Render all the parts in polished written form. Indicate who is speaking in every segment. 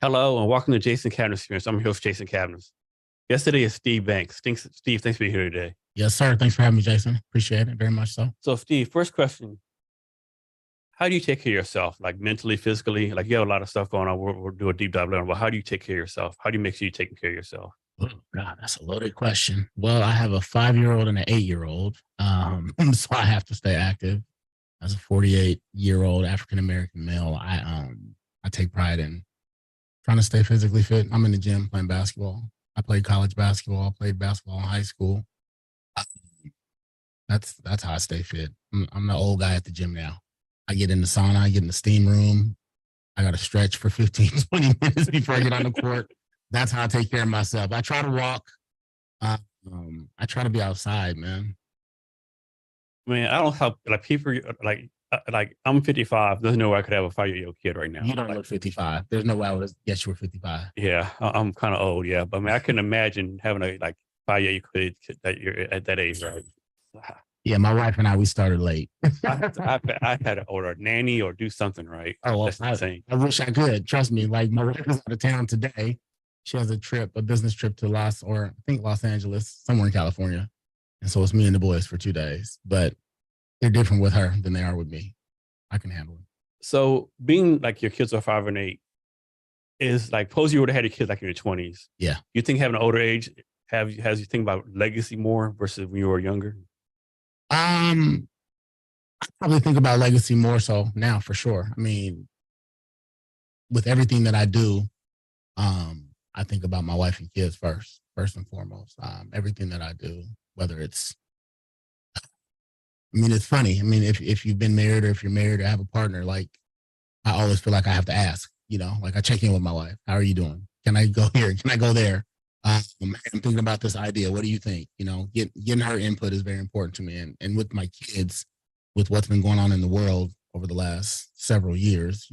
Speaker 1: Hello and welcome to Jason Cavness Experience. I'm your host, Jason Cavness. Yesterday is Steve Banks. Steve, thanks for being here today.
Speaker 2: Yes, sir. Thanks for having me, Jason. Appreciate it very much so.
Speaker 1: So, Steve, first question. How do you take care of yourself, like mentally, physically? Like you have a lot of stuff going on. We'll do a deep dive later, but how do you take care of yourself? How do you make sure you're taking care of yourself?
Speaker 2: Oh, God, that's a loaded question. Well, I have a 5-year-old and an 8-year-old. So I have to stay active. As a 48-year-old African American male, I take pride in trying to stay physically fit. I'm in the gym playing basketball. I played college basketball. I played basketball in high school. That's how I stay fit. I'm the old guy at the gym now. I get in the sauna, I get in the steam room. I got to stretch for 15, 20 minutes before I get on the court. That's how I take care of myself. I try to walk. I try to be outside, man.
Speaker 1: I mean, I don't help like people like I'm 55. There's no way I could have a 5-year-old kid right now.
Speaker 2: You don't
Speaker 1: Like,
Speaker 2: look 55. There's no way I would guess you were 55.
Speaker 1: yeah, I'm kind of old, yeah. But I mean, I can imagine having a like 5-year kid that you're at that age, right?
Speaker 2: Yeah, my wife and we started late.
Speaker 1: I had to order a nanny or do something, right?
Speaker 2: Oh, well,
Speaker 1: That's insane.
Speaker 2: I wish I could. Trust me. Like my wife is out of town today. She has a business trip to I think Los Angeles, somewhere in California. And so it's me and the boys for 2 days. But they're different with her than they are with me. I can handle it.
Speaker 1: So being like your kids are 5 and 8 is like, suppose you would have had your kids like in your 20s.
Speaker 2: Yeah.
Speaker 1: You think having an older age has you think about legacy more versus when you were younger?
Speaker 2: I probably think about legacy more so now for sure. I mean, with everything that I do, I think about my wife and kids first and foremost. Everything that I do, whether it's, I mean, it's funny. I mean, if you've been married or if you're married or have a partner, like I always feel like I have to ask, like I check in with my wife. How are you doing? Can I go here? Can I go there? I'm thinking about this idea. What do you think? Getting her input is very important to me. And with my kids, with what's been going on in the world over the last several years,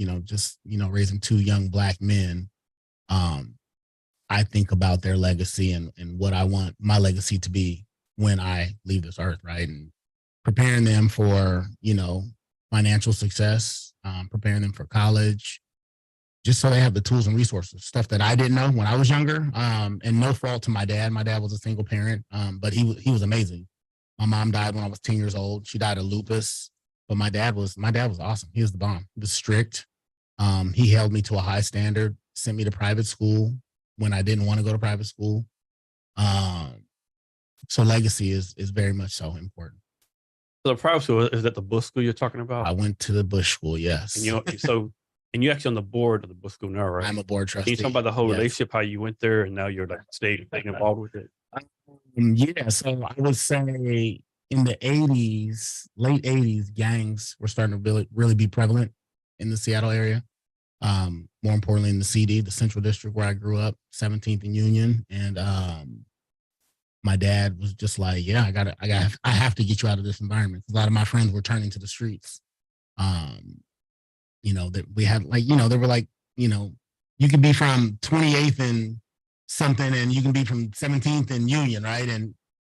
Speaker 2: raising two young Black men, I think about their legacy and what I want my legacy to be when I leave this earth, right? And preparing them for, financial success, preparing them for college, just so they have the tools and resources, stuff that I didn't know when I was younger. And no fault to my dad. My dad was a single parent, but he was amazing. My mom died when I was 10 years old. She died of lupus, but my dad was awesome. He was the bomb. He was strict. He held me to a high standard, sent me to private school when I didn't want to go to private school. So legacy is very much so important.
Speaker 1: So the private school, is that the Bush school you're talking about?
Speaker 2: I went to the Bush school, yes.
Speaker 1: And you're actually on the board of the Bush school now, right?
Speaker 2: I'm a board
Speaker 1: Can
Speaker 2: trustee.
Speaker 1: you talk about the whole
Speaker 2: Yes.
Speaker 1: relationship, how you went there and now you're like staying involved with it?
Speaker 2: Yeah, so I would say in the 80s, late 80s, gangs were starting to really be prevalent in the Seattle area. More importantly, in the CD, the Central District where I grew up, 17th and Union. And my dad was just like, yeah, I have to get you out of this environment. A lot of my friends were turning to the streets. That we had they were like, you can be from 28th and something and you can be from 17th and Union, right?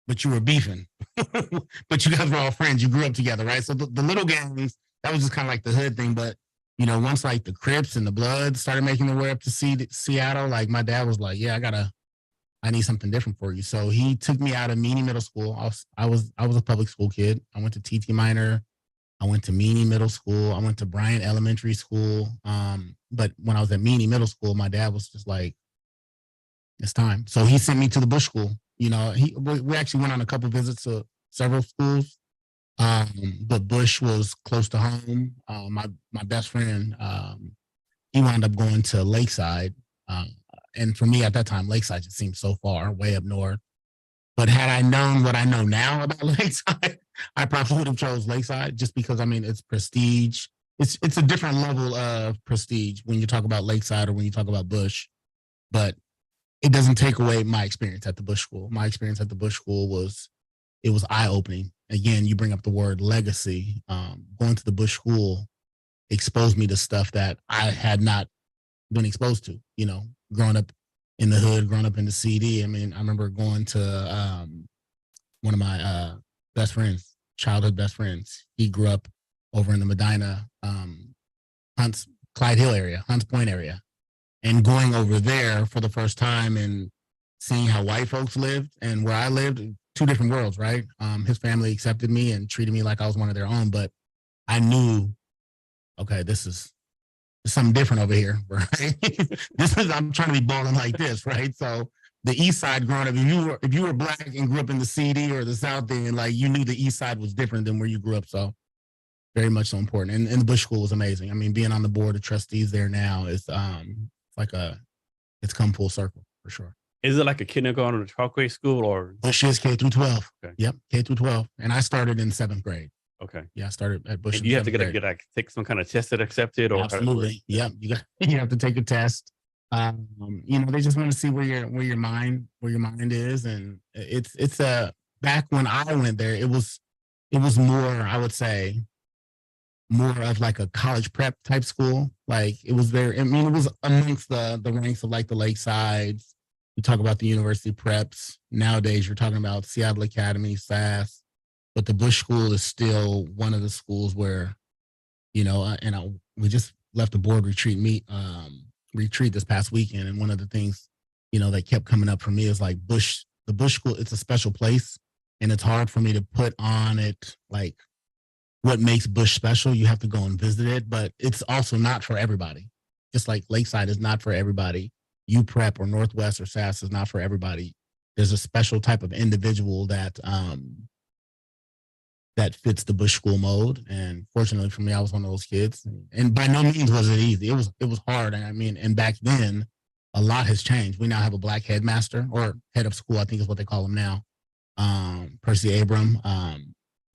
Speaker 2: But you were beefing, but you guys were all friends. You grew up together, right? So the little gangs, that was just kind of like the hood thing. But, once like the Crips and the Bloods started making their way up to Seattle, like my dad was like, yeah, I need something different for you. So he took me out of Meany Middle School. I was a public school kid. I went to TT Minor. I went to Meany Middle School. I went to Bryant Elementary School. But when I was at Meany Middle School, my dad was just like, it's time. So he sent me to the Bush School. We actually went on a couple visits to several schools. But Bush was close to home. My best friend, he wound up going to Lakeside. And for me at that time, Lakeside just seemed so far, way up north. But had I known what I know now about Lakeside, I probably would have chose Lakeside just because, it's prestige. It's a different level of prestige when you talk about Lakeside or when you talk about Bush. But it doesn't take away my experience at the Bush School. My experience at the Bush School was eye-opening. Again, you bring up the word legacy. Going to the Bush School exposed me to stuff that I had not been exposed to, growing up in the hood, growing up in the CD. I remember going to one of my best friends, childhood best friends. He grew up over in the Medina, Hunts Point area. and going over there for the first time and seeing how white folks lived and where I lived, two different worlds, right? His family accepted me and treated me like I was one of their own, but I knew, okay, this is something different over here, right? I'm trying to be balling like this, right? So the East Side growing up, if you were black and grew up in the CD or the South End, like you knew the East Side was different than where you grew up. So very much so important. And the Bush School was amazing. I mean, being on the board of trustees there now is it's come full circle for sure.
Speaker 1: Is it like a kindergarten or 12th grade school or?
Speaker 2: Bush is K through 12.
Speaker 1: Okay.
Speaker 2: Yep, K through 12. And I started in 7th grade.
Speaker 1: Okay.
Speaker 2: Yeah, I started at Bush.
Speaker 1: And you have to get like take some kind of test that accepted or
Speaker 2: absolutely. Yeah, you have to take a test. They just want to see where your mind is, and it's back when I went there, it was more, I would say, more of like a college prep type school. Like it was it was amongst the ranks of like the Lakesides. You talk about the university preps. Nowadays, you're talking about Seattle Academy, SAS, but the Bush School is still one of the schools where, we just left a board retreat this past weekend. And one of the things, that kept coming up for me is like the Bush School, it's a special place. And it's hard for me to put on it like what makes Bush special. You have to go and visit it, but it's also not for everybody. Just like Lakeside is not for everybody. UPrep or Northwest or SAS is not for everybody. There's a special type of individual that fits the Bush School mold. And fortunately for me, I was one of those kids. And by no means was it easy. It was hard. And back then, a lot has changed. We now have a black headmaster or head of school, I think is what they call him now, Percy Abram.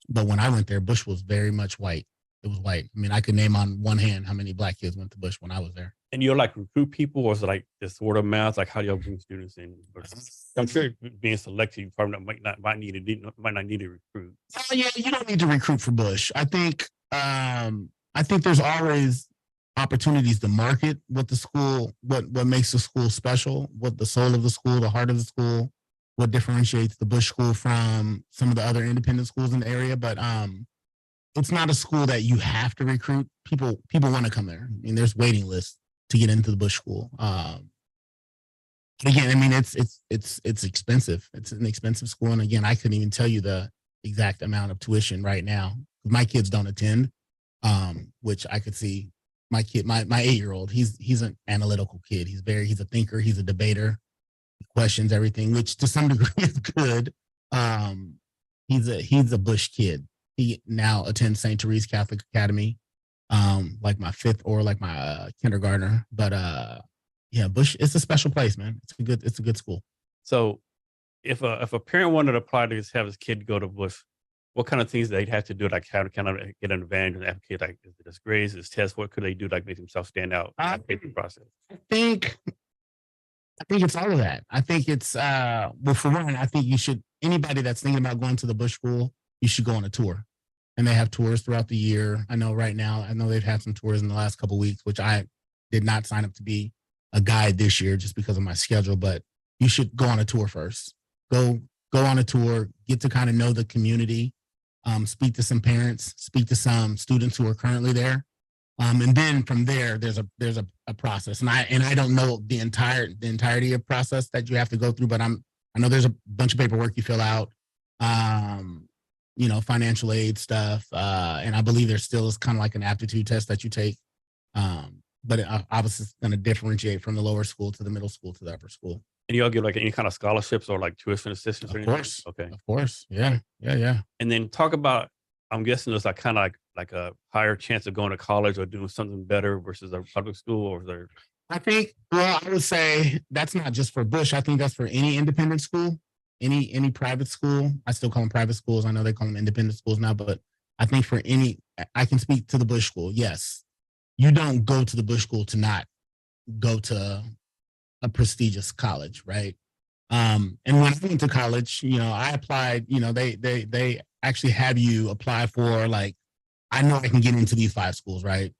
Speaker 2: But when I went there, Bush was very much white. It was white. I mean, I could name on one hand how many black kids went to Bush when I was there.
Speaker 1: And you'll like recruit people, or is it like this word of mouth? Like how do y'all bring students in? I'm sure being selected, you probably might not need to recruit.
Speaker 2: Oh yeah, you don't need to recruit for Bush. I think there's always opportunities to market what the school, what makes the school special, what the soul of the school, the heart of the school, what differentiates the Bush School from some of the other independent schools in the area. But it's not a school that you have to recruit. People want to come there. I mean, there's waiting lists to get into the Bush School. Again, I mean, it's expensive. It's an expensive school. And again, I couldn't even tell you the exact amount of tuition right now. My kids don't attend, which I could see my kid, my 8-year-old, he's an analytical kid. He's a thinker. He's a debater. He questions everything, which to some degree is good. He's a Bush kid. He now attends St. Therese Catholic Academy, like my 5th or like my kindergartner. But yeah, Bush, it's a special place, man. It's a good school.
Speaker 1: So if a parent wanted to apply to have his kid go to Bush, what kind of things they'd have to do, like how to kind of get an advantage and advocate, like is it grades, is tests, what could they do, like make themselves stand out in the process?
Speaker 2: I think it's all of that. I think it's well, for one, I think anybody that's thinking about going to the Bush School, you should go on a tour. And they have tours throughout the year. I know they've had some tours in the last couple of weeks, which I did not sign up to be a guide this year just because of my schedule, but you should go on a tour first. Go on a tour, get to kind of know the community, speak to some parents, speak to some students who are currently there. And then from there, there's a process. And I don't know the entirety of process that you have to go through, but I know there's a bunch of paperwork you fill out. Financial aid stuff. And I believe there still is kind of like an aptitude test that you take. But obviously it's going to differentiate from the lower school to the middle school to the upper school.
Speaker 1: And you all get like any kind of scholarships or like tuition assistance?
Speaker 2: Of course.
Speaker 1: Okay.
Speaker 2: Of course. Yeah.
Speaker 1: And then talk about, I'm guessing there's like kind of like a higher chance of going to college or doing something better versus a public school, or is there?
Speaker 2: I think, well, I would say that's not just for Bush. I think that's for any independent school. Any private school. I still call them private schools. I know they call them independent schools now, but I think for I can speak to the Bush School. Yes, you don't go to the Bush School to not go to a prestigious college, right? And when I went to college, I applied. They actually have you apply for, like, I know I can get into these 5 schools, right?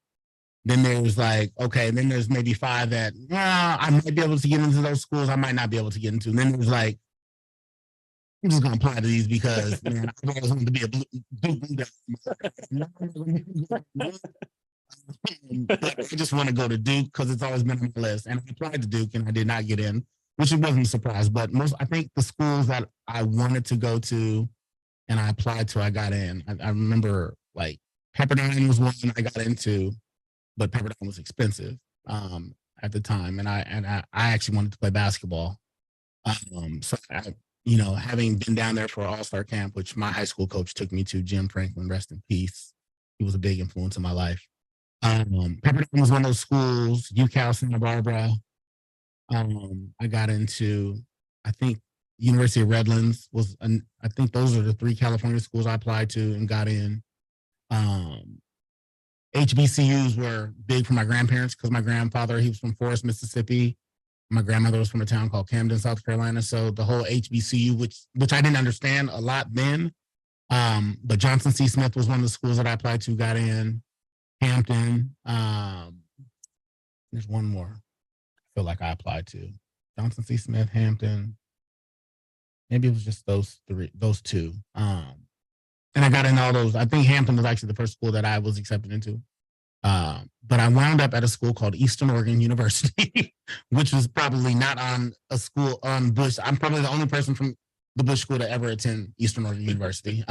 Speaker 2: Then there's like, okay, then there's maybe 5 that I might be able to get into those schools. I might not be able to get into. And then there's like, I'm just going to apply to these because, man, I've always wanted to be a blue. But I just want to go to Duke because it's always been on my list. And I applied to Duke and I did not get in, which it wasn't a surprise. But I think the schools that I wanted to go to and I applied to, I got in. I remember like Pepperdine was one I got into, but Pepperdine was expensive at the time, and I actually wanted to play basketball. So having been down there for All Star Camp, which my high school coach took me to, Jim Franklin, rest in peace. He was a big influence in my life. Pepperdine was one of those schools. UCal Santa Barbara. I got into, I think University of Redlands was. I think those are the 3 California schools I applied to and got in. HBCUs were big for my grandparents because my grandfather, he was from Forest, Mississippi. My grandmother was from a town called Camden, South Carolina. So the whole HBCU, which I didn't understand a lot then, but Johnson C. Smith was one of the schools that I applied to, got in. Hampton. There's one more I feel like I applied to. Johnson C. Smith, Hampton. Maybe it was just those 2. And I got in all those. I think Hampton was actually the first school that I was accepted into. But I wound up at a school called Eastern Oregon University, which was probably not on a school on Bush. I'm probably the only person from the Bush School to ever attend Eastern Oregon University.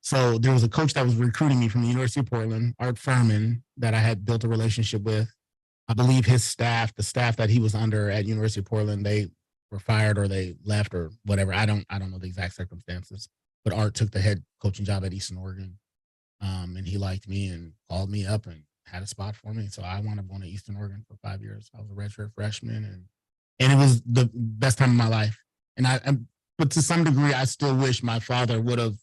Speaker 2: So there was a coach that was recruiting me from the University of Portland, Art Furman, that I had built a relationship with. I believe his staff, the staff that he was under at University of Portland, they were fired or they left or whatever. I don't know the exact circumstances. But Art took the head coaching job at Eastern Oregon. And he liked me and called me up and had a spot for me. So I wound up going to Eastern Oregon for 5 years. I was a redshirt freshman and it was the best time of my life. But to some degree, I still wish my father would have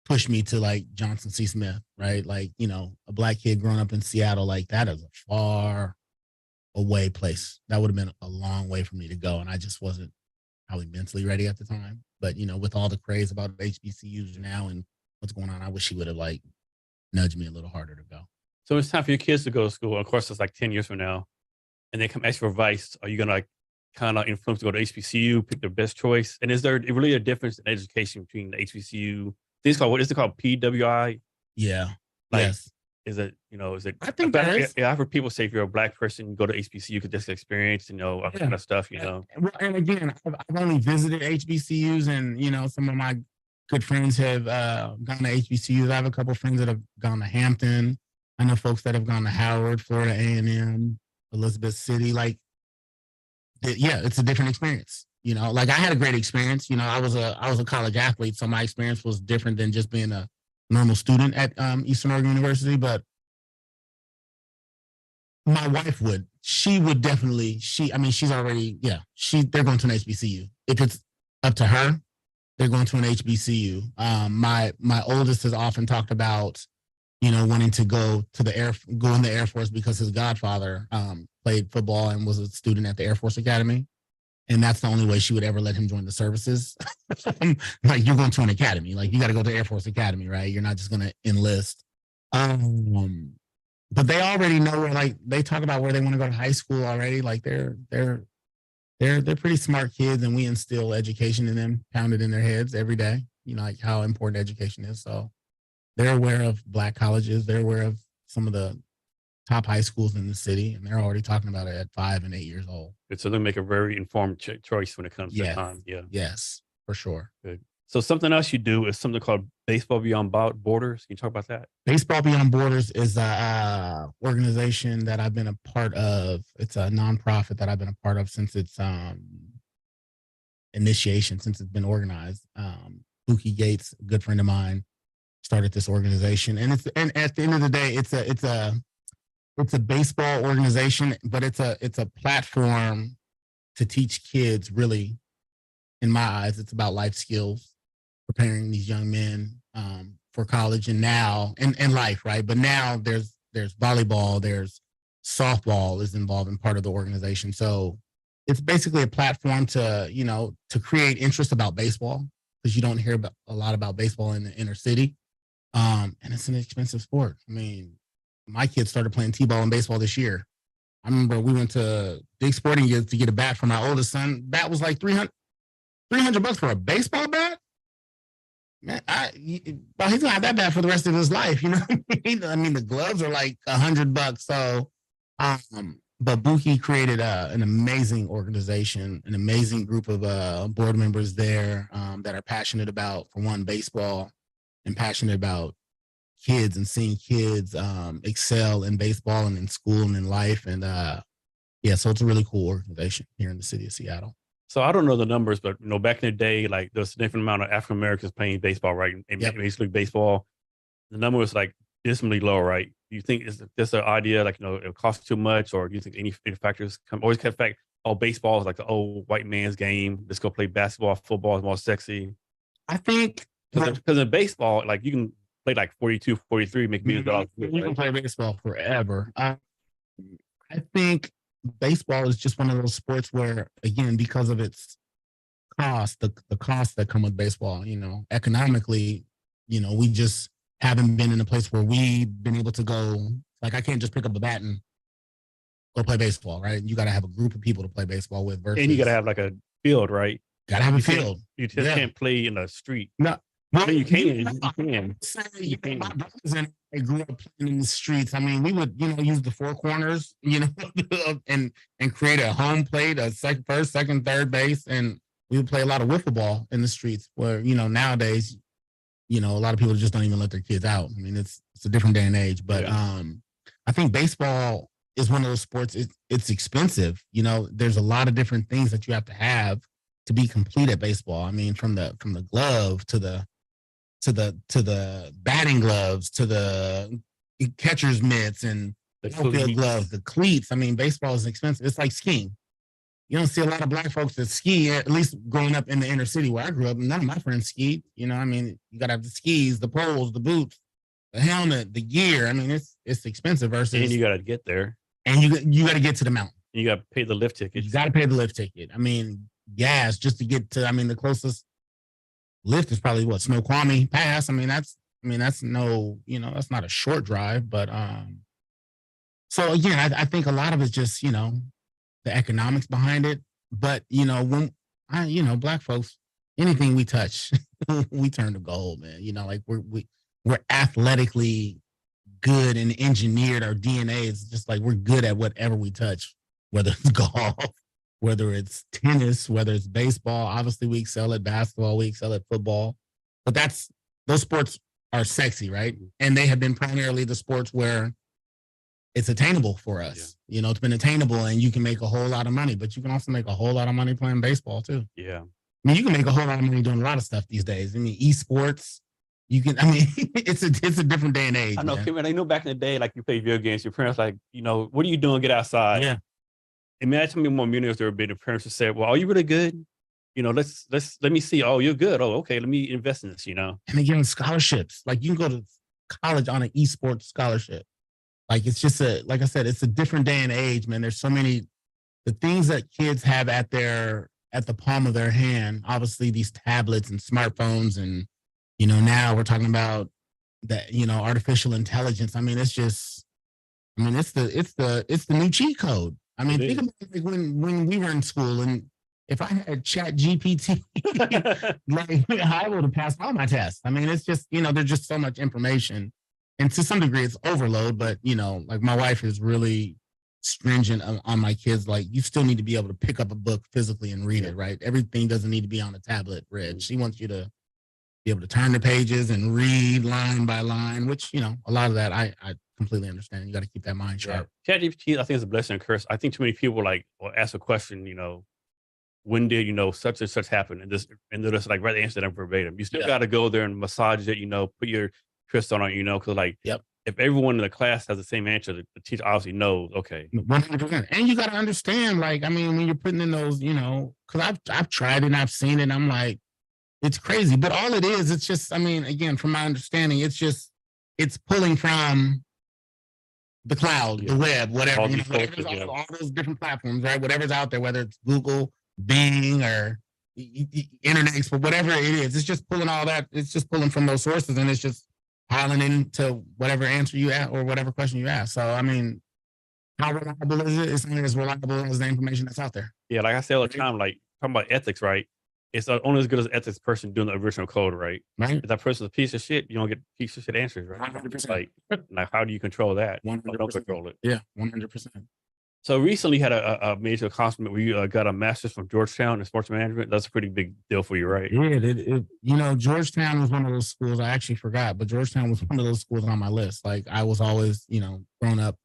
Speaker 2: pushed me to like Johnson C. Smith, right? Like, a Black kid growing up in Seattle, like that is a far away place. That would have been a long way for me to go. And I just wasn't probably mentally ready at the time. But, with all the craze about HBCUs now and what's going on, I wish he would have like nudged me a little harder to go.
Speaker 1: So it's time for your kids to go to school. Of course, it's like 10 years from now. And they come ask for advice. Are you going to like kind of influence to go to HBCU, pick their best choice? And is there really a difference in education between the HBCU? What is it called? PWI?
Speaker 2: Yeah.
Speaker 1: Like,
Speaker 2: yes.
Speaker 1: Is it, is it?
Speaker 2: I think that is.
Speaker 1: Yeah, I've heard people say if you're a Black person, you go to HBCU because that's experience, all that kind of stuff,
Speaker 2: Well, and again, I've only visited HBCUs and, some of my good friends have gone to HBCUs. I have a couple of friends that have gone to Hampton. I know folks that have gone to Howard, Florida A&M, Elizabeth City. Like, it's a different experience. Like I had a great experience. I was a college athlete, so my experience was different than just being a normal student at Eastern Oregon University. But my wife she would definitely, she's already, they're going to an HBCU. If it's up to her, they're going to an HBCU. My oldest has often talked about, wanting to go in the Air Force because his godfather played football and was a student at the Air Force Academy. And that's the only way she would ever let him join the services. Like you're going to an academy, like you got to go to Air Force Academy, right? You're not just going to enlist. But they already know where, like they talk about where they want to go to high school already. Like they're pretty smart kids, and we instill education in them, pound it in their heads every day. Like how important education is. So they're aware of Black colleges. They're aware of some of the top high schools in the city, and they're already talking about it at 5 and 8 years old.
Speaker 1: Good. So they make a very informed choice when it comes to time. Yeah.
Speaker 2: Yes, for sure.
Speaker 1: Good. So something else you do is something called Baseball Beyond Borders. Can you talk about that?
Speaker 2: Baseball Beyond Borders is a organization that I've been a part of. It's a nonprofit that I've been a part of since its initiation, since it's been organized. Buki Gates, a good friend of mine, started this organization, and at the end of the day, it's a baseball organization, but it's a platform to teach kids. Really, in my eyes, it's about life skills, preparing these young men for college and now and life, right? But now there's volleyball, there's softball is involved in part of the organization. So it's basically a platform to create interest about baseball, because you don't hear a lot about baseball in the inner city. And it's an expensive sport. I mean, my kids started playing t-ball and baseball this year. I remember we went to Dick's Sporting Goods to get a bat for my oldest son. Bat was like $300 for a baseball bat. Man, but he's not that bad for the rest of his life, you know. I mean, the gloves are like $100. So, but Buki created an amazing organization, an amazing group of board members there that are passionate about, for one, baseball, and passionate about kids and seeing kids excel in baseball and in school and in life. And yeah, so it's a really cool organization here in the city of Seattle.
Speaker 1: So I don't know the numbers, but back in the day, like there's a significant amount of African Americans playing baseball, right? In
Speaker 2: Yep.
Speaker 1: Major League Baseball, the number was like dismally low, right? Do you think is this an idea like it costs too much, or do you think any factors always come back? Oh, baseball is like the old white man's game. Let's go play basketball. Football is more sexy.
Speaker 2: I think
Speaker 1: Because in baseball, like you can play like 42, 43, make millions of dollars.
Speaker 2: you can play baseball forever. I think baseball is just one of those sports where, again, because of its cost, the costs that come with baseball, economically, we just haven't been in a place where we've been able to go. Like, I can't just pick up a bat and go play baseball, right? You got to have a group of people to play baseball with. Versus,
Speaker 1: And you got to have like a field, right?
Speaker 2: Got to have a field.
Speaker 1: You just can't play in the street.
Speaker 2: No.
Speaker 1: Well, you can. You can.
Speaker 2: My brothers and I grew up playing in the streets. I mean, we would, use the four corners, and create a home plate, a first, second, third base, and we would play a lot of wiffle ball in the streets. Where nowadays, a lot of people just don't even let their kids out. I mean, it's a different day and age. But I think baseball is one of those sports. It's expensive. There's a lot of different things that you have to be complete at baseball. I mean, from the glove to the batting gloves, to the catcher's mitts and the outfield gloves, the cleats. I mean, baseball is expensive. It's like skiing. You don't see a lot of black folks that ski, at least growing up in the inner city where I grew up. None of my friends skied. I mean, you got to have the skis, the poles, the boots, the helmet, the gear. I mean, it's expensive versus.
Speaker 1: And you got to get there.
Speaker 2: And you got to get to the mountain.
Speaker 1: You got to pay the lift ticket.
Speaker 2: You got to pay the lift ticket. I mean, gas just to get to. The closest lift is probably Snoqualmie Pass. I mean, that's no, that's not a short drive, but so again, I think a lot of it's just, the economics behind it. But when black folks, anything we touch, we turn to gold, man. Like we're athletically good and engineered. Our DNA is just like we're good at whatever we touch, whether it's golf, whether it's tennis, whether it's baseball. Obviously, we excel at basketball, we excel at football. But those sports are sexy, right? And they have been primarily the sports where it's attainable for us. Yeah. It's been attainable and you can make a whole lot of money, but you can also make a whole lot of money playing baseball too.
Speaker 1: Yeah.
Speaker 2: I mean, you can make a whole lot of money doing a lot of stuff these days. I mean, esports, it's a different day and age.
Speaker 1: I know, Kevin, I know back in the day, like you play video games, your parents like, what are you doing? Get outside.
Speaker 2: Yeah.
Speaker 1: Imagine me more millennials there would be the parents would say, well, are you really good? Let me see. Oh, you're good. Oh, okay. Let me invest in this, And
Speaker 2: they're giving scholarships. Like you can go to college on an esports scholarship. Like it's just like I said, it's a different day and age, man. There's so many, the things that kids have at the palm of their hand, obviously these tablets and smartphones. And, now we're talking about that, artificial intelligence. I mean, it's the new cheat code. I mean, think about it, like when we were in school, and if I had Chat GPT, like I would have passed all my tests. I mean, it's just, there's just so much information. And to some degree, it's overload. But, like my wife is really stringent on my kids. Like, you still need to be able to pick up a book physically and read it, right? Everything doesn't need to be on a tablet read. She wants you to be able to turn the pages and read line by line, which, a lot of that I completely understand. You got to keep that mind sharp.
Speaker 1: ChatGPT, I think, is a blessing and curse. I think too many people will ask a question, when did such and such happen, and they're just like right answer them verbatim. You still got to go there and massage it, put your twist on it, because if everyone in the class has the same answer, the teacher obviously knows. Okay,
Speaker 2: 100%. And you got to understand, like, I mean, when you're putting in those, because I've tried it and I've seen it, and I'm like, it's crazy. But all it is, it's just, I mean, again, from my understanding, it's pulling from the cloud, the web, whatever, all those different platforms, right? Whatever's out there, whether it's Google, Bing, or Internet Explorer, whatever it is, it's just pulling all that. It's just pulling from those sources, and it's just piling into whatever answer you ask or whatever question you ask. So, I mean, how reliable is it? It's only as reliable as the information that's out there.
Speaker 1: Yeah, like I say all the time, like talking about ethics, right? it's only as good as ethics person doing the original code, right?
Speaker 2: right?
Speaker 1: If that person's a piece of shit, you don't get piece of shit answers, right?
Speaker 2: 100%.
Speaker 1: Like how do you control that? Or don't
Speaker 2: 100%.
Speaker 1: control it.
Speaker 2: Yeah, 100%.
Speaker 1: So recently had a major accomplishment where you got a master's from Georgetown in sports management. That's a pretty big deal for you, right?
Speaker 2: Yeah, you know, Georgetown was one of those schools I actually forgot, but Georgetown was one of those schools on my list. Like I was always, you know, growing up,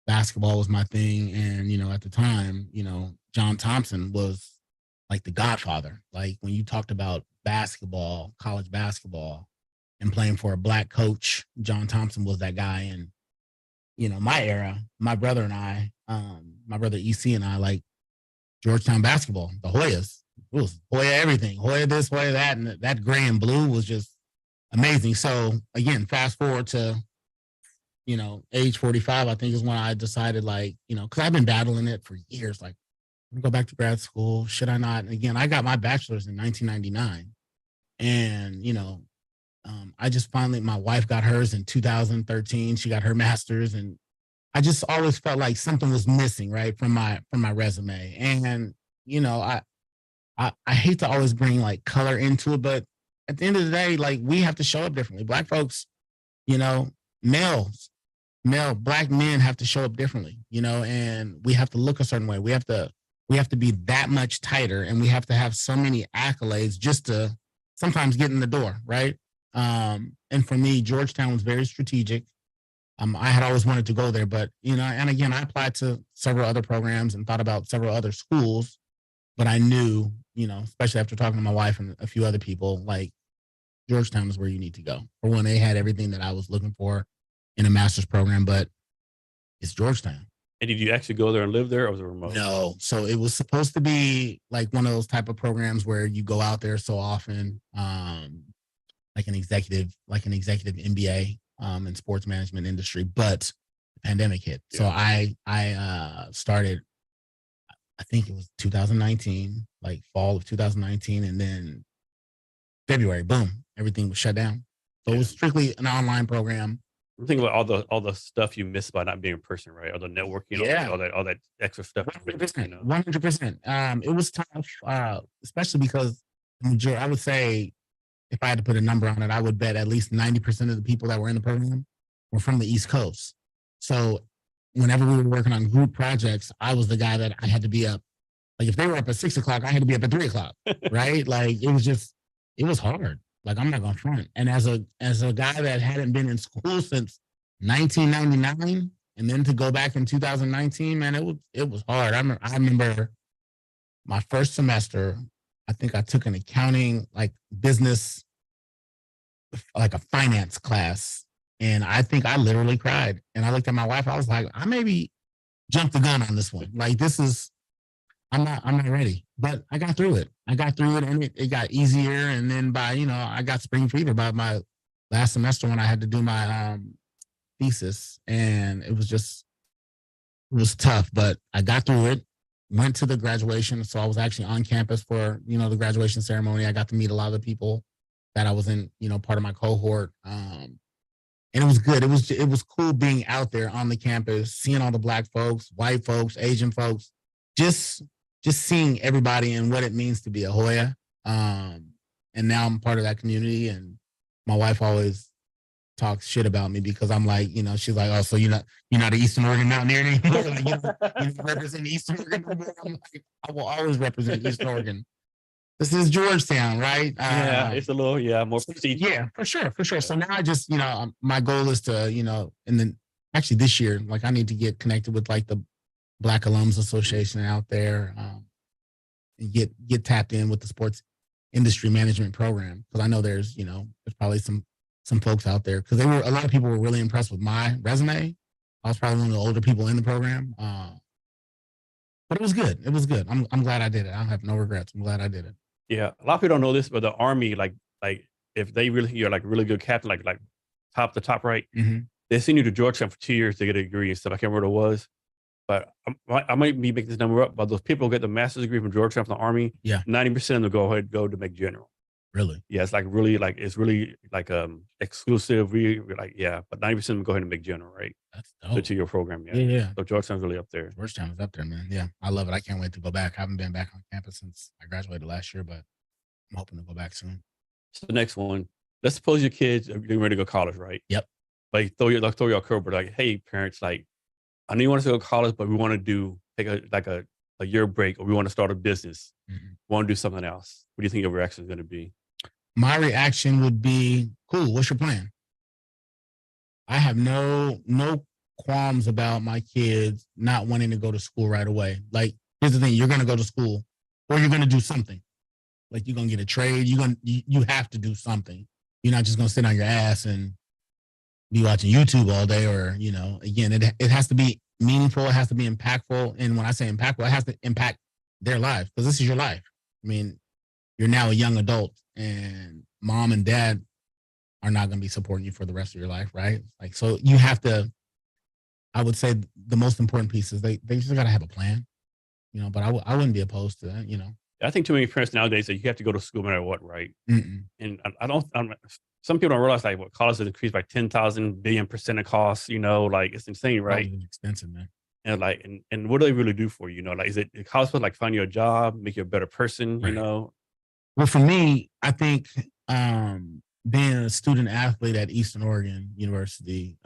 Speaker 2: basketball was my thing. And, you know, at the time, you know, John Thompson was like the godfather. Like when you talked about basketball, college basketball, and playing for a black coach, John Thompson was that guy. And, you know, my era, my brother and I, my brother EC and I, like Georgetown basketball, the Hoyas. It was Hoya everything, Hoya this, Hoya that, and that gray and blue was just amazing. So again, fast forward to, you know, age 45, I think is when I decided, like, you know, because I've been battling it for years. Like, I'm gonna go back to grad school. Should I not? And again, I got my bachelor's in 1999, and you know, I just finally, my wife got hers in 2013. She got her master's, and I just always felt like something was missing, right, from my resume. And you know, I hate to always bring like color into it, but at the end of the day, like we have to show up differently. Black folks, you know, males, black men have to show up differently, you know, and we have to look a certain way. We have to be that much tighter, and we have to have so many accolades just to sometimes get in the door, right? And for me, Georgetown was very strategic. I had always wanted to go there, but you know, and again, I applied to several other programs and thought about several other schools, but I knew, you know, especially after talking to my wife and a few other people, like Georgetown is where you need to go. For one, they had everything that I was looking for in a master's program, but it's Georgetown.
Speaker 1: And did you actually go there and live there, or was it remote?
Speaker 2: No. So it was supposed to be like one of those type of programs where you go out there so often, like an executive MBA in sports management industry, but the pandemic hit. So I started, I think it was 2019, like fall of 2019, and then February, boom, everything was shut down. So it was strictly an online program.
Speaker 1: I'm thinking about all the stuff you miss by not being in person, right? All the networking,
Speaker 2: Yeah.
Speaker 1: all that extra stuff. You miss, you
Speaker 2: 100%.
Speaker 1: know?
Speaker 2: 100%. It was tough, especially because I would say, if I had to put a number on it, I would bet at least 90% of the people that were in the program were from the East Coast. So whenever we were working on group projects, I was the guy that I had to be up. Like if they were up at 6 o'clock, I had to be up at 3 o'clock, right? Like it was hard. Like I'm not gonna front. And as a guy that hadn't been in school since 1999, and then to go back in 2019, man, it was hard. I remember my first semester. I think I took an accounting, like business, like a finance class, and I think I literally cried. And I looked at my wife. I was like, I maybe jumped the gun on this one. Like this is, I'm not ready. But I got through it. And it got easier. And then I got spring fever by my last semester when I had to do my thesis, and it was tough, but I got through it. Went to the graduation, so I was actually on campus for the graduation ceremony. I got to meet a lot of the people that I was in, part of my cohort, and it was good. It was cool being out there on the campus, seeing all the Black folks, white folks, Asian folks, just seeing everybody and what it means to be a Hoya. And now I'm part of that community, and my wife always talks shit about me because I'm like, she's like, oh, so you're not an Eastern Oregon Mountaineer anymore? Like, you don't represent Eastern Oregon anymore? I'm like, I will always represent Eastern Oregon. This is Georgetown, right?
Speaker 1: It's a little, more prestigious.
Speaker 2: Yeah, for sure. So now I just, my goal is to, and then actually this year, like I need to get connected with like the Black Alums Association out there, and get tapped in with the sports industry management program, because I know there's probably some folks out there, because a lot of people were really impressed with my resume. I was probably one of the older people in the program, but it was good. I'm glad I did it. I have no regrets. I'm glad I did it.
Speaker 1: Yeah, a lot of people don't know this, but the Army, like if they really you're like a really good captain, like top right, they send you to Georgetown for 2 years to get a degree and stuff. I can't remember what it was, but I might be making this number up. But those people get the master's degree from Georgetown from the Army.
Speaker 2: Yeah,
Speaker 1: 90% of them go to make general.
Speaker 2: Really?
Speaker 1: Yeah, it's really exclusive. But 90% of them go ahead and make general, right?
Speaker 2: That's
Speaker 1: The
Speaker 2: dope.
Speaker 1: 2-year program. Yeah.
Speaker 2: Yeah.
Speaker 1: So Georgetown's really up there.
Speaker 2: Georgetown is up there, man. Yeah, I love it. I can't wait to go back. I haven't been back on campus since I graduated last year, but I'm hoping to go back soon.
Speaker 1: So the next one, let's suppose your kids are getting ready to go to college, right?
Speaker 2: Yep.
Speaker 1: Like throw you a curveball, like, hey, parents, like, I know you want us to go to college, but we want to take a year break, or we want to start a business.
Speaker 2: Mhm.
Speaker 1: We want to do something else. What do you think your reaction is going to be?
Speaker 2: My reaction would be, cool, what's your plan? I have no qualms about my kids not wanting to go to school right away. Like, here's the thing, you're gonna go to school or you're gonna do something. Like, you're gonna get a trade, you have to do something. You're not just gonna sit on your ass and be watching YouTube all day, or, again, it has to be meaningful, it has to be impactful. And when I say impactful, it has to impact their lives, because this is your life. I mean, you're now a young adult, and mom and dad are not going to be supporting you for the rest of your life, right? Like, so you have to, I would say the most important piece is they just got to have a plan, but I wouldn't be opposed to that.
Speaker 1: I think too many parents nowadays say you have to go to school no matter what, right?
Speaker 2: Mm-mm.
Speaker 1: And I don't. Some people don't realize like what college has increased by 10,000 billion% of costs. Like it's insane, right?
Speaker 2: College is expensive, man.
Speaker 1: And like, and what do they really do for you? Like, is it college supposed to like find you a job, make you a better person?
Speaker 2: Right. Well, for me, I think being a student athlete at Eastern Oregon University,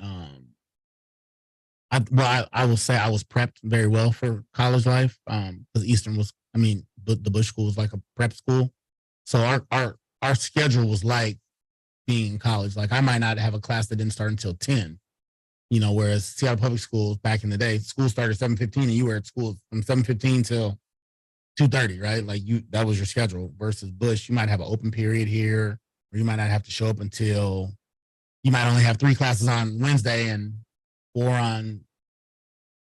Speaker 2: I will say I was prepped very well for college life, because Eastern was, the Bush School was like a prep school, so our schedule was like being in college. Like, I might not have a class that didn't start until 10, whereas Seattle Public Schools back in the day, school started at 7:15, and you were at school from 7:15 till 2:30, right? Like, that was your schedule. Versus Bush, you might have an open period here, or you might not have to show up until, you might only have 3 classes on Wednesday and 4 on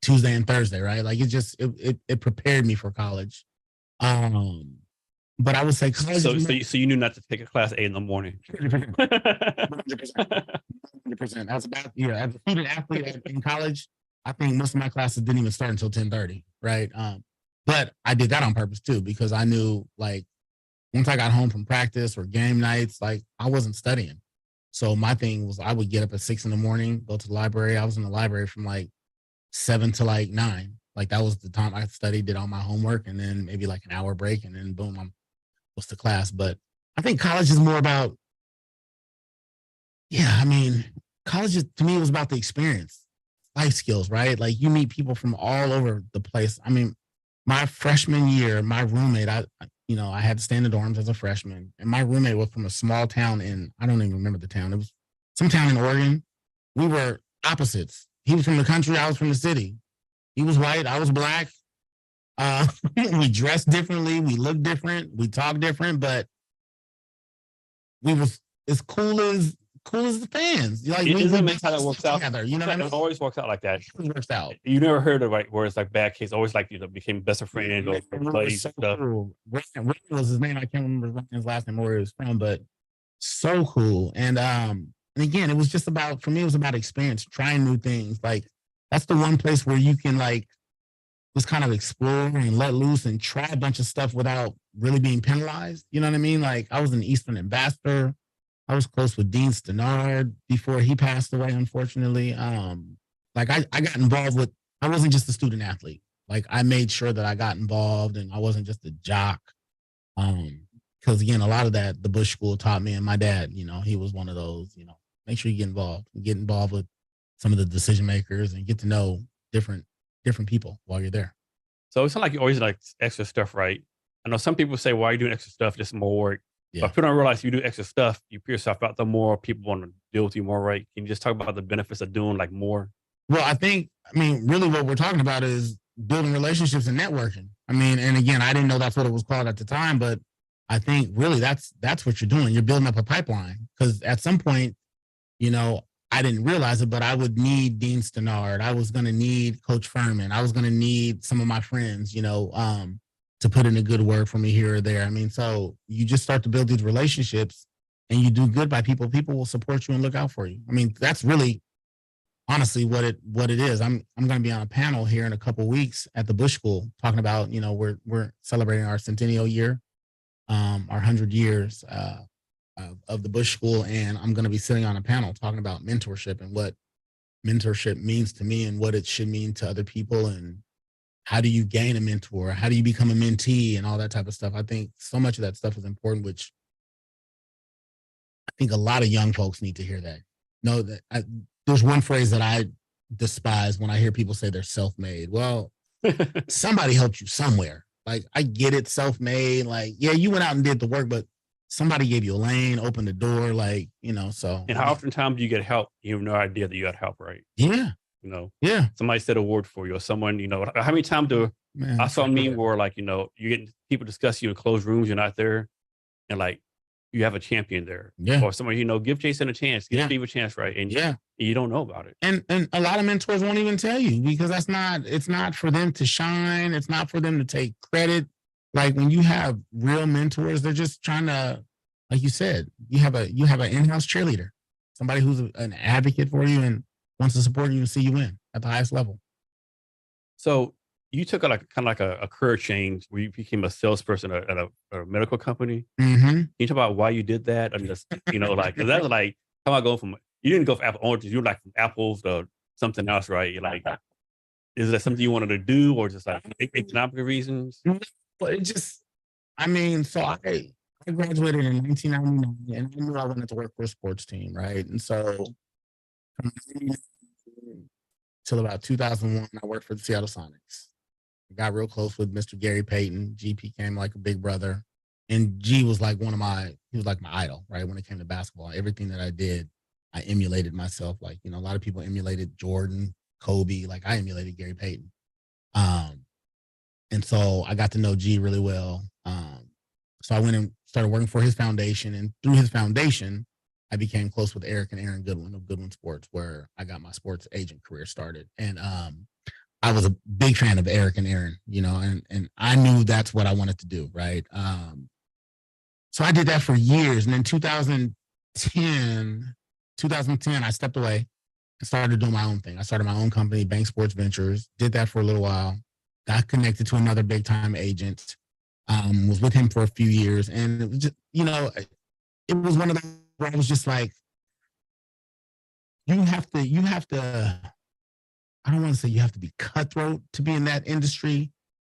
Speaker 2: Tuesday and Thursday, right? Like, it prepared me for college. But I would say college.
Speaker 1: So you knew not to take a class 8 in the morning.
Speaker 2: 100%. As a student athlete in college, I think most of my classes didn't even start until 10:30, right? But I did that on purpose too, because I knew, like, once I got home from practice or game nights, like, I wasn't studying. So my thing was, I would get up at 6 in the morning, go to the library. I was in the library from like 7 to like 9. Like, that was the time I studied, did all my homework, and then maybe like an hour break, and then boom, I'm was to class. But I think college is more about, college to me was about the experience, life skills, right? Like, you meet people from all over the place. My freshman year, my roommate, I had to stay in the dorms as a freshman, and my roommate was from a small town I don't even remember the town. It was some town in Oregon. We were opposites. He was from the country, I was from the city. He was white, I was black. We dressed differently, we looked different, we talked different, but we was as cool as the fans. Like,
Speaker 1: Isn't it amazing how that works out?
Speaker 2: Together, you know what I mean?
Speaker 1: It always works out like that.
Speaker 2: It works out.
Speaker 1: You never heard of like where it's like bad case, always like became best of friends or buddies
Speaker 2: So
Speaker 1: stuff.
Speaker 2: cool. Ryan was his name. I can't remember his last name or where he was from, but so cool. And again, it was just about, for me, it was about experience, trying new things. Like, that's the one place where you can, like, just kind of explore and let loose and try a bunch of stuff without really being penalized. You know what I mean? Like, I was an Eastern ambassador. I was close with Dean Stenard before he passed away, unfortunately. Like, I got involved with, I wasn't just a student athlete. Like, I made sure that I got involved and I wasn't just a jock. Because again, a lot of that the Bush School taught me, and my dad, he was one of those, make sure you get involved with some of the decision makers and get to know different people while you're there.
Speaker 1: So it's not like you always like extra stuff, right? I know some people say, why are you doing extra stuff? Just more work.
Speaker 2: Yeah.
Speaker 1: But people don't realize you do extra stuff, you put yourself out there more, people want to deal with you more, right? Can you just talk about the benefits of doing like more?
Speaker 2: Well, I think, really what we're talking about is building relationships and networking. And again, I didn't know that's what it was called at the time, but I think really that's what you're doing. You're building up a pipeline, because at some point, I didn't realize it, but I would need Dean Stenard. I was going to need Coach Furman. I was going to need some of my friends, to put in a good word for me here or there. So you just start to build these relationships, and you do good by people. People will support you and look out for you. That's really, honestly, what it is. I'm going to be on a panel here in a couple of weeks at the Bush School talking about, we're celebrating our centennial year, our 100 years of the Bush School, and I'm going to be sitting on a panel talking about mentorship and what mentorship means to me and what it should mean to other people, and how do you gain a mentor? How do you become a mentee and all that type of stuff? I think so much of that stuff is important, which I think a lot of young folks need to hear that. Know that there's one phrase that I despise when I hear people say they're self-made. Well, somebody helped you somewhere. Like, I get it, self-made. Like, yeah, you went out and did the work, but somebody gave you a lane, opened the door, like, so.
Speaker 1: And how oftentimes do you get help? You have no idea that you got help, right?
Speaker 2: Yeah, yeah,
Speaker 1: Somebody said a word for you or someone, how many times
Speaker 2: man.
Speaker 1: I saw a meme where like, you get people discuss you in closed rooms, you're not there. And like, you have a champion there.
Speaker 2: Yeah.
Speaker 1: Or someone, give Jason a chance, give
Speaker 2: Yeah.
Speaker 1: Steve a chance, right? And
Speaker 2: Yeah.
Speaker 1: you don't know about it.
Speaker 2: And a lot of mentors won't even tell you because it's not for them to shine. It's not for them to take credit. Like, when you have real mentors, they're just trying to, like you said, you have an in-house cheerleader, somebody who's an advocate for you and wants to support you and see you win at the highest level.
Speaker 1: So you took kind of like a career change where you became a salesperson at a medical company.
Speaker 2: Mm-hmm.
Speaker 1: Can you talk about why you did that? And just, like, 'cause that's like, how about going from, you didn't go for apple oranges, you were like from apples to something else, right? You're like, is that something you wanted to do or just like economic reasons?
Speaker 2: But it just, so I graduated in 1999 and I knew I wanted to work for a sports team, right? And so from 1999 till about 2001, I worked for the Seattle Sonics. I got real close with Mr. Gary Payton. G became like a big brother. And G was like he was like my idol, right? When it came to basketball, everything that I did, I emulated myself. Like, a lot of people emulated Jordan, Kobe, like I emulated Gary Payton. And so I got to know G really well. So I went and started working for his foundation, and through his foundation, I became close with Eric and Aaron Goodwin of Goodwin Sports, where I got my sports agent career started. And I was a big fan of Eric and Aaron, and I knew that's what I wanted to do, right? So I did that for years. And then 2010, I stepped away and started doing my own thing. I started my own company, Bank Sports Ventures, did that for a little while, got connected to another big time agent, was with him for a few years. And it was just, it was one of those where I was just like, you have to, I don't want to say you have to be cutthroat to be in that industry,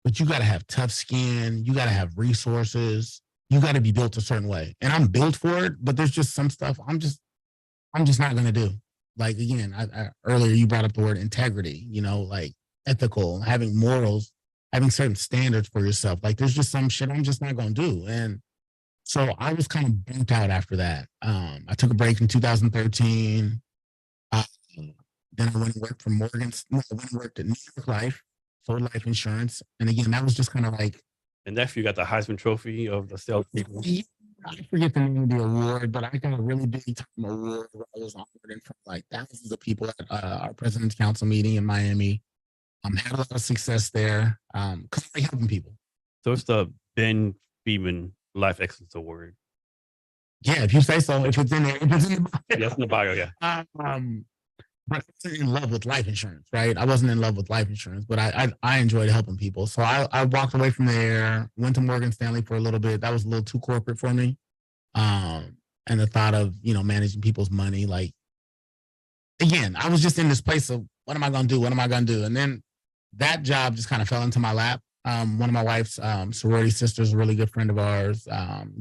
Speaker 2: but you got to have tough skin. You got to have resources. You got to be built a certain way. And I'm built for it, but there's just some stuff I'm just not going to do. Like, again, I earlier you brought up the word integrity, like ethical, having morals, having certain standards for yourself. Like, there's just some shit I'm just not going to do. And so I was kind of burnt out after that. I took a break in 2013. Then I went and worked for Morgan's. I went and worked at New York Life, sold life insurance. And again, that was just kind of like.
Speaker 1: And that's you got the Heisman Trophy of the sales people.
Speaker 2: I forget the name of the award, but I got a really big time award where I was honored in front of like thousands of people at our President's Council meeting in Miami. Had a lot of success there because I like helping people.
Speaker 1: So it's the Ben Friedman Life Excellence Award.
Speaker 2: Yeah, if you say so, if it's in there, if it's in the bio.
Speaker 1: Yes, in the bio, yeah.
Speaker 2: But I wasn't in love with life insurance, right? I wasn't in love with life insurance, but I enjoyed helping people. So I walked away from there, went to Morgan Stanley for a little bit. That was a little too corporate for me. And the thought of, managing people's money, like, again, I was just in this place of what am I going to do? What am I going to do? And then that job just kind of fell into my lap. One of my wife's sorority sisters, a really good friend of ours,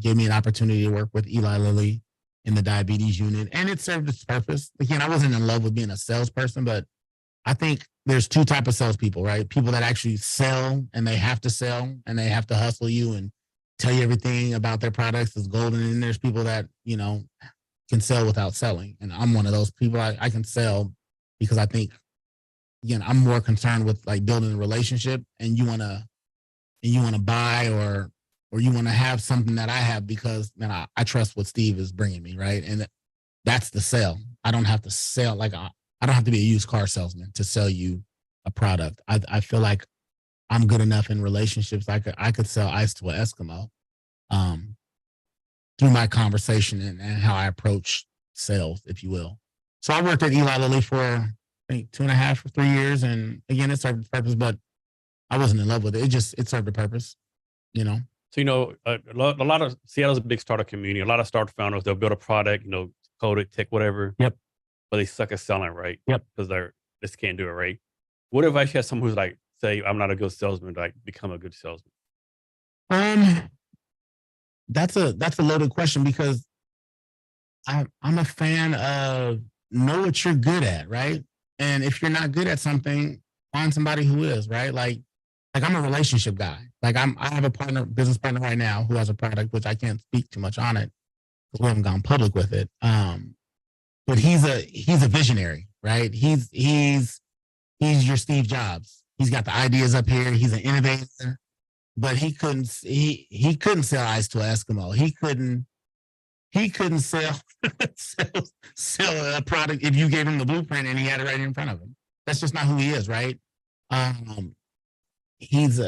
Speaker 2: gave me an opportunity to work with Eli Lilly in the diabetes unit, and it served its purpose. Again, I wasn't in love with being a salesperson, but I think there's two types of salespeople, right? People that actually sell and they have to sell and they have to hustle you and tell you everything about their products is golden. And there's people that, can sell without selling. And I'm one of those people. I can sell because I think, again, I'm more concerned with like building a relationship, and you want to buy or you want to have something that I have because, man, I trust what Steve is bringing me, right? And that's the sell. I don't have to sell, like, I don't have to be a used car salesman to sell you a product. I feel like I'm good enough in relationships. I could sell ice to an Eskimo through my conversation and how I approach sales, if you will. So I worked at Eli Lilly for, I think, 2.5 or 3 years. And again, it served its purpose, but I wasn't in love with it. It served a purpose,
Speaker 1: So, a lot of Seattle's a big startup community. A lot of startup founders, they'll build a product, code it, tech, whatever.
Speaker 2: Yep.
Speaker 1: But they suck at selling, right?
Speaker 2: Yep.
Speaker 1: Because they just can't do it, right? What advice you have someone who's like say I'm not a good salesman to like become a good salesman?
Speaker 2: Um, that's a loaded question because I'm a fan of know what you're good at, right? And if you're not good at something, find somebody who is, right? Like I'm a relationship guy. Like I have a business partner right now who has a product which I can't speak too much on it because we haven't gone public with it. But he's a visionary, right? He's your Steve Jobs. He's got the ideas up here. He's an innovator, but he couldn't sell ice to an Eskimo. He couldn't sell, sell a product if you gave him the blueprint and he had it right in front of him. That's just not who he is, right? Um, he's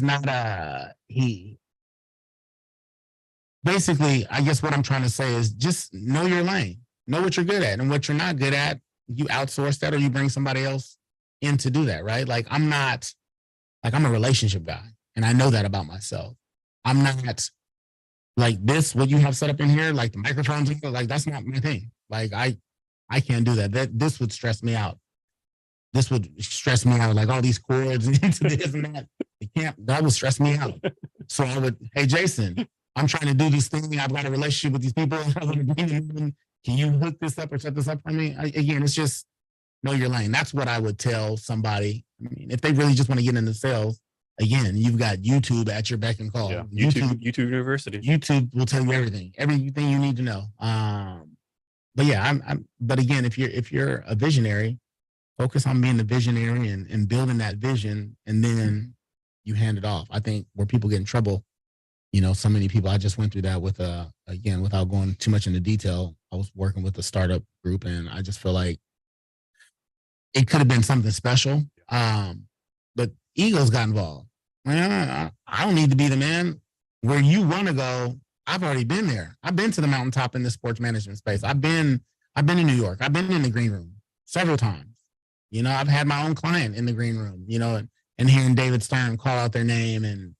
Speaker 2: not a he. Basically, I guess what I'm trying to say is just know your lane, know what you're good at, and what you're not good at, you outsource that or you bring somebody else in to do that, right? Like I'm not like I'm a relationship guy, and I know that about myself. I'm not like this, what you have set up in here, like the microphones, like that's not my thing. Like I can't do that. This would stress me out. This would stress me out. Like all these chords and into this and that. That would stress me out. So I would, hey Jason, I'm trying to do this thing. I've got a relationship with these people. I want to bring them in. Can you hook this up or set this up for me? Again, it's just know your lane. That's what I would tell somebody. I mean, if they really just want to get into sales, again, you've got YouTube at your beck and call.
Speaker 1: Yeah, YouTube University.
Speaker 2: YouTube will tell you everything you need to know. But yeah, but again, if you're a visionary, focus on being the visionary and building that vision, and then you hand it off. I think where people get in trouble, so many people. I just went through that with again, without going too much into detail. I was working with a startup group, and I just feel like it could have been something special. But egos got involved. I don't need to be the man. Where you want to go, I've already been there. I've been to the mountaintop in the sports management space. I've been in New York. I've been in the green room several times. I've had my own client in the green room, and hearing David Stern call out their name and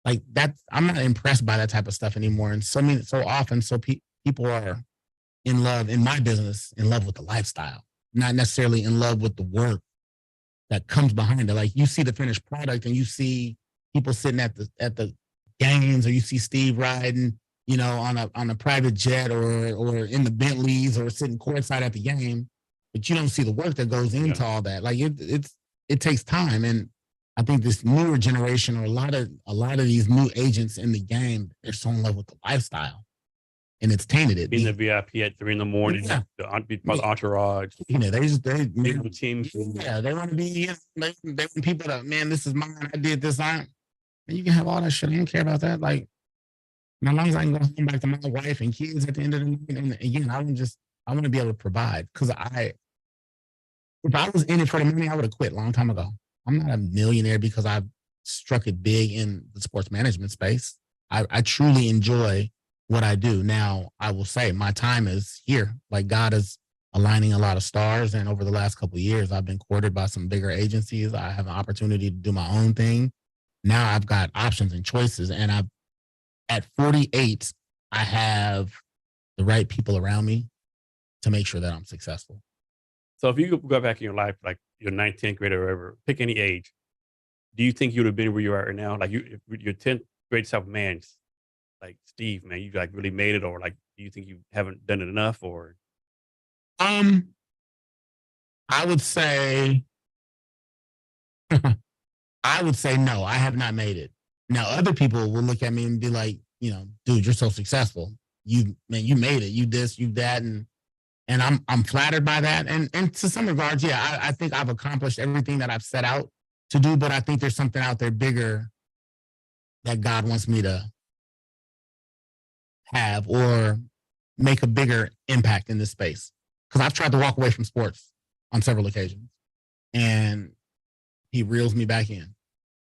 Speaker 2: like that. I'm not impressed by that type of stuff anymore. And so often, people are in love in my business, in love with the lifestyle, not necessarily in love with the work that comes behind it. Like you see the finished product and you see people sitting at the games, or you see Steve riding, on a private jet or in the Bentleys or sitting courtside at the game, but you don't see the work that goes into all that. Like it takes time. And I think this newer generation, or a lot of these new agents in the game, they're so in love with the lifestyle. And it's tainted it.
Speaker 1: Being the VIP at 3 a.m,
Speaker 2: Yeah.
Speaker 1: the entourage.
Speaker 2: They
Speaker 1: teams.
Speaker 2: Yeah, they want to be. They want people to, man, this is mine. I did this. And you can have all that shit. I don't care about that. Like, as long as I can go home back to my wife and kids at the end of the night. And again, I want to be able to provide, because if I was in it for the money, I would have quit a long time ago. I'm not a millionaire because I've struck it big in the sports management space. I truly enjoy what I do. Now, I will say my time is here. Like God is aligning a lot of stars. And over the last couple of years, I've been courted by some bigger agencies. I have an opportunity to do my own thing. Now I've got options and choices. And at 48, I have the right people around me to make sure that I'm successful.
Speaker 1: So if you could go back in your life, like your 9th, 10th grade or whatever, pick any age, do you think you would have been where you are right now? Like your 10th grade self, man, like Steve, man, you like really made it, or like, do you think you haven't done it enough, or?
Speaker 2: I would say, no, I have not made it. Now, other people will look at me and be like, dude, you're so successful. You made it. You this, you that, and I'm flattered by that. And to some regards, yeah, I think I've accomplished everything that I've set out to do. But I think there's something out there bigger that God wants me to have or make a bigger impact in this space. Because I've tried to walk away from sports on several occasions, and He reels me back in.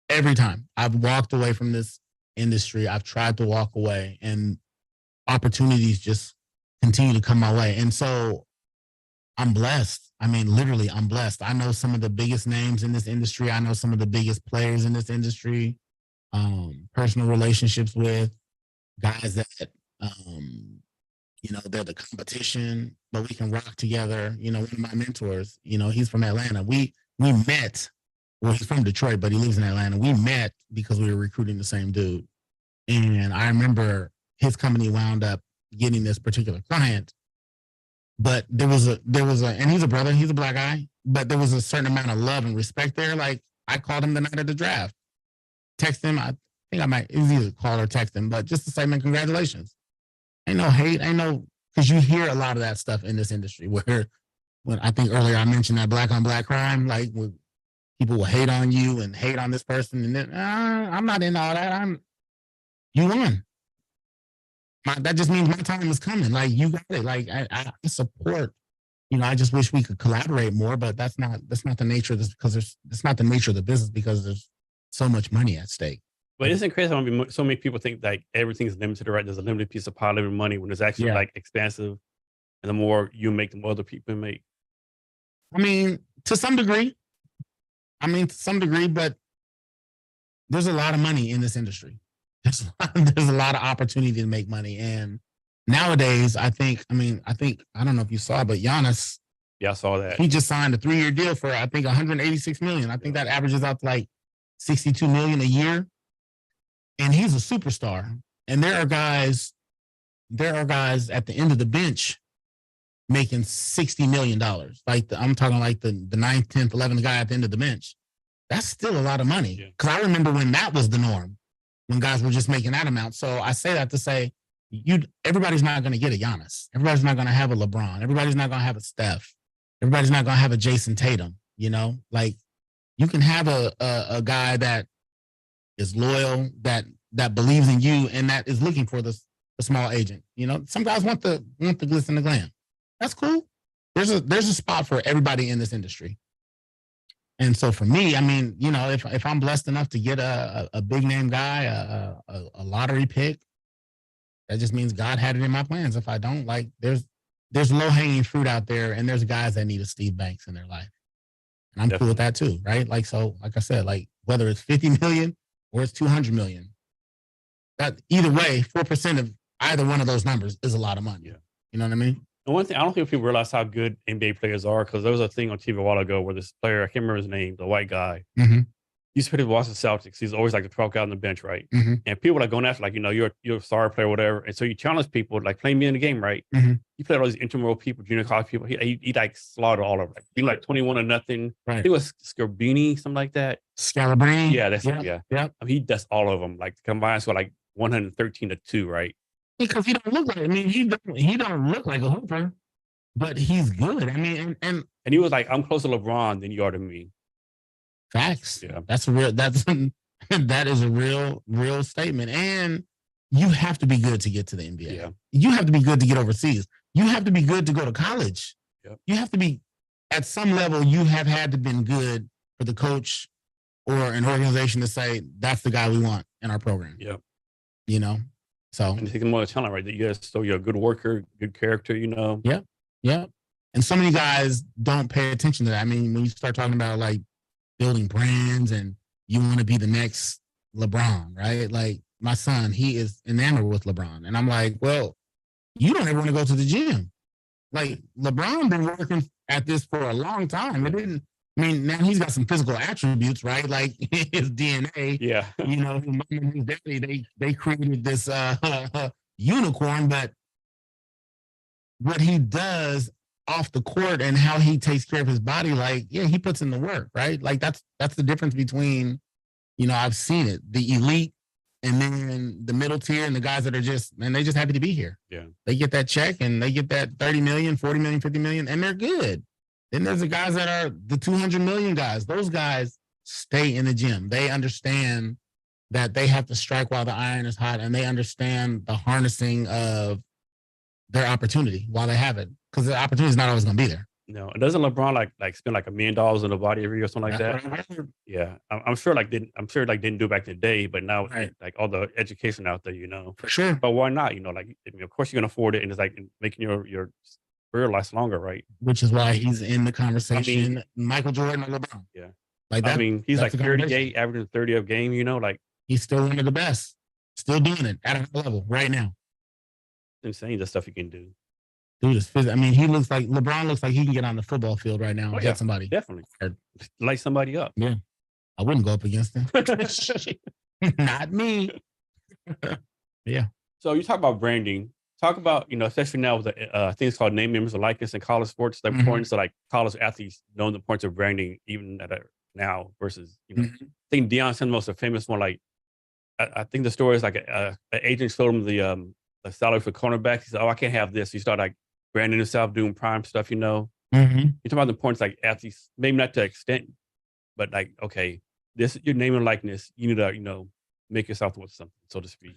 Speaker 2: Every time I've walked away from this industry, I've tried to walk away, and opportunities just continue to come my way. And so I'm blessed. I mean, literally, I'm blessed. I know some of the biggest names in this industry. I know some of the biggest players in this industry, personal relationships with guys that, they're the competition, but we can rock together. One of my mentors, he's from Atlanta. We met well, he's from Detroit, but he lives in Atlanta. We met because we were recruiting the same dude. And I remember his company wound up getting this particular client. But there was a, and he's a brother, he's a black guy, but there was a certain amount of love and respect there. Like I called him the night of the draft, text him. I think I might, it was either call or text him, but just to say, man, congratulations. Ain't no hate, ain't no, because you hear a lot of that stuff in this industry where, when I think earlier I mentioned that black on black crime, like when people will hate on you and hate on this person, and then I'm not in all that. You won. That just means my time is coming. Like you got it. Like I support. You know, I just wish we could collaborate more, but that's not the nature of this, because it's not the nature of the business, because there's so much money at stake.
Speaker 1: But isn't it crazy how so many people think like everything's limited, right? There's a limited piece of pie, limited money, when it's actually
Speaker 2: Yeah.
Speaker 1: like expansive, and the more you make, the more other people make.
Speaker 2: I mean, to some degree. But there's a lot of money in this industry. There's a lot of opportunity to make money. And nowadays, I don't know if you saw, but Giannis,
Speaker 1: Yeah, I saw that.
Speaker 2: he just signed a 3-year deal for, I think, 186 million. I think that averages out to like 62 million a year. And he's a superstar. And there are guys at the end of the bench making $60 million. Like I'm talking like the 9th, 10th, 11th guy at the end of the bench. That's still a lot of money.
Speaker 1: Yeah.
Speaker 2: Because I remember when that was the norm, when guys were just making that amount. So I say that to say, everybody's not going to get a Giannis. Everybody's not going to have a LeBron. Everybody's not going to have a Steph. Everybody's not going to have a Jason Tatum. You know, like you can have a guy that is loyal, that believes in you, and that is looking for the small agent. You know, some guys want the glitz and the glam. That's cool. There's a spot for everybody in this industry. And so for me, I mean, you know, if I'm blessed enough to get a big name guy, a lottery pick, that just means God had it in my plans. If I don't, like, there's low hanging fruit out there, and there's guys that need a Steve Banks in their life, and I'm cool with that too, right? Like, so, like I said, like whether it's 50 million or it's 200 million, that either way, 4% of either one of those numbers is a lot of money.
Speaker 1: Yeah.
Speaker 2: You know what I mean?
Speaker 1: And one thing, I don't think people realize how good NBA players are, because there was a thing on TV a while ago where this player, I can't remember his name, the white guy,
Speaker 2: Mm-hmm.
Speaker 1: he used to play for the Boston Celtics. He's always like the 12th guy on the bench, right?
Speaker 2: Mm-hmm.
Speaker 1: And people are like going after, like, you know, you're a star player or whatever. And so you challenge people, like, play me in the game, right?
Speaker 2: Mm-hmm.
Speaker 1: He played all these intramural people, junior college people. He like slaughtered all of them. Like, he like 21-0.
Speaker 2: Right.
Speaker 1: I think it was Scarbini, something like that.
Speaker 2: Scalabrini.
Speaker 1: Yeah, that's it.
Speaker 2: Yeah.
Speaker 1: Yeah. I mean, he does all of them, like combined for like 113-2, right?
Speaker 2: Because he don't look like, I mean, he don't look like a hooper, but he's good. I mean, and
Speaker 1: he was like, I'm closer to LeBron than you are to me.
Speaker 2: facts.
Speaker 1: Yeah.
Speaker 2: That is a real statement. And you have to be good to get to the NBA.
Speaker 1: Yeah.
Speaker 2: You have to be good to get overseas. You have to be good to go to college.
Speaker 1: Yep.
Speaker 2: You have to be, at some level, you have had to been good for the coach or an organization to say, that's the guy we want in our program.
Speaker 1: Yep.
Speaker 2: You know? So.
Speaker 1: And taking more talent, right? That yes, so you're a good worker, good character, you know.
Speaker 2: Yeah. Yeah. And so many guys don't pay attention to that. I mean, when you start talking about like building brands and you want to be the next LeBron, right? Like my son, he is enamored with LeBron. And I'm like, well, you don't ever want to go to the gym. Like LeBron been working at this for a long time. Now he's got some physical attributes, right? Like his DNA.
Speaker 1: Yeah.
Speaker 2: You know, his mom and his daddy, they created this unicorn, but what he does off the court and how he takes care of his body, like, yeah, he puts in the work, right? Like that's the difference between, you know, I've seen it, the elite and then the middle tier and the guys that are just, man, they just happy to be here.
Speaker 1: Yeah.
Speaker 2: They get that check and they get that 30 million, 40 million, 50 million, and they're good. Then there's the guys that are the 200 million guys. Those guys stay in the gym. They understand that they have to strike while the iron is hot, and they understand the harnessing of their opportunity while they have it, because the opportunity is not always going to be there.
Speaker 1: No, and doesn't LeBron like spend like $1 million on the body every year or something like that? Yeah, I'm sure didn't do it back in the day, but now
Speaker 2: Right.
Speaker 1: like all the education out there, you know.
Speaker 2: For sure.
Speaker 1: But why not? You know, like I mean, of course you're gonna afford it, and it's like making your career last longer, right?
Speaker 2: Which is why he's in the conversation. Michael Jordan or LeBron.
Speaker 1: Yeah.
Speaker 2: Like that.
Speaker 1: I mean, he's like
Speaker 2: that's the conversation.
Speaker 1: 38, averaging 30 a game. You know, like
Speaker 2: He's still one of the best. Still doing it at a high level right now.
Speaker 1: insane the stuff he can do.
Speaker 2: Dude is I mean, LeBron looks like he can get on the football field right now and
Speaker 1: Oh,
Speaker 2: hit
Speaker 1: yeah.
Speaker 2: somebody.
Speaker 1: Definitely light somebody up.
Speaker 2: Yeah. I wouldn't go up against him. Not me. Yeah.
Speaker 1: So you talk about branding. Talk about, especially now with the things called name, image, and likeness in college sports, the importance of like college athletes knowing the importance of branding even now versus, I think Deion Sanders was the famous one. Like, I think the story is like an agent showed him the salary for cornerback. He said, "Oh, I can't have this." He started like branding himself, doing prime stuff. You talk about the importance, like athletes, maybe not to an extent, but like, okay, this is your name and likeness. You need to, make yourself worth something, so to speak.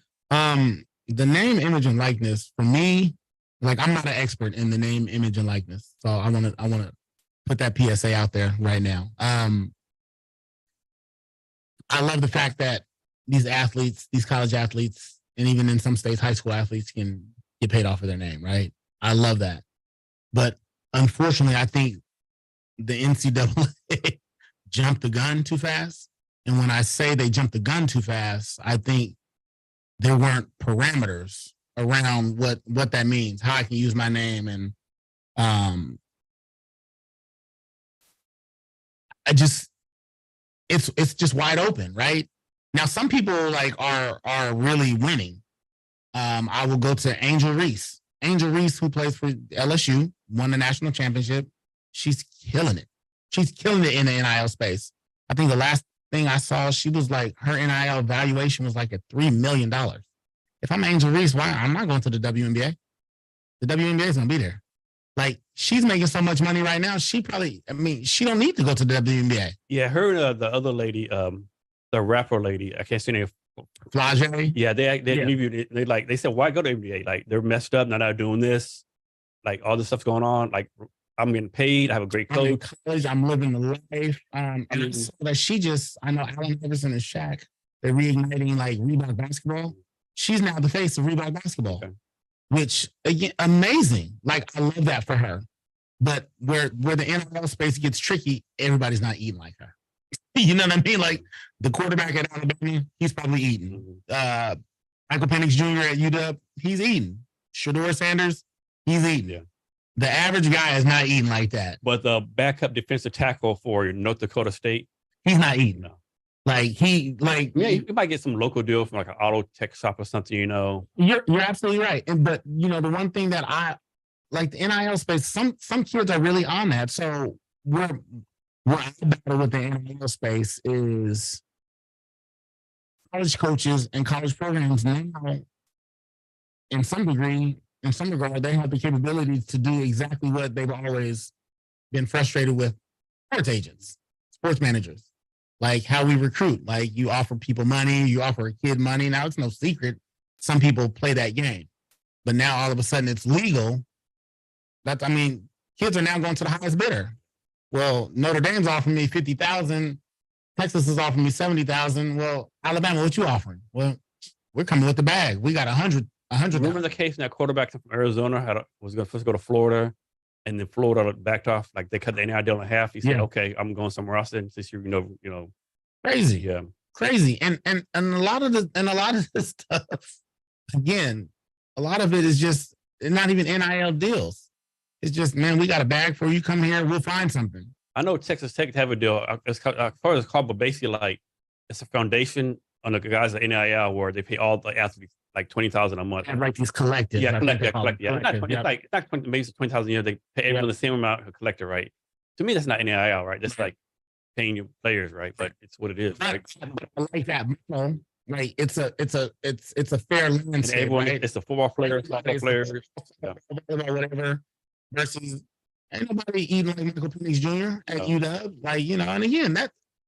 Speaker 2: The name, image, and likeness for me, like I'm not an expert in the name, image, and likeness. So I want to put that PSA out there right now. I love the fact that these athletes, these college athletes, and even in some states, high school athletes can get paid off of their name, right? I love that. But unfortunately, I think the NCAA jumped the gun too fast. And when I say they jumped the gun too fast, I think there weren't parameters around what that means, how I can use my name. And it's just wide open, right? Now, some people like are really winning. I will go to Angel Reese. Angel Reese, who plays for LSU, won the national championship. She's killing it. She's killing it in the NIL space. I think the last thing I saw, she was like, her NIL valuation was like at $3 million. If I'm Angel Reese, why? I'm not going to the WNBA. The WNBA is going to be there. Like, she's making so much money right now. She don't need to go to the WNBA.
Speaker 1: Yeah, her, the other lady, the rapper lady, I can't say her name.
Speaker 2: Flage.
Speaker 1: Yeah, they interviewed it. They said, why go to NBA? Like, they're messed up. Now they're doing this. Like, all this stuff's going on. Like, I'm getting paid. I have a great coach.
Speaker 2: I'm in college. I'm living the life. And I saw that I know Allen Iverson and Shaq, they're reigniting like Reebok basketball. She's now the face of Reebok basketball, which again, amazing. Like, I love that for her. But where the NFL space gets tricky, everybody's not eating like her. You know what I mean? Like the quarterback at Alabama, he's probably eating. Michael Penix Jr. at UW, he's eating. Shedeur Sanders, he's eating.
Speaker 1: Yeah.
Speaker 2: The average guy is not eating like that.
Speaker 1: But the backup defensive tackle for North Dakota State,
Speaker 2: he's not eating.
Speaker 1: No.
Speaker 2: You
Speaker 1: might get some local deal from like an auto tech shop or something,
Speaker 2: You're absolutely right. But the one thing that I like, the NIL space, some kids are really on that. So where I battle with the NIL space is college coaches and college programs now, in some regard, they have the capability to do exactly what they've always been frustrated with sports agents, sports managers. Like how we recruit, like you offer people money, you offer a kid money. Now it's no secret. Some people play that game, but now all of a sudden it's legal. Kids are now going to the highest bidder. Well, Notre Dame's offering me $50,000. Texas is offering me $70,000. Well, Alabama, what you offering? Well, we're coming with the bag. We got 100.
Speaker 1: Remember the case in that quarterback from Arizona was supposed to go to Florida, and then Florida backed off. Like they cut the NIL deal in half. He said, "Okay, I'm going somewhere else." And since you know,
Speaker 2: crazy,
Speaker 1: yeah,
Speaker 2: crazy. And a lot of this stuff, again, a lot of it is just not even NIL deals. It's just, man, we got a bag for you. Come here, we'll find something.
Speaker 1: I know Texas Tech have a deal. As far as it's called, but basically, like it's a foundation on the guys at NIL where they pay all the athletes like $20,000 a month.
Speaker 2: And like these collectives.
Speaker 1: Yeah, collect. Yeah, not 20, it's like 20, maybe it's $20,000 a year. They pay everyone the same amount of collector, right? To me, that's not NIL, right? That's like paying your players, right? But it's what it is. Right?
Speaker 2: I like that. Right. It's a fair landscape.
Speaker 1: And everyone,
Speaker 2: right?
Speaker 1: it's a football player, soccer player,
Speaker 2: whatever. Versus ain't nobody eating like Michael Penix Jr. at UW. Like, and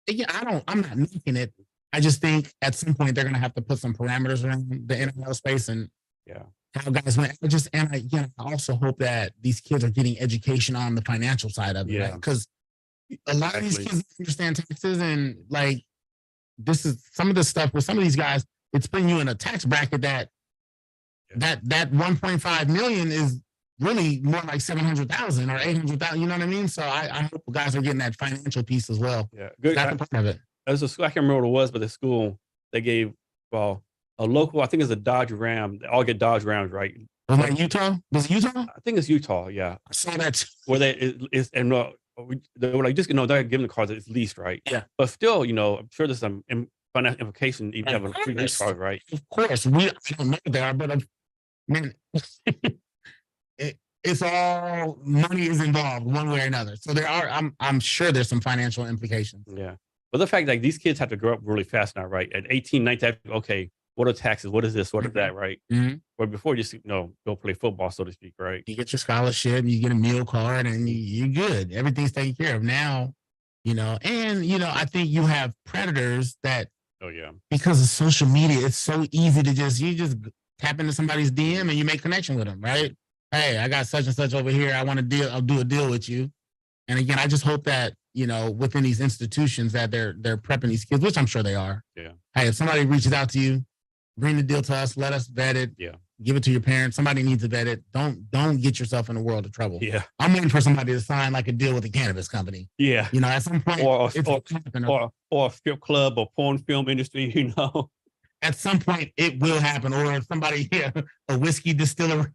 Speaker 2: again, I'm not making it. I just think at some point they're gonna have to put some parameters around the NIL space and how guys went. I also hope that these kids are getting education on the financial side of it, right? Because a lot of these kids understand taxes, and like this is some of the stuff with some of these guys, it's putting you in a tax bracket that 1.5 million is really more like 700,000 or 800,000. You know what I mean? So I hope guys are getting that financial piece as well.
Speaker 1: Yeah, good.
Speaker 2: That's part of it.
Speaker 1: There's a school, I can't remember what it was, but the school they gave a local, I think it's a Dodge Ram. They all get Dodge Rams, right?
Speaker 2: Was that Utah? Was it Utah?
Speaker 1: I think it's Utah. Yeah,
Speaker 2: I saw that.
Speaker 1: Where they is and they were like, just, they're giving the cars at least, right?
Speaker 2: Yeah.
Speaker 1: But still, I'm sure there's some financial implication even having a free car, right?
Speaker 2: Of course, I don't know there are, but man, it's all money is involved one way or another. So there are, I'm sure there's some financial implications.
Speaker 1: Yeah. But the fact like these kids have to grow up really fast now, right? At 18, 19, okay, what are taxes? What is this? What is that, right?
Speaker 2: Mhm.
Speaker 1: But before you just, go play football, so to speak, right?
Speaker 2: You get your scholarship, you get a meal card, and you're good. Everything's taken care of now, I think you have predators that
Speaker 1: Oh yeah.
Speaker 2: because of social media, it's so easy to you just tap into somebody's DM and you make connection with them, right? Hey, I got such and such over here. I want to deal. I'll do a deal with you. And again, I just hope that within these institutions that they're prepping these kids, which I'm sure they are.
Speaker 1: Yeah.
Speaker 2: Hey, if somebody reaches out to you, bring the deal to us. Let us vet it.
Speaker 1: Yeah.
Speaker 2: Give it to your parents. Somebody needs to vet it. Don't get yourself in a world of trouble.
Speaker 1: Yeah.
Speaker 2: I'm waiting for somebody to sign like a deal with a cannabis company.
Speaker 1: Yeah.
Speaker 2: At some point,
Speaker 1: or a strip club or porn film industry,
Speaker 2: At some point, it will happen. Or somebody, a whiskey distillery.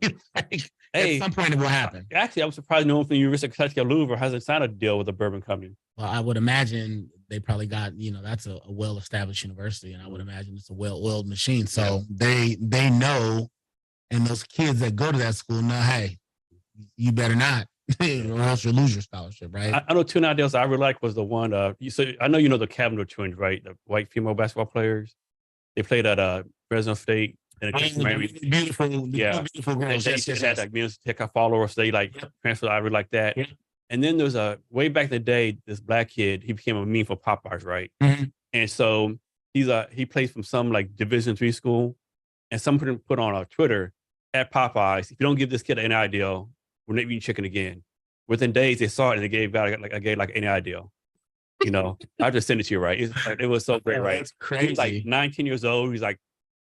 Speaker 1: Hey,
Speaker 2: at some point, it will happen.
Speaker 1: Actually, I was surprised no one from the University of Louvre hasn't signed a deal with a bourbon company.
Speaker 2: Well, I would imagine they probably got, that's a well-established university, and I would imagine it's a well-oiled machine. So they know, and those kids that go to that school know, hey, you better not, or else you'll lose your scholarship, right?
Speaker 1: I know two deals I really like was the one. I know the Kavanaugh twins, right? The white female basketball players. They played at Fresno State. And
Speaker 2: beautiful girls.
Speaker 1: They had like music tech followers. They transferred. I really like that.
Speaker 2: Yeah.
Speaker 1: And then there's way back in the day, this black kid, he became a meme for Popeyes, right?
Speaker 2: Mm-hmm.
Speaker 1: And so he plays from some like Division III school, and someone put on Twitter at Popeyes, if you don't give this kid an NIL deal, we're not eating chicken again. Within days, they saw it and they gave out like an NIL deal. I just sent it to you, right? It was so great, right?
Speaker 2: It's crazy.
Speaker 1: He's like 19 years old. He's like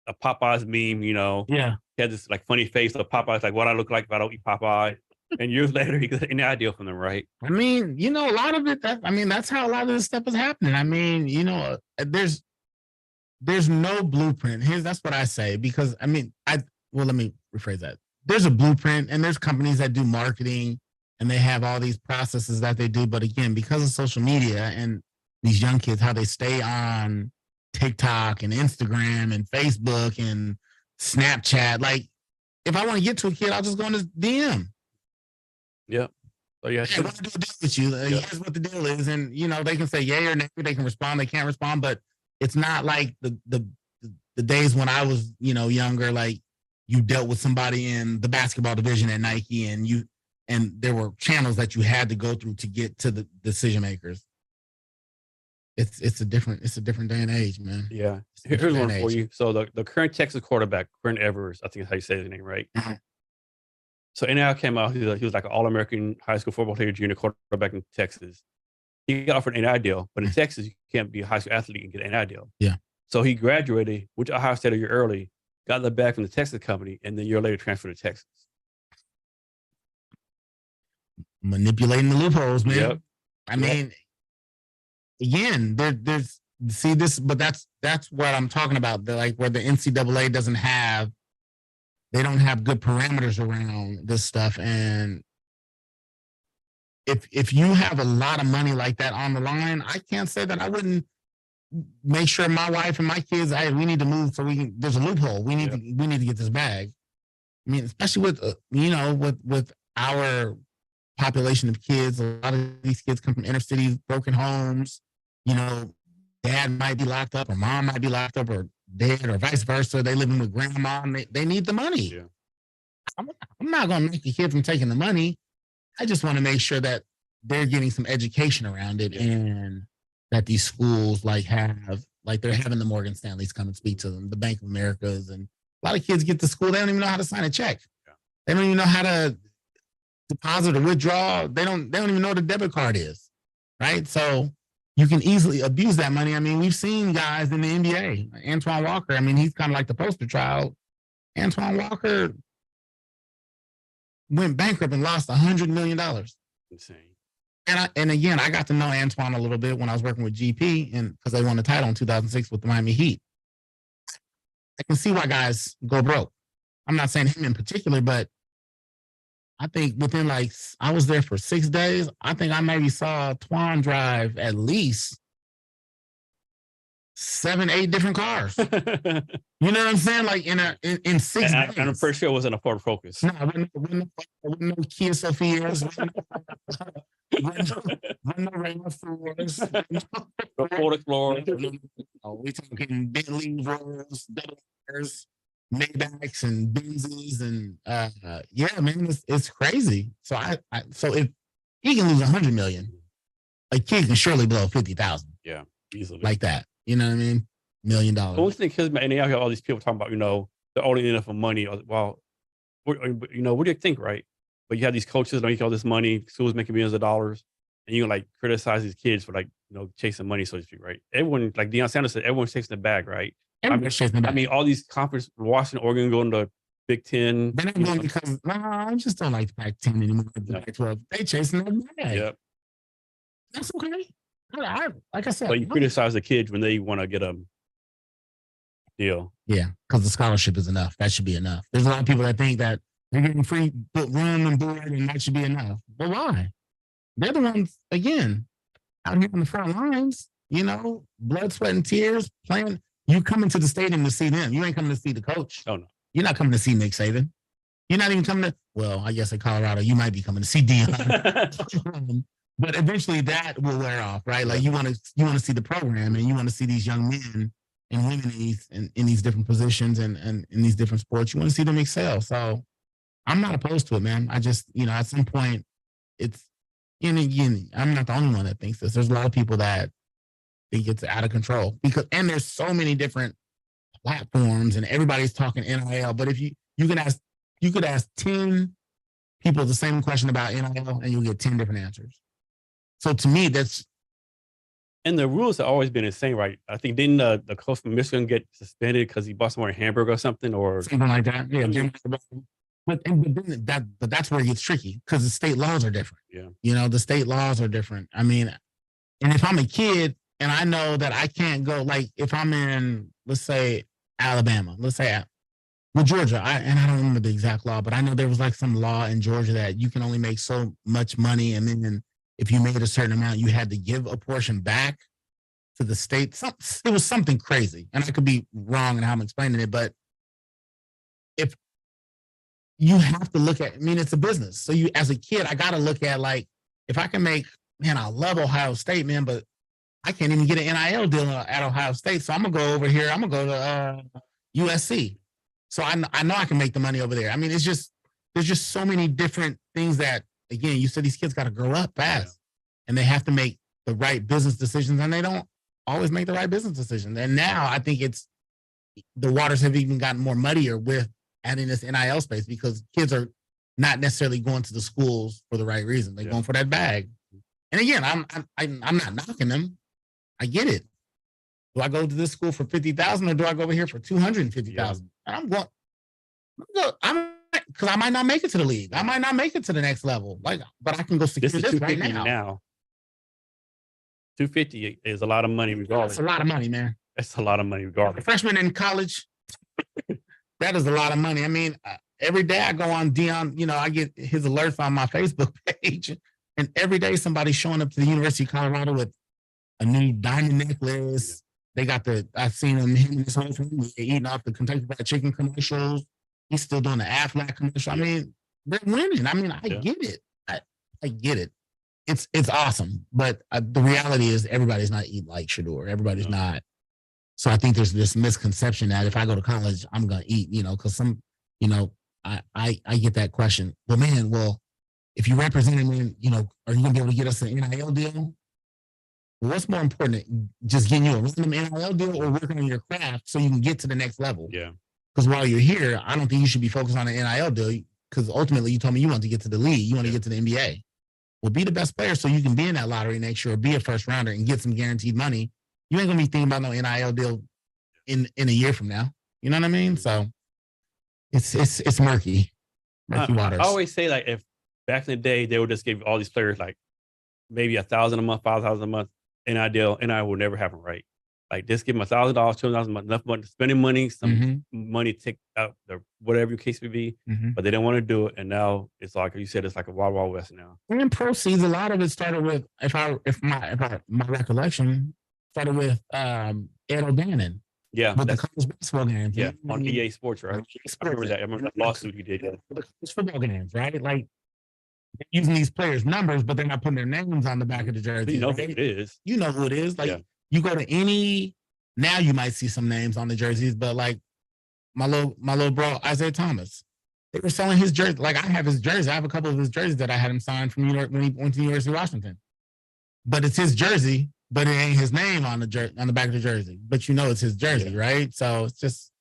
Speaker 1: a Popeyes meme,
Speaker 2: Yeah.
Speaker 1: He had this like funny face of Popeyes, like what I look like if I don't eat Popeye. And years later, he got an idea from them, right?
Speaker 2: I mean, a lot of it. That's how a lot of this stuff is happening. I mean, there's no blueprint. That's what I say because let me rephrase that. There's a blueprint, and there's companies that do marketing, and they have all these processes that they do. But again, because of social media and these young kids, how they stay on TikTok and Instagram and Facebook and Snapchat. Like, if I want to get to a kid, I'll just go in his DM.
Speaker 1: Yeah. So yeah,
Speaker 2: I want to do a deal with you. Here's what the deal is, and they can say yay or nay. They can respond. They can't respond, but it's not like the days when I was younger. Like you dealt with somebody in the basketball division at Nike, and there were channels that you had to go through to get to the decision makers. It's a different day and age, man.
Speaker 1: Yeah. Here's one for you. So the current Texas quarterback, Quinn Evers, I think is how you say his name, right?
Speaker 2: Uh-huh.
Speaker 1: So NIL came out. He was like an All-American high school football player, junior quarterback in Texas. He got offered an NIL deal, but in Texas, you can't be a high school athlete and get an NIL deal.
Speaker 2: Yeah.
Speaker 1: So he graduated, went to Ohio State a year early, got the bag from the Texas company, and then a year later transferred to Texas.
Speaker 2: Manipulating the loopholes, man.
Speaker 1: Yep.
Speaker 2: I mean, again, there's see this, but that's what I'm talking about. Like where the NCAA they don't have good parameters around this stuff. And if you have a lot of money like that on the line, I can't say that I wouldn't make sure my wife and my kids, hey, we need to move so there's a loophole. We need to get this bag. I mean, especially with with our population of kids, a lot of these kids come from inner cities, broken homes. Dad might be locked up or mom might be locked up or dead or vice versa. They living with grandma and they need the money.
Speaker 1: Yeah.
Speaker 2: I'm not going to make a kid from taking the money. I just want to make sure that they're getting some education around it and that these schools they're having the Morgan Stanleys come and speak to them, the Bank of Americas, and a lot of kids get to school. They don't even know how to sign a check. Yeah. They don't even know how to deposit or withdraw. They don't even know what a debit card is. Right. So you can easily abuse that money. I mean, we've seen guys in the NBA, Antoine Walker. I mean, he's kind of like the poster child. Antoine Walker went bankrupt and lost $100 million.
Speaker 1: Insane.
Speaker 2: And again, I got to know Antoine a little bit when I was working with GP, and because they won the title in 2006 with the Miami Heat. I can see why guys go broke. I'm not saying him in particular, but I think within I was there for 6 days. I think I maybe saw Twan drive at least 7, 8 different cars. You know what I'm saying? Like in 6
Speaker 1: and I'm
Speaker 2: days.
Speaker 1: pretty sure it wasn't a Ford Focus.
Speaker 2: No, wasn't no Kia Sophias. Wasn't no RAV4s.
Speaker 1: The Ford Explorer.
Speaker 2: We talking Bentley, Rolls, Delawares, Maybachs, and Benzes, and yeah, man, it's crazy. So so if he can lose 100 million, a kid can surely blow 50,000
Speaker 1: Yeah, easily.
Speaker 2: like that. You know what I mean? $1 million.
Speaker 1: The only thing kills me, and now you have all these people talking about, they're only in it for money. Well, what do you think, right? But you have these coaches that make all this money, schools making millions of dollars, and you like criticize these kids for chasing money, so to speak, right? Everyone, like Deion Sanders said, everyone's chasing the bag, right? I mean, all these conference, Washington, Oregon, going to Big Ten.
Speaker 2: They're not going because I just don't like the Pac-10 anymore. The Pac-12, they chasing that bag.
Speaker 1: Yep.
Speaker 2: That's okay. Like I said,
Speaker 1: But you criticize the kids when they want to get a deal.
Speaker 2: Yeah, because the scholarship is enough. That should be enough. There's a lot of people that think that they're getting free room and board and that should be enough. But why? They're the ones, again, out here on the front lines, blood, sweat, and tears, playing. You coming to the stadium to see them. You ain't coming to see the coach.
Speaker 1: Oh, no.
Speaker 2: You're not coming to see Nick Saban. You're not even coming to, well, I guess in Colorado, you might be coming to see Deion. But eventually that will wear off, right? Like you want to see the program and you want to see these young men and women in these different positions and in these different sports. You want to see them excel. So I'm not opposed to it, man. I just, at some point it's, and again, I'm not the only one that thinks this. There's a lot of people that think it's out of control and there's so many different platforms and everybody's talking NIL. But if you could ask 10 people the same question about NIL and you'll get 10 different answers. So to me,
Speaker 1: and the rules have always been the same, right? I think didn't the coach from Michigan get suspended because he bought somewhere a hamburger or something, or
Speaker 2: something like that? Yeah, but that's where it gets tricky because the state laws are different.
Speaker 1: Yeah,
Speaker 2: the state laws are different. I mean, and if I'm a kid and I know that I can't go, like if I'm in, let's say Alabama, Georgia, I don't remember the exact law, but I know there was like some law in Georgia that you can only make so much money, and then if you made a certain amount, you had to give a portion back to the state. It was something crazy. And I could be wrong in how I'm explaining it, but if you have to look at, it's a business. So you, as a kid, I got to look at if I can make, I love Ohio State, man, but I can't even get an NIL deal at Ohio State. So I'm going to go over here. I'm going to go to USC. So I know I can make the money over there. There's just so many different things that, again, you said these kids got to grow up fast and they have to make the right business decisions, and they don't always make the right business decisions. And now I think the waters have even gotten more muddier with adding this NIL space because kids are not necessarily going to the schools for the right reason. They're going for that bag. And again, I'm not knocking them. I get it. Do I go to this school for 50,000 or do I go over here for 250,000? I'm going. Because I might not make it to the league. I might not make it to the next level. But I can go secure this right now.
Speaker 1: 250 is a lot of money regardless.
Speaker 2: That's a lot of money, man.
Speaker 1: That's a lot of money regardless.
Speaker 2: A freshman in college, that is a lot of money. Every day I go on Deion, I get his alerts on my Facebook page, and every day somebody's showing up to the University of Colorado with a new diamond necklace. They got I've seen him and his whole family eating off the Kentucky Fried Chicken commercials. He's still doing the Aflac commercial. They're winning. I get it. I get it. It's awesome. But the reality is everybody's not eating like Shedeur. Everybody's not. So I think there's this misconception that if I go to college, I'm going to eat, because I get that question. Well, man, if you represent him, are you going to be able to get us an NIL deal? Well, what's more important, just getting you a random NIL deal or working on your craft so you can get to the next level?
Speaker 1: Yeah.
Speaker 2: Because while you're here, I don't think you should be focused on an NIL deal because ultimately you told me you want to get to the league. You want to get to the NBA. Well, be the best player so you can be in that lottery next year or be a first rounder and get some guaranteed money. You ain't going to be thinking about no NIL deal in a year from now. You know what I mean? So it's murky waters.
Speaker 1: I always say if back in the day, they would just give all these players maybe $1,000 a month, $5,000 a month, NIL will never happen, right? Like just give them $1,000, $2,000, enough money, spending money, some
Speaker 2: Mhm,
Speaker 1: money take out the whatever your case may be,
Speaker 2: mhm.
Speaker 1: but they don't want to do it. And now it's like you said, it's like a wild, wild west now.
Speaker 2: And proceeds, a lot of it started with, my recollection started with Ed O'Bannon
Speaker 1: Yeah,
Speaker 2: with the
Speaker 1: that's
Speaker 2: college basketball games.
Speaker 1: yeah on EA Sports,
Speaker 2: On
Speaker 1: right?
Speaker 2: EA
Speaker 1: I remember
Speaker 2: Sports,
Speaker 1: that. I remember that lawsuit he did. Yeah.
Speaker 2: the college football games, right? Like they're using these players' numbers, but they're not putting their names on the back of the
Speaker 1: But you
Speaker 2: jerseys,
Speaker 1: know who
Speaker 2: right?
Speaker 1: it is.
Speaker 2: You know who it is.
Speaker 1: Yeah.
Speaker 2: Like you go to any now, you might see some names on the jerseys, but like my little bro Isaiah Thomas, they were selling his jersey. Like I have his jersey. I have a couple of his jerseys that I had him signed from New York when he went to the University of Washington. But it's his jersey, but it ain't his name on the back of the jersey. But you know it's his jersey, right? So it's just,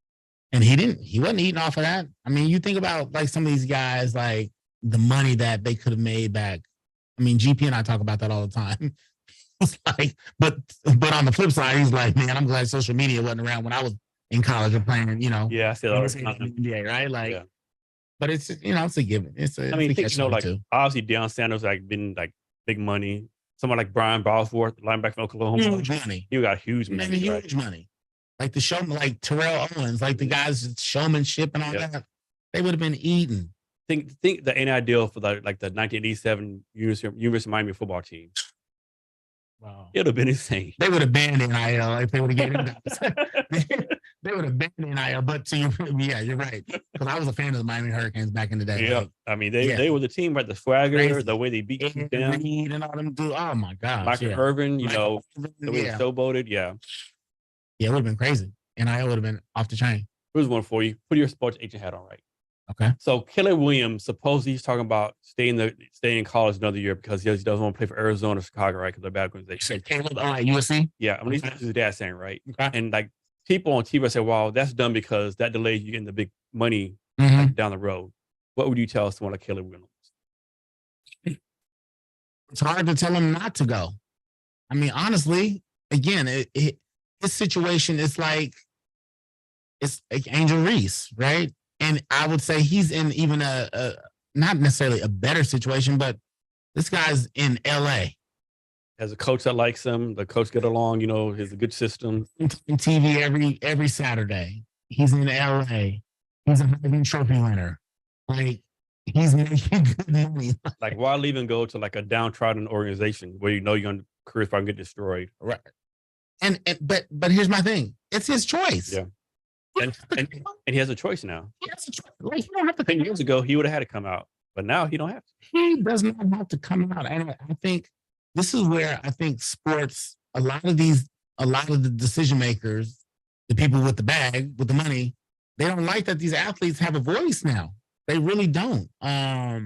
Speaker 2: and he wasn't eating off of that. I mean, you think about like some of these guys, like the money that they could have made back. I mean, GP and I talk about that all the time. It's like, but on the flip side, he's like, man, I'm glad social media wasn't around when I was in college or playing,
Speaker 1: Yeah, I said
Speaker 2: in
Speaker 1: all
Speaker 2: the
Speaker 1: the time.
Speaker 2: NBA, right? Like,
Speaker 1: Yeah.
Speaker 2: but it's it's a given. It's a,
Speaker 1: I mean,
Speaker 2: it's a
Speaker 1: think, like
Speaker 2: catch-22.
Speaker 1: obviously Deion Sanders like been like big money. Someone like Brian Bosworth, linebacker from Oklahoma,
Speaker 2: Huge money.
Speaker 1: he got huge
Speaker 2: Man,
Speaker 1: money, right?
Speaker 2: huge money. Like the show, like Terrell Owens, like the guys' showmanship and all
Speaker 1: Yeah.
Speaker 2: that, they would have been eating.
Speaker 1: Think the NIL deal for the 1987 University of Miami football team.
Speaker 2: Wow.
Speaker 1: It would have been insane.
Speaker 2: They would have banned NIL if they would have given it. They would have banned NIL, but to yeah, you're right. Because I was a fan of the Miami Hurricanes back in the day.
Speaker 1: Yeah,
Speaker 2: Like,
Speaker 1: I mean they
Speaker 2: yeah.
Speaker 1: they were the team, right? The swagger,
Speaker 2: Crazy.
Speaker 1: the way they beat
Speaker 2: Ed
Speaker 1: them.
Speaker 2: Reed and all them dudes. Oh my gosh.
Speaker 1: Michael
Speaker 2: Yeah.
Speaker 1: Irvin, you
Speaker 2: Michael
Speaker 1: know,
Speaker 2: Irvin,
Speaker 1: the way
Speaker 2: yeah.
Speaker 1: they showboated. Yeah.
Speaker 2: Yeah, it would have been crazy. NIL would have been off the chain.
Speaker 1: Here's one for you. Put your sports agent hat on, right?
Speaker 2: Okay.
Speaker 1: So Caleb Williams, supposedly he's talking about staying in college another year because he doesn't want to play for Arizona or Chicago, right? Because they're bad
Speaker 2: You
Speaker 1: organization.
Speaker 2: said Caleb, all right, USC?
Speaker 1: Yeah, I mean,
Speaker 2: Okay.
Speaker 1: this is his dad saying, right?
Speaker 2: Okay.
Speaker 1: And like people on TV say, "Well, that's done because that delays you getting the big money
Speaker 2: Mhm.
Speaker 1: like, down the road." What would you tell someone like Caleb Williams?
Speaker 2: It's hard to tell him not to go. I mean, honestly, again, his situation is like it's like Angel Reese, right? And I would say he's in even a not necessarily a better situation, but this guy's in LA.
Speaker 1: As a coach that likes him, the coach get along, you know, has a good system.
Speaker 2: On TV every Saturday. He's in LA. He's a Heisman Trophy winner. Like he's making good money.
Speaker 1: Like, why leave and go to like a downtrodden organization where you know your career's probably gonna get destroyed?
Speaker 2: Right. And but here's my thing. It's his choice.
Speaker 1: Yeah. And he has a choice now.
Speaker 2: He has a choice. Like, he don't have to
Speaker 1: 10 years ago, he would have had to come out, but now he don't have to.
Speaker 2: he does not have to come out. And I think this is where I think sports, a lot of the decision makers, the people with the bag, with the money, they don't like that these athletes have a voice now. They really don't. I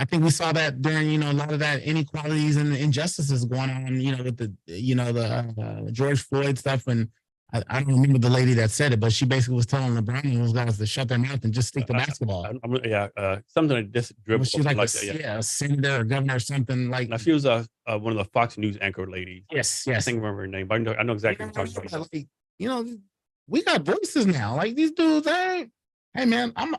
Speaker 2: think we saw that during, a lot of that inequalities and injustices going on, with the George Floyd stuff. And I don't remember the lady that said it, but she basically was telling LeBron and those guys to shut their mouth and just stick to basketball.
Speaker 1: Something like this dribble.
Speaker 2: She's like,
Speaker 1: that, yeah.
Speaker 2: a senator or governor or something like.
Speaker 1: Now she was one of the Fox News anchor ladies.
Speaker 2: Yes.
Speaker 1: I think I remember her name, but I know exactly what you're talking about.
Speaker 2: Like, we got voices now. Like these dudes, hey man, I'm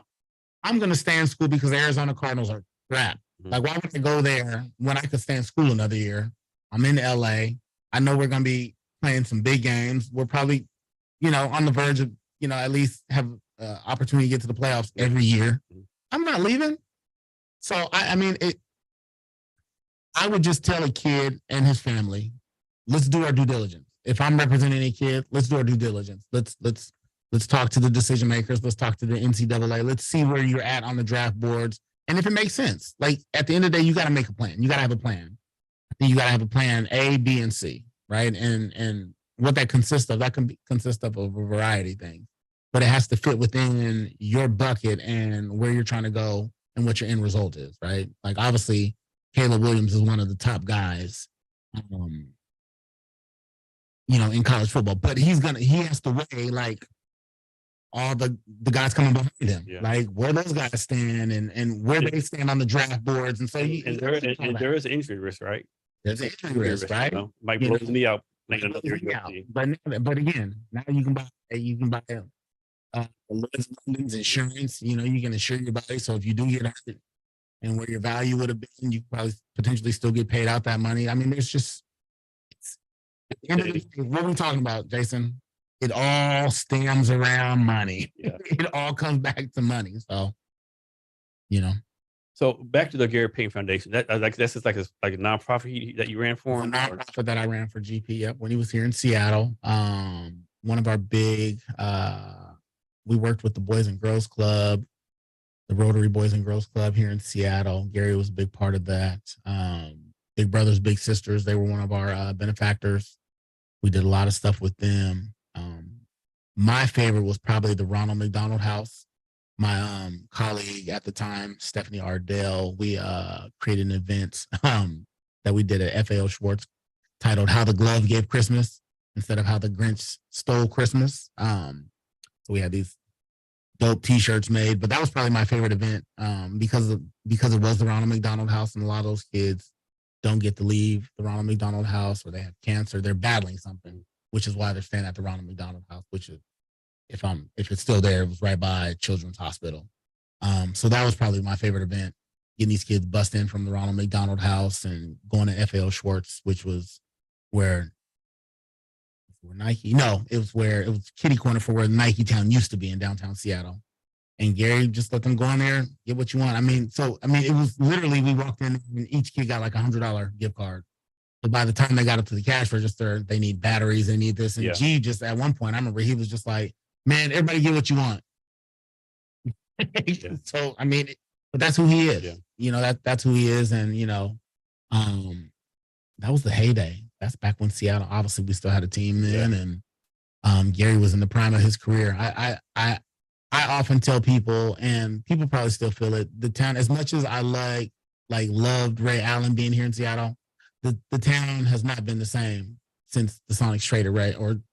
Speaker 2: gonna stay in school because the Arizona Cardinals are crap.
Speaker 1: Mhm.
Speaker 2: Like, why would I go there when I could stay in school another year? I'm in LA. I know we're gonna be playing some big games. We're probably, on the verge of, at least have opportunity to get to the playoffs every year.
Speaker 1: Mhm.
Speaker 2: I'm not leaving. So I mean, I would just tell a kid and his family, let's do our due diligence. If I'm representing a kid, let's do our due diligence. Let's talk to the decision makers. Let's talk to the NCAA. Let's see where you're at on the draft boards. And if it makes sense, like at the end of the day, you got to make a plan. You got to have a plan. I think you got to have a plan A, B, and C, right? And what that consists of, that can consist of a variety of things, but it has to fit within your bucket and where you're trying to go and what your end result is, right? Like obviously, Caleb Williams is one of the top guys, in college football, but he has to weigh like all the guys coming behind him,
Speaker 1: Yeah.
Speaker 2: like where those guys stand and where they stand on the draft boards. And so
Speaker 1: there is an injury risk, right?
Speaker 2: There's an injury risk, right?
Speaker 1: Mike blows his knee out.
Speaker 2: But again, now you can buy London's insurance. You can insure your body. So if you do get hurt and where your value would have been, you probably potentially still get paid out that money. I mean, End of the day, what are we talking about, Jason? It all stems around money.
Speaker 1: Yeah.
Speaker 2: It all comes back to money. So, you know,
Speaker 1: So back to the Gary Payton Foundation. That like that's just like a nonprofit that you ran for
Speaker 2: the
Speaker 1: him.
Speaker 2: nonprofit that I ran for GP, yep, when he was here in Seattle. One of our big, we worked with the Boys and Girls Club, the Rotary Boys and Girls Club here in Seattle. Gary was a big part of that. Big Brothers Big Sisters, they were one of our benefactors. We did a lot of stuff with them. My favorite was probably the Ronald McDonald House. My colleague at the time, Stephanie Ardell, we created an event that we did at FAO Schwartz titled How the Glove Gave Christmas instead of How the Grinch Stole Christmas. So we had these dope t-shirts made, but that was probably my favorite event because it was the Ronald McDonald House, and a lot of those kids don't get to leave the Ronald McDonald House, or they have cancer, they're battling something, which is why they're staying at the Ronald McDonald House, which is, if it's still there, it was right by Children's Hospital. So that was probably my favorite event, getting these kids bust in from the Ronald McDonald House and going to FAO Schwartz, which was where Nike, no, it was kitty corner for where Nike Town used to be in downtown Seattle. And Gary just let them go in there, get what you want. I mean, it was literally, we walked in and each kid got like $100 gift card. But by the time they got up to the cash register, they need batteries, they need this. And G just at one point, I remember he was just like, man, everybody get what you want. So, I mean, but that's who he is.
Speaker 1: Yeah.
Speaker 2: You know, that's who he is. And, you know, that was the heyday. That's back when Seattle, obviously we still had a team then. And Gary was in the prime of his career. I often tell people, and people probably still feel it, the town, as much as I loved Ray Allen being here in Seattle, the town has not been the same since the Sonics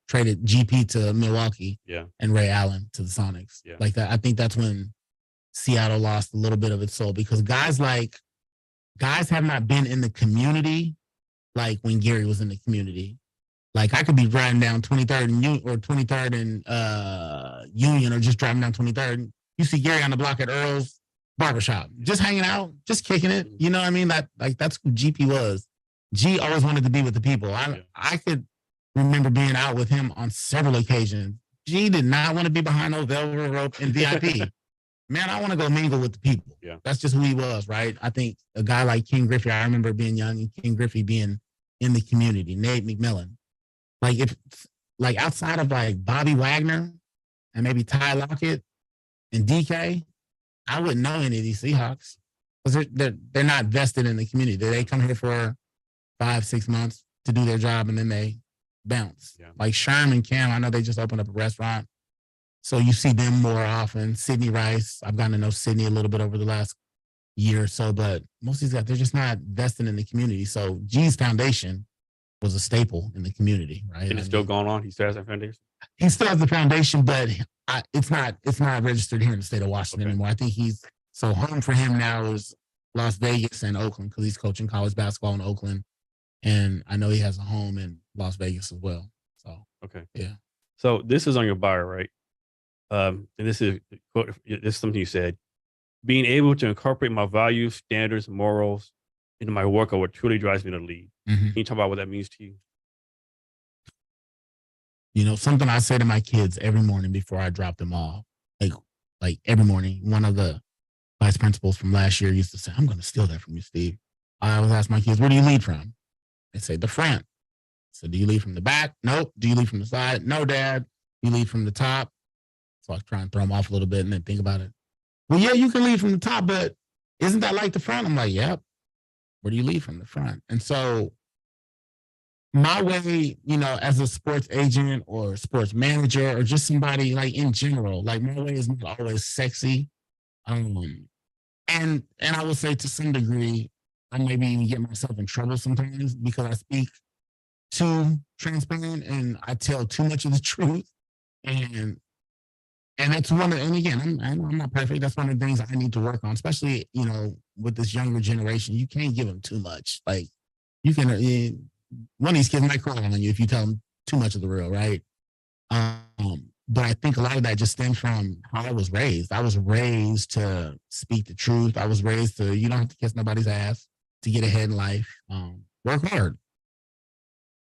Speaker 2: traded GP to Milwaukee and Ray Allen to the Sonics.
Speaker 1: Yeah.
Speaker 2: Like that. I think that's when Seattle lost a little bit of its soul, because guys have not been in the community like when Gary was in the community. Like I could be driving down 23rd and Union, or just driving down 23rd. You see Gary on the block at Earl's barbershop, just hanging out, just kicking it. You know what I mean? That's who GP was. G always wanted to be with the people. I could remember being out with him on several occasions. G did not want to be behind those velvet rope and VIP. Man, I want to go mingle with the people.
Speaker 1: Yeah.
Speaker 2: That's just who he was, right? I think a guy like King Griffey, I remember being young and King Griffey being in the community, Nate McMillan. Like outside of like Bobby Wagner and maybe Ty Lockett and DK, I wouldn't know any of these Seahawks, because they're not vested in the community. They come here for 5-6 months to do their job and then they bounce.
Speaker 1: Yeah.
Speaker 2: Like Sherm and Cam, I know they just opened up a restaurant, so you see them more often. Sidney Rice, I've gotten to know Sidney a little bit over the last year or so, but most of these guys, they're just not vested in the community. So G's foundation was a staple in the community, right?
Speaker 1: And it's still going on. He still has that foundation.
Speaker 2: He still has the foundation, but it's not registered here in the state of Washington anymore. I think so home for him now is Las Vegas and Oakland, because he's coaching college basketball in Oakland, and I know he has a home in Las Vegas as well. So yeah.
Speaker 1: So this is on your bio, right? And this is something you said: being able to incorporate my values, standards, morals into my work are what truly drives me to lead.
Speaker 2: Mm-hmm.
Speaker 1: Can you talk about what that means to you?
Speaker 2: You know, something I say to my kids every morning before I drop them off, like every morning. One of the vice principals from last year used to say, "I'm going to steal that from you, Steve." I always ask my kids, "Where do you lead from?" They say, "The front." So, "Do you lead from the back?" "Nope." "Do you lead from the side?" "No, Dad." "You lead from the top?" So I try and throw them off a little bit and then think about it. "Well, yeah, you can lead from the top, but isn't that like the front?" I'm like, "Yep." "Where do you lead from?" "The front." And so my way, you know, as a sports agent or sports manager or just somebody like in general, like my way is not always sexy. And I would say to some degree, I maybe even get myself in trouble sometimes because I speak too transparent and I tell too much of the truth. And that's and again, I'm not perfect. That's one of the things I need to work on, especially, you know, with this younger generation. You can't give them too much. Like you can, one of these kids might cry on you if you tell them too much of the real, right? But I think a lot of that just stems from how I was raised. I was raised to speak the truth. I was raised to, you don't have to kiss nobody's ass to get ahead in life. Work hard.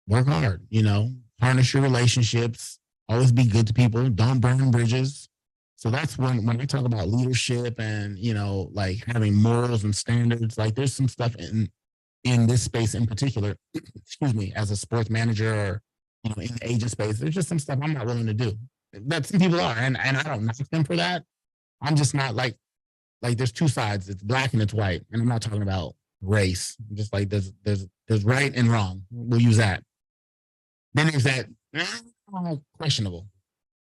Speaker 2: work hard, harness your relationships, always be good to people, don't burn bridges. So that's when I talk about leadership and, like having morals and standards, like there's some stuff in this space in particular, excuse me, as a sports manager or, in the agent space, there's just some stuff I'm not willing to do. That some people are, and I don't knock them for that. I'm just not like there's two sides. It's black and it's white. And I'm not talking about race. Just like there's right and wrong. We'll use that. Then there's that questionable.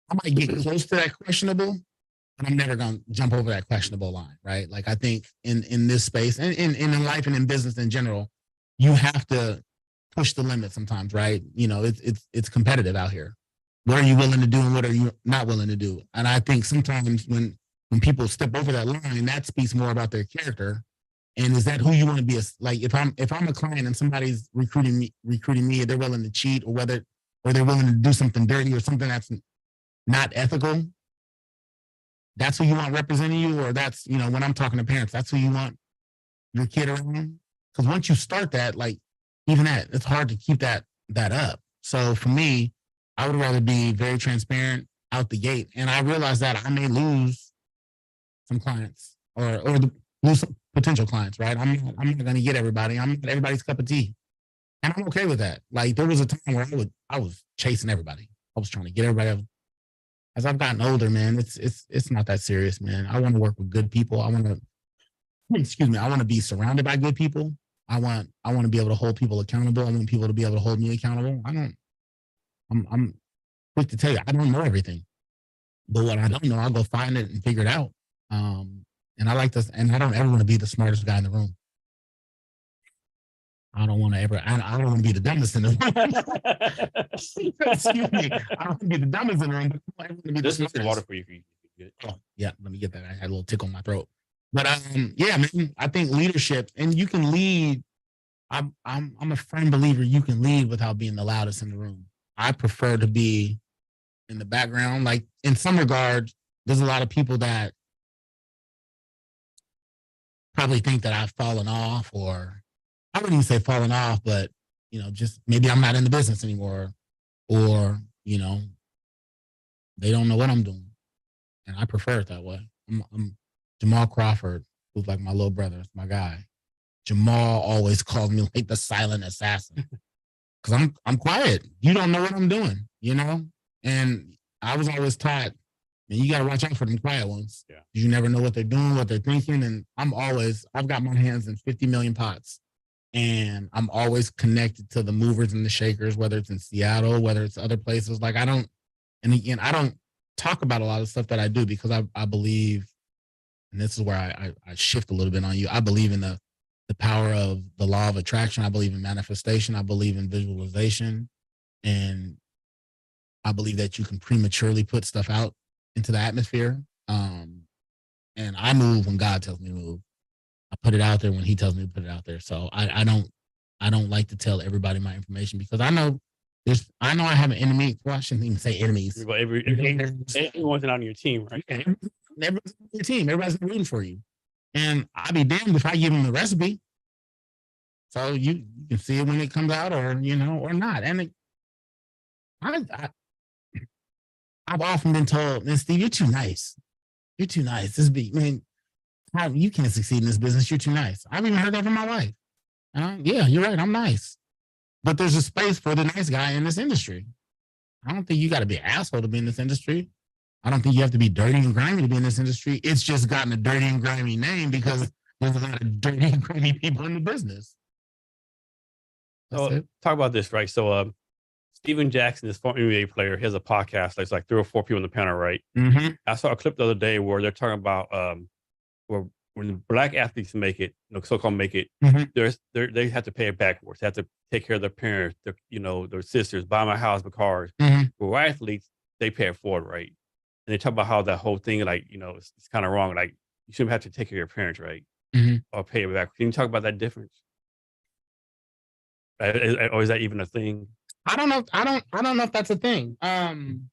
Speaker 2: I might get close to that questionable, but I'm never gonna jump over that questionable line, right? Like I think in this space and in life and in business in general, you have to push the limit sometimes, right? It's competitive out here. What are you willing to do and what are you not willing to do? And I think sometimes when people step over that line, that speaks more about their character. And is that who you want to be? Like if I'm a client and somebody's recruiting me, they're willing to cheat or they're willing to do something dirty or something that's not ethical. That's who you want representing you, or that's when I'm talking to parents, that's who you want your kid around. Because once you start that, like even that, it's hard to keep that up. So for me, I would rather be very transparent out the gate, and I realize that I may lose some clients or lose some potential clients, right? I'm not going to get everybody. I'm not everybody's cup of tea, and I'm okay with that. Like there was a time where I was chasing everybody. I was trying to get everybody. As I've gotten older, man, it's not that serious, man. I want to work with good people. I want to be surrounded by good people. I want to be able to hold people accountable. I want people to be able to hold me accountable. I'm quick to tell you, I don't know everything, but what I don't know, I'll go find it and figure it out. And I like this, and I don't ever want to be the smartest guy in the room. I don't want to be the dumbest in the room. Excuse me. I don't want to be the dumbest in the room, but I want to be
Speaker 1: This
Speaker 2: the
Speaker 1: is the water for you.
Speaker 2: Oh, yeah, let me get that. I had a little tickle in my throat. But yeah, man, I think leadership, and you can lead. I'm a firm believer you can lead without being the loudest in the room. I prefer to be in the background. Like in some regards, there's a lot of people that probably think that I've fallen off, or I wouldn't even say fallen off, but just maybe I'm not in the business anymore, or they don't know what I'm doing, and I prefer it that way. I'm Jamal Crawford, who's like my little brother, it's my guy. Jamal always calls me like the silent assassin because I'm quiet. You don't know what I'm doing, and I was always taught, and you got to watch out for them quiet ones.
Speaker 1: Yeah.
Speaker 2: You never know what they're doing, what they're thinking. And I've got my hands in 50 million pots, and I'm always connected to the movers and the shakers, whether it's in Seattle, whether it's other places. Like I don't talk about a lot of stuff that I do because I believe, and this is where I shift a little bit on you. I believe in the power of the law of attraction. I believe in manifestation. I believe in visualization. And I believe that you can prematurely put stuff out into the atmosphere. And I move when God tells me to move. I put it out there when he tells me to put it out there. So I don't like to tell everybody my information because I know I have an enemy. Well, I shouldn't even say enemies.
Speaker 1: Everyone's not on your team, right?
Speaker 2: Everybody's on your team. Everybody's rooting for you. And I'll be damned if I give them the recipe. So you can see it when it comes out, or or not. And I've often been told, "Man, Steve, you're too nice. You're too nice. You can't succeed in this business. You're too nice." I've even heard that from my wife. Yeah, you're right. I'm nice, but there's a space for the nice guy in this industry. I don't think you got to be an asshole to be in this industry. I don't think you have to be dirty and grimy to be in this industry. It's just gotten a dirty and grimy name because there's a lot of dirty and grimy people in the business.
Speaker 1: So talk about this, right? So Steven Jackson, this former NBA player, he has a podcast. There's like 3 or 4 people on the panel, right?
Speaker 2: Mm-hmm.
Speaker 1: I saw a clip the other day where they're talking about where when Black athletes make it, so-called make it,
Speaker 2: Mm-hmm.
Speaker 1: they have to pay it backwards. They have to take care of their parents, their sisters, buy my house, the cars.
Speaker 2: Mm-hmm.
Speaker 1: For white athletes, they pay it forward, right? And they talk about how that whole thing, like, it's kind of wrong. Like, you shouldn't have to take care of your parents, right?
Speaker 2: Mm-hmm.
Speaker 1: Or pay it back. Can you talk about that difference? Or is that even a thing?
Speaker 2: I don't know. I don't know if that's a thing. I don't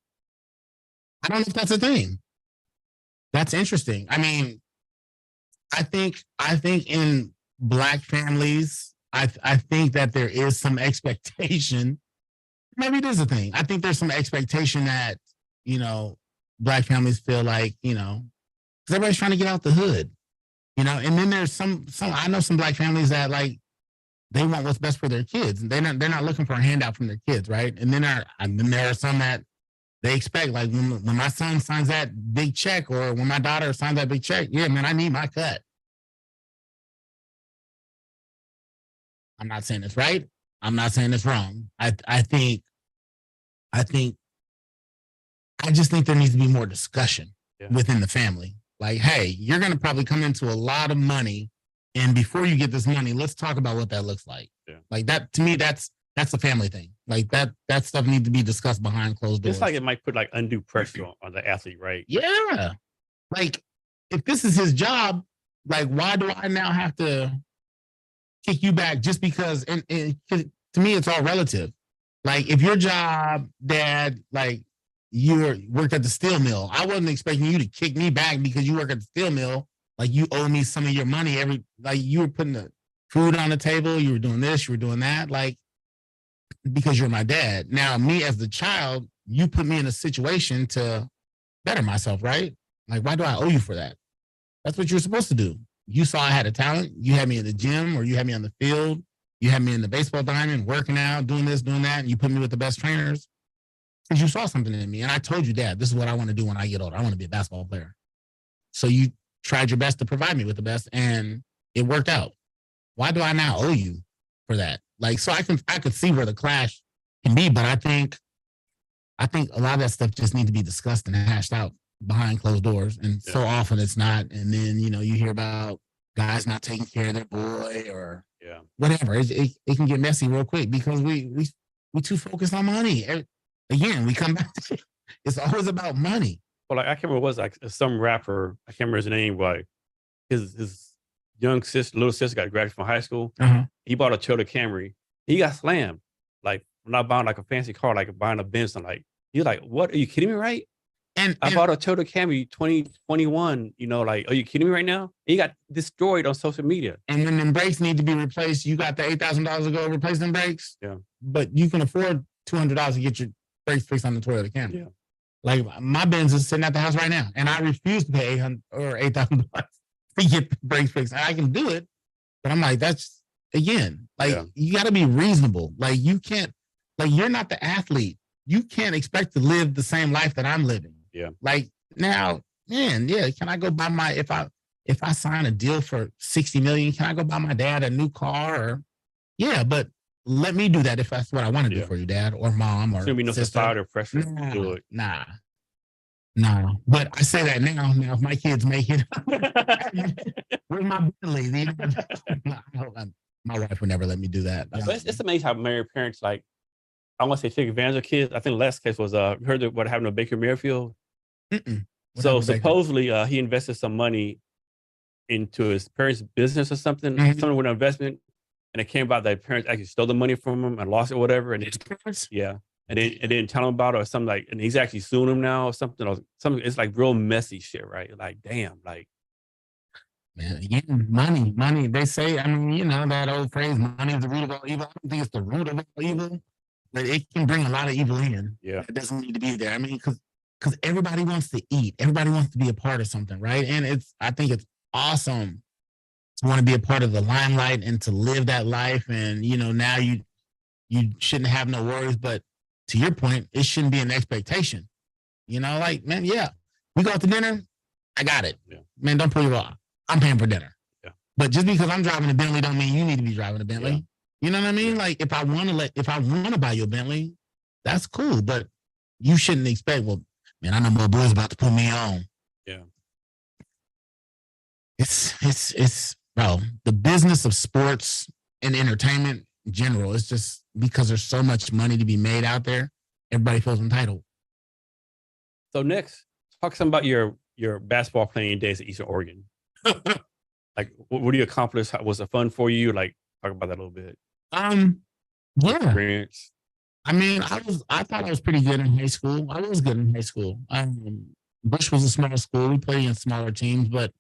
Speaker 2: know if that's a thing. That's interesting. I mean, I think in Black families, I think that there is some expectation maybe it is a thing. I think there's some expectation that, you know, Black families feel like, you know, because everybody's trying to get out the hood, you know, and then there's some, I know some Black families that like, they want what's best for their kids. And they're not looking for a handout from their kids, right? And then there are some that they expect, like when my son signs that big check or when my daughter signs that big check, yeah, man, I need my cut. I'm not saying it's right. I'm not saying it's wrong. I just think there needs to be more discussion within the family. Like, hey, you're going to probably come into a lot of money. And before you get this money, let's talk about what that looks like. Yeah. Like that, to me, that's a family thing. Like that stuff needs to be discussed behind closed doors.
Speaker 1: It's like it might put like undue pressure on the athlete, right?
Speaker 2: Yeah. Like if this is his job, like why do I now have to kick you back just because, and to me, it's all relative. Like if your job, Dad, like you worked at the steel mill, I wasn't expecting you to kick me back because you work at the steel mill. Like you owe me some of your money like you were putting the food on the table, you were doing this, you were doing that, like because you're my dad. Now, me as the child, you put me in a situation to better myself, right? Like, why do I owe you for that? That's what you're supposed to do. You saw I had a talent. You had me in the gym or you had me on the field. You had me in the baseball diamond, working out, doing this, doing that. And you put me with the best trainers because you saw something in me. And I told you, Dad, this is what I want to do when I get older. I want to be a basketball player. So you tried your best to provide me with the best and it worked out. Why do I now owe you for that? Like, so I could see where the clash can be, but I think a lot of that stuff just needs to be discussed and hashed out behind closed doors. And so often it's not. And then, you know, you hear about guys not taking care of their boy or whatever. It can get messy real quick because we too focused on money. Again, we come back to it's always about money.
Speaker 1: Well, like, I can't remember what it was, like some rapper, I can't remember his name, but his young little sister got graduated from high school.
Speaker 2: Uh-huh.
Speaker 1: He bought a Toyota Camry. He got slammed. Like, not buying like a fancy car, like buying a Benz. I'm like, you're like, what? Are you kidding me, right? And I bought a Toyota Camry 2021, you know, like, are you kidding me right now? He got destroyed on social media.
Speaker 2: And when them brakes need to be replaced, you got the $8,000 to go replace them brakes.
Speaker 1: Yeah.
Speaker 2: But you can afford $200 to get your brakes fixed on the Toyota Camry. Yeah. Like my Benz is sitting at the house right now, and I refuse to pay $800 or $8,000 to get the brakes fixed. I can do it, but I'm like, that's again, like you got to be reasonable. Like you can't, like you're not the athlete. You can't expect to live the same life that I'm living.
Speaker 1: Yeah.
Speaker 2: Like now, man, can I go buy if I sign a deal for $60 million, can I go buy my dad a new car? But let me do that if that's what I want to do for you, Dad or Mom or
Speaker 1: There's gonna be no societal pressure
Speaker 2: to
Speaker 1: do it.
Speaker 2: Nah. But I say that now. Now, if my kids make it, where's my Bentley? My wife would never let me do that.
Speaker 1: It's amazing how married parents, like, I want to say take advantage of kids. I think the last case was heard what happened to Baker Mayfield. So supposedly he invested some money into his parents' business or something, something with an investment. And it came about that parents actually stole the money from him and lost it, or whatever. And and they didn't tell him about it or something, like, and he's actually suing him now or something. Or something. It's like real messy shit, right? Like, damn, like,
Speaker 2: man, money. They say, I mean, you know that old phrase, money is the root of all evil. I don't think it's the root of all evil, but it can bring a lot of evil in.
Speaker 1: Yeah,
Speaker 2: it doesn't need to be there. I mean, because everybody wants to eat, everybody wants to be a part of something, right? And I think it's awesome to want to be a part of the limelight and to live that life. And, you know, now you shouldn't have no worries, but to your point, it shouldn't be an expectation. You know, like, man, we go out to dinner, I got it. Yeah. Man, don't pull your off. I'm paying for dinner. Yeah. But just because I'm driving a Bentley don't mean you need to be driving a Bentley. Yeah. You know what I mean? Yeah. Like if I want to buy you a Bentley, that's cool. But you shouldn't expect, well, man, I know my boy's about to put me on.
Speaker 1: Yeah.
Speaker 2: It's bro, the business of sports and entertainment in general, it's just because there's so much money to be made out there, everybody feels entitled.
Speaker 1: So next, talk some about your basketball playing days at Eastern Oregon. Like, what do you accomplish? Was it fun for you? Like, talk about that a little bit. Experience.
Speaker 2: I mean, I thought I was pretty good in high school. I was good in high school. Bush was a small school. We played in smaller teams, but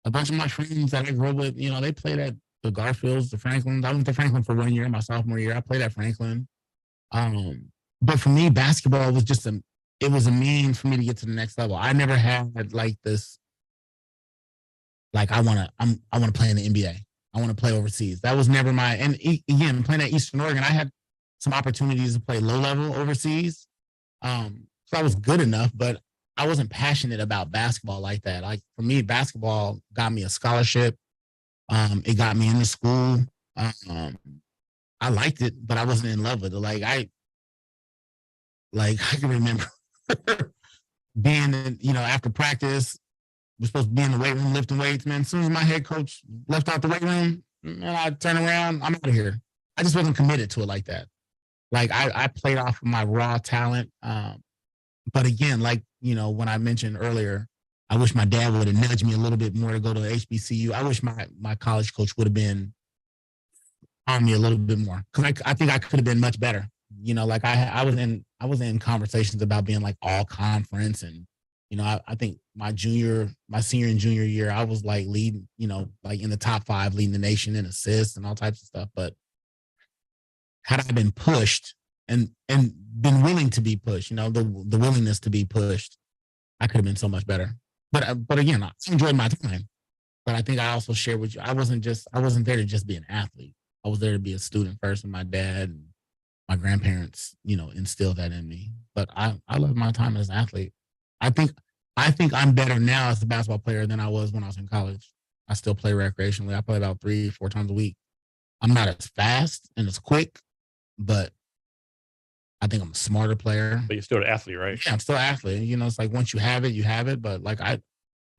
Speaker 2: a bunch of my friends that I grew up with, you know, they played at the Garfields, the Franklins. I went to Franklin for 1 year, my sophomore year. I played at Franklin. but for me, basketball was just it was a means for me to get to the next level. I never had like this, like I want to play in the NBA. I want to play overseas. That was never my, and again, playing at Eastern Oregon, I had some opportunities to play low level overseas. So I was good enough, but I wasn't passionate about basketball like that. Like for me, basketball got me a scholarship. It got me into school. I liked it, but I wasn't in love with it. I can remember being in, after practice, we're supposed to be in the weight room lifting weights, man. As soon as my head coach left out the weight room, and I turn around, I'm out of here. I just wasn't committed to it like that. Like I played off of my raw talent. But again, like, when I mentioned earlier, I wish my dad would have nudged me a little bit more to go to HBCU. I wish my college coach would have been on me a little bit more, because I think I could have been much better. Like I was in conversations about being like all conference, and I think my senior and junior year, I was like leading, like in the top 5, leading the nation in assists and all types of stuff. But had I been pushed and been willing to be pushed, the willingness to be pushed, I could have been so much better. But again, I enjoyed my time. But I think I also shared with you, I wasn't there to just be an athlete. I was there to be a student first, and my dad and my grandparents, instilled that in me. But I love my time as an athlete. I think I'm better now as a basketball player than I was when I was in college. I still play recreationally. I play about 3-4 times a week. I'm not as fast and as quick, but I think I'm a smarter player.
Speaker 1: But you're still an athlete, right?
Speaker 2: Yeah, I'm still an athlete. It's like once you have it, you have it. But like I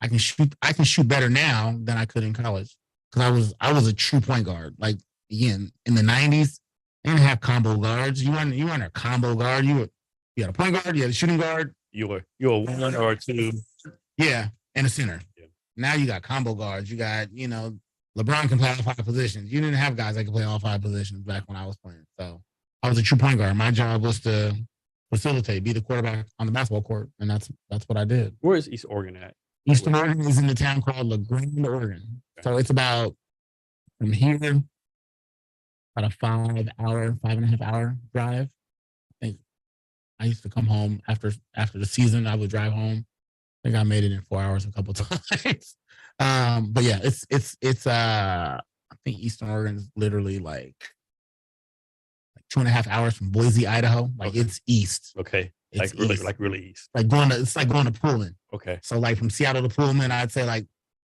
Speaker 2: can shoot better now than I could in college, because I was a true point guard. Like again, in the '90s, they didn't have combo guards. You weren't a combo guard. You had a point guard. You had a shooting guard.
Speaker 1: You were 1 or 2.
Speaker 2: Yeah, and a center.
Speaker 1: Yeah.
Speaker 2: Now you got combo guards. You got LeBron can play all 5 positions. You didn't have guys that could play all 5 positions back when I was playing. So I was a true point guard. My job was to facilitate, be the quarterback on the basketball court, and that's what I did.
Speaker 1: Where is East Oregon at?
Speaker 2: Eastern Oregon is in the town called LaGrange, Oregon. So it's about from here, about a 5.5 hour drive. I think I used to come home after the season. I would drive home. I think I made it in 4 hours a couple times. But yeah, it's I think Eastern Oregon is literally like 2.5 hours from Boise, Idaho. Like it's east.
Speaker 1: Okay.
Speaker 2: It's
Speaker 1: really east.
Speaker 2: It's like going to Pullman.
Speaker 1: Okay.
Speaker 2: So like from Seattle to Pullman, I'd say like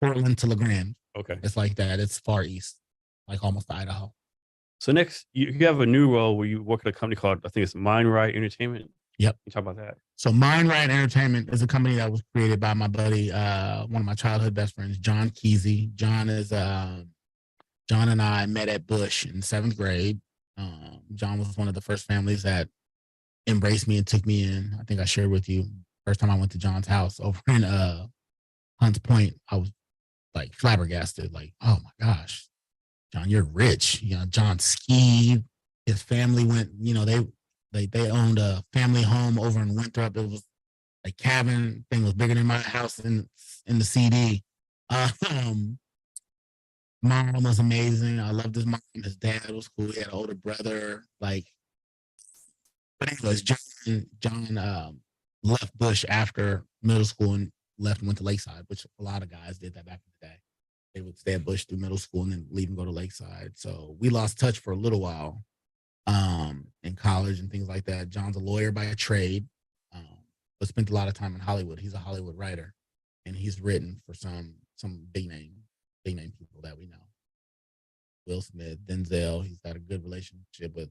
Speaker 2: Portland to LaGrange.
Speaker 1: Okay.
Speaker 2: It's like that. It's far east, like almost Idaho.
Speaker 1: So next, you have a new role where you work at a company called, I think it's Mind Right Entertainment.
Speaker 2: Yep.
Speaker 1: Can you talk about that?
Speaker 2: So Mind Right Entertainment is a company that was created by my buddy, one of my childhood best friends, John Kesey. John and I met at Bush in 7th grade. John was one of the first families that embraced me and took me in. I think I shared with you first time I went to John's house over in Hunts Point. I was like flabbergasted, like, oh my gosh, John, you're rich. John skied. His family went, they owned a family home over in Winthrop. It was a cabin. Thing was bigger than my house in the CD. Mom was amazing. I loved his mom. His dad was cool. He had an older brother. But anyways, John left Bush after middle school and left and went to Lakeside, which a lot of guys did that back in the day. They would stay at Bush through middle school and then leave and go to Lakeside. So we lost touch for a little while in college and things like that. John's a lawyer by trade, but spent a lot of time in Hollywood. He's a Hollywood writer, and he's written for some big name people that we know. Will Smith, Denzel. He's got a good relationship with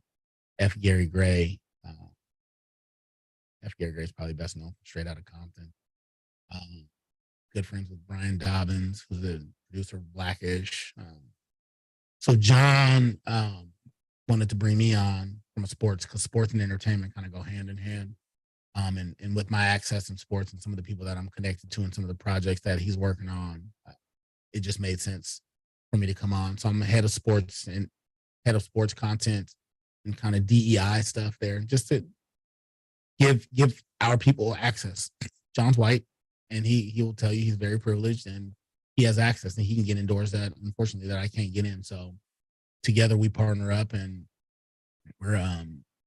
Speaker 2: F. Gary Gray. F. Gary Gray is probably best known for Straight Outta Compton. Good friends with Brian Dobbins, who's the producer of Blackish. So John wanted to bring me on from a sports, because sports and entertainment kind of go hand in hand. And with my access in sports and some of the people that I'm connected to and some of the projects that he's working on, it just made sense for me to come on. So I'm head of sports content and kind of DEI stuff there, just to give our people access. John's white, and he will tell you he's very privileged and he has access and he can get indoors that unfortunately that I can't get in. So together we partner up and we're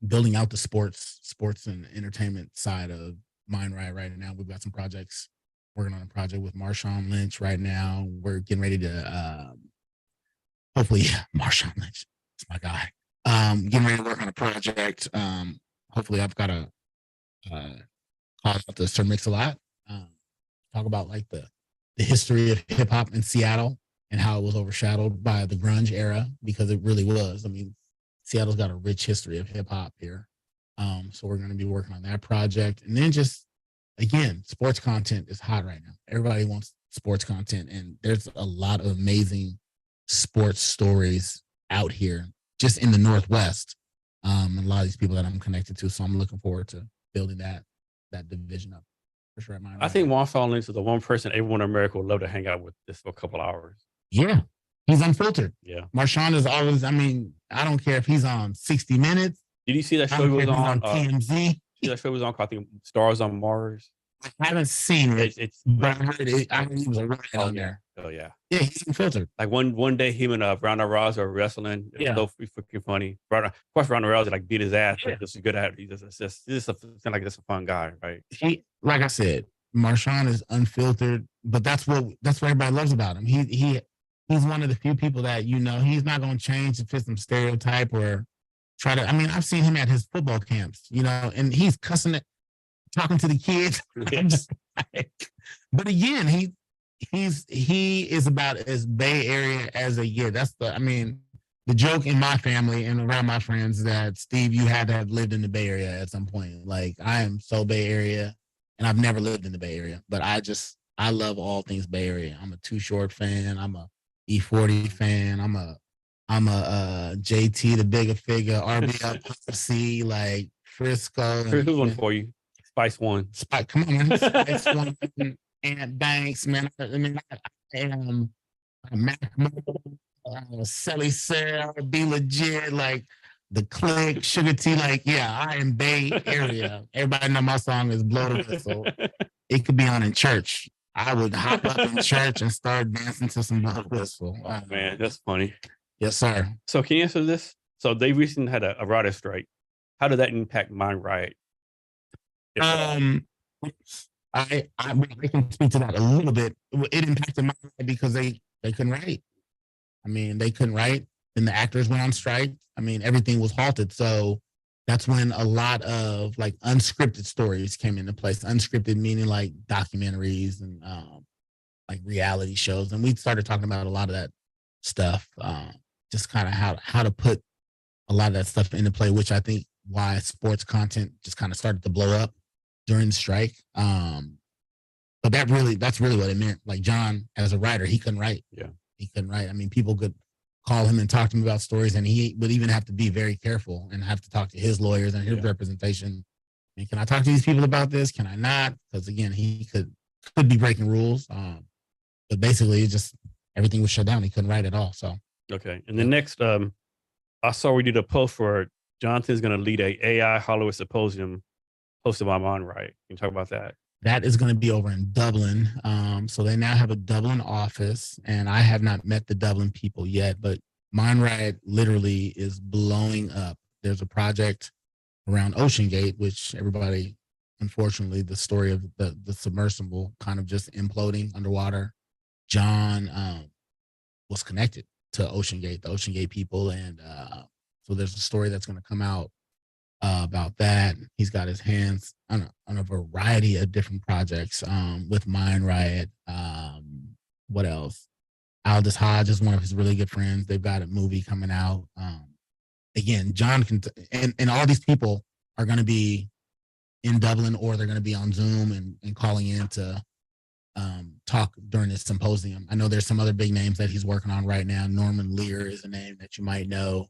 Speaker 2: building out the sports and entertainment side of Mind right now. We've got some projects, working on a project with Marshawn Lynch right now. We're getting ready to hopefully Marshawn Lynch, that's my guy. Getting ready to work on a project. Hopefully I've got a call out to Sir Mix-a-Lot. Talk about like the history of hip hop in Seattle and how it was overshadowed by the grunge era, because it really was. I mean, Seattle's got a rich history of hip hop here. So we're going to be working on that project. And then just, again, sports content is hot right now. Everybody wants sports content, and there's a lot of amazing sports stories out here just in the Northwest. And a lot of these people that I'm connected to. So I'm looking forward to building that division up for sure.
Speaker 1: I think Marshawn Lynch is the one person everyone in America would love to hang out with just for a couple hours.
Speaker 2: Yeah. He's unfiltered.
Speaker 1: Yeah.
Speaker 2: Marshawn is always, I mean, I don't care if he's on 60 Minutes.
Speaker 1: Did you see that
Speaker 2: I
Speaker 1: show
Speaker 2: don't
Speaker 1: he
Speaker 2: care
Speaker 1: was
Speaker 2: if he's
Speaker 1: on?
Speaker 2: on TMZ.
Speaker 1: See that show he was on, I think Stars on Mars.
Speaker 2: I haven't seen it,
Speaker 1: It's
Speaker 2: but I heard he was a riot on there.
Speaker 1: Oh yeah.
Speaker 2: Yeah, he's unfiltered.
Speaker 1: Like one day him and Ronda Rousey are wrestling. It's
Speaker 2: Yeah.
Speaker 1: so freaking funny. Of course, Ronda Rousey like beat his ass. But just good at it. He's just a fun guy, right?
Speaker 2: He, like I said, Marshawn is unfiltered, but that's what everybody loves about him. He's one of the few people that, you know, he's not going to change to fit some stereotype or try to. I mean, I've seen him at his football camps, you know, and he's cussing it, talking to the kids. I'm just like, but again, he is about as Bay Area as they get. That's the joke in my family and around my friends that, Steve, you had to have lived in the Bay Area at some point. Like, I am so Bay Area, and I've never lived in the Bay Area, but I love all things Bay Area. I'm a Too Short fan. I'm a E40 fan. I'm a JT the Bigger Figure, RBL, like Frisco.
Speaker 1: Here's one for you. Spice One.
Speaker 2: Come on, man. Spice One, Ant Banks, man. I mean, I am Mac Selly Cell, Be Legit, like The Click, Sugar T, like, yeah, I am Bay Area. Everybody know my song is Blow the Whistle. It could be on in church. I would hop up in church and start dancing to some Blow the Whistle.
Speaker 1: Man, that's funny.
Speaker 2: Yes, sir.
Speaker 1: So can you answer this? So they recently had a writer strike. How did that impact Mind Riot?
Speaker 2: I can speak to that a little bit. It impacted my life because they couldn't write. I mean, they couldn't write, and the actors went on strike. I mean, everything was halted. So that's when a lot of like unscripted stories came into place. Unscripted meaning like documentaries and like reality shows. And we started talking about a lot of that stuff, just kind of how to put a lot of that stuff into play, which I think why sports content just kind of started to blow up during the strike. But that's really what it meant. Like, John, as a writer, he couldn't write.
Speaker 1: Yeah.
Speaker 2: He couldn't write. I mean, people could call him and talk to him about stories, and he would even have to be very careful and have to talk to his lawyers and his representation. And can I talk to these people about this? Can I not? Because again, he could be breaking rules. But basically, just everything was shut down. He couldn't write at all. So
Speaker 1: okay. And the next, I saw we did a post for Jonathan's going to lead a AI Hollywood symposium hosted by Mind Riot. Can you talk about that?
Speaker 2: That is going to be over in Dublin. So they now have a Dublin office, and I have not met the Dublin people yet, but Mind Riot literally is blowing up. There's a project around Ocean Gate, which everybody, unfortunately, the story of the submersible kind of just imploding underwater. John was connected to Ocean Gate, the Ocean Gate people. And so there's a story that's going to come out about that. He's got his hands on a variety of different projects with Mind Riot. What else? Aldous Hodge is one of his really good friends. They've got a movie coming out. Again, John can, and all these people are going to be in Dublin, or they're going to be on Zoom and calling in to talk during this symposium. I know there's some other big names that he's working on right now. Norman Lear is a name that you might know.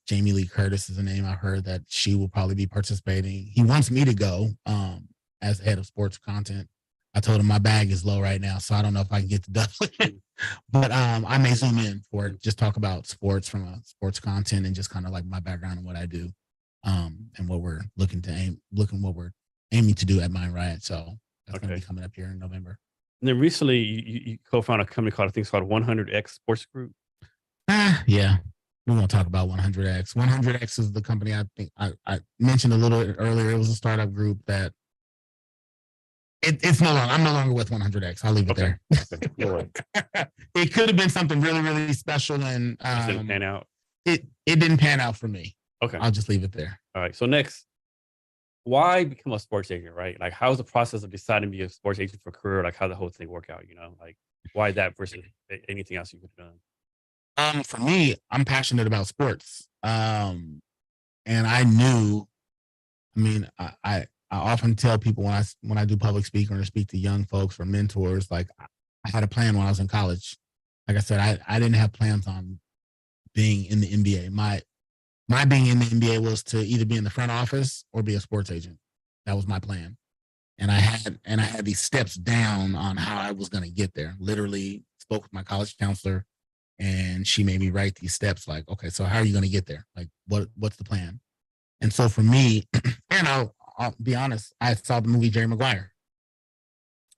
Speaker 2: Jamie Lee Curtis is a name I heard that she will probably be participating. He wants me to go as head of sports content. I told him my bag is low right now, so I don't know if I can get to Dublin. But I may zoom in for it, just talk about sports from a sports content and just kind of like my background and what I do, and what we're what we're aiming to do at Mind Riot. So that's going to be coming up here in November.
Speaker 1: And then recently, you co-founded a company called, I think it's called 100X Sports Group.
Speaker 2: Yeah. we're going to talk about 100X. 100X is the company I think I mentioned a little earlier. It was a startup group that it's no longer, I'm no longer with 100X. I'll leave it
Speaker 1: Okay.
Speaker 2: there. It could have been something really, really special, and
Speaker 1: Just didn't pan out.
Speaker 2: it didn't pan out for me.
Speaker 1: Okay.
Speaker 2: I'll just leave it there.
Speaker 1: All right. So next, why become a sports agent, right? Like, how's the process of deciding to be a sports agent for career? Like, how the whole thing work out, like why that versus anything else you could have done?
Speaker 2: For me, I'm passionate about sports. And I knew, I mean, I often tell people when I do public speaking or speak to young folks or mentors, like I had a plan when I was in college. Like I said, I didn't have plans on being in the NBA. My being in the NBA was to either be in the front office or be a sports agent. That was my plan. And I had these steps down on how I was going to get there. Literally spoke with my college counselor, and she made me write these steps. Like, okay, so how are you going to get there? Like, what's the plan? And so for me, and I'll be honest, I saw the movie Jerry Maguire.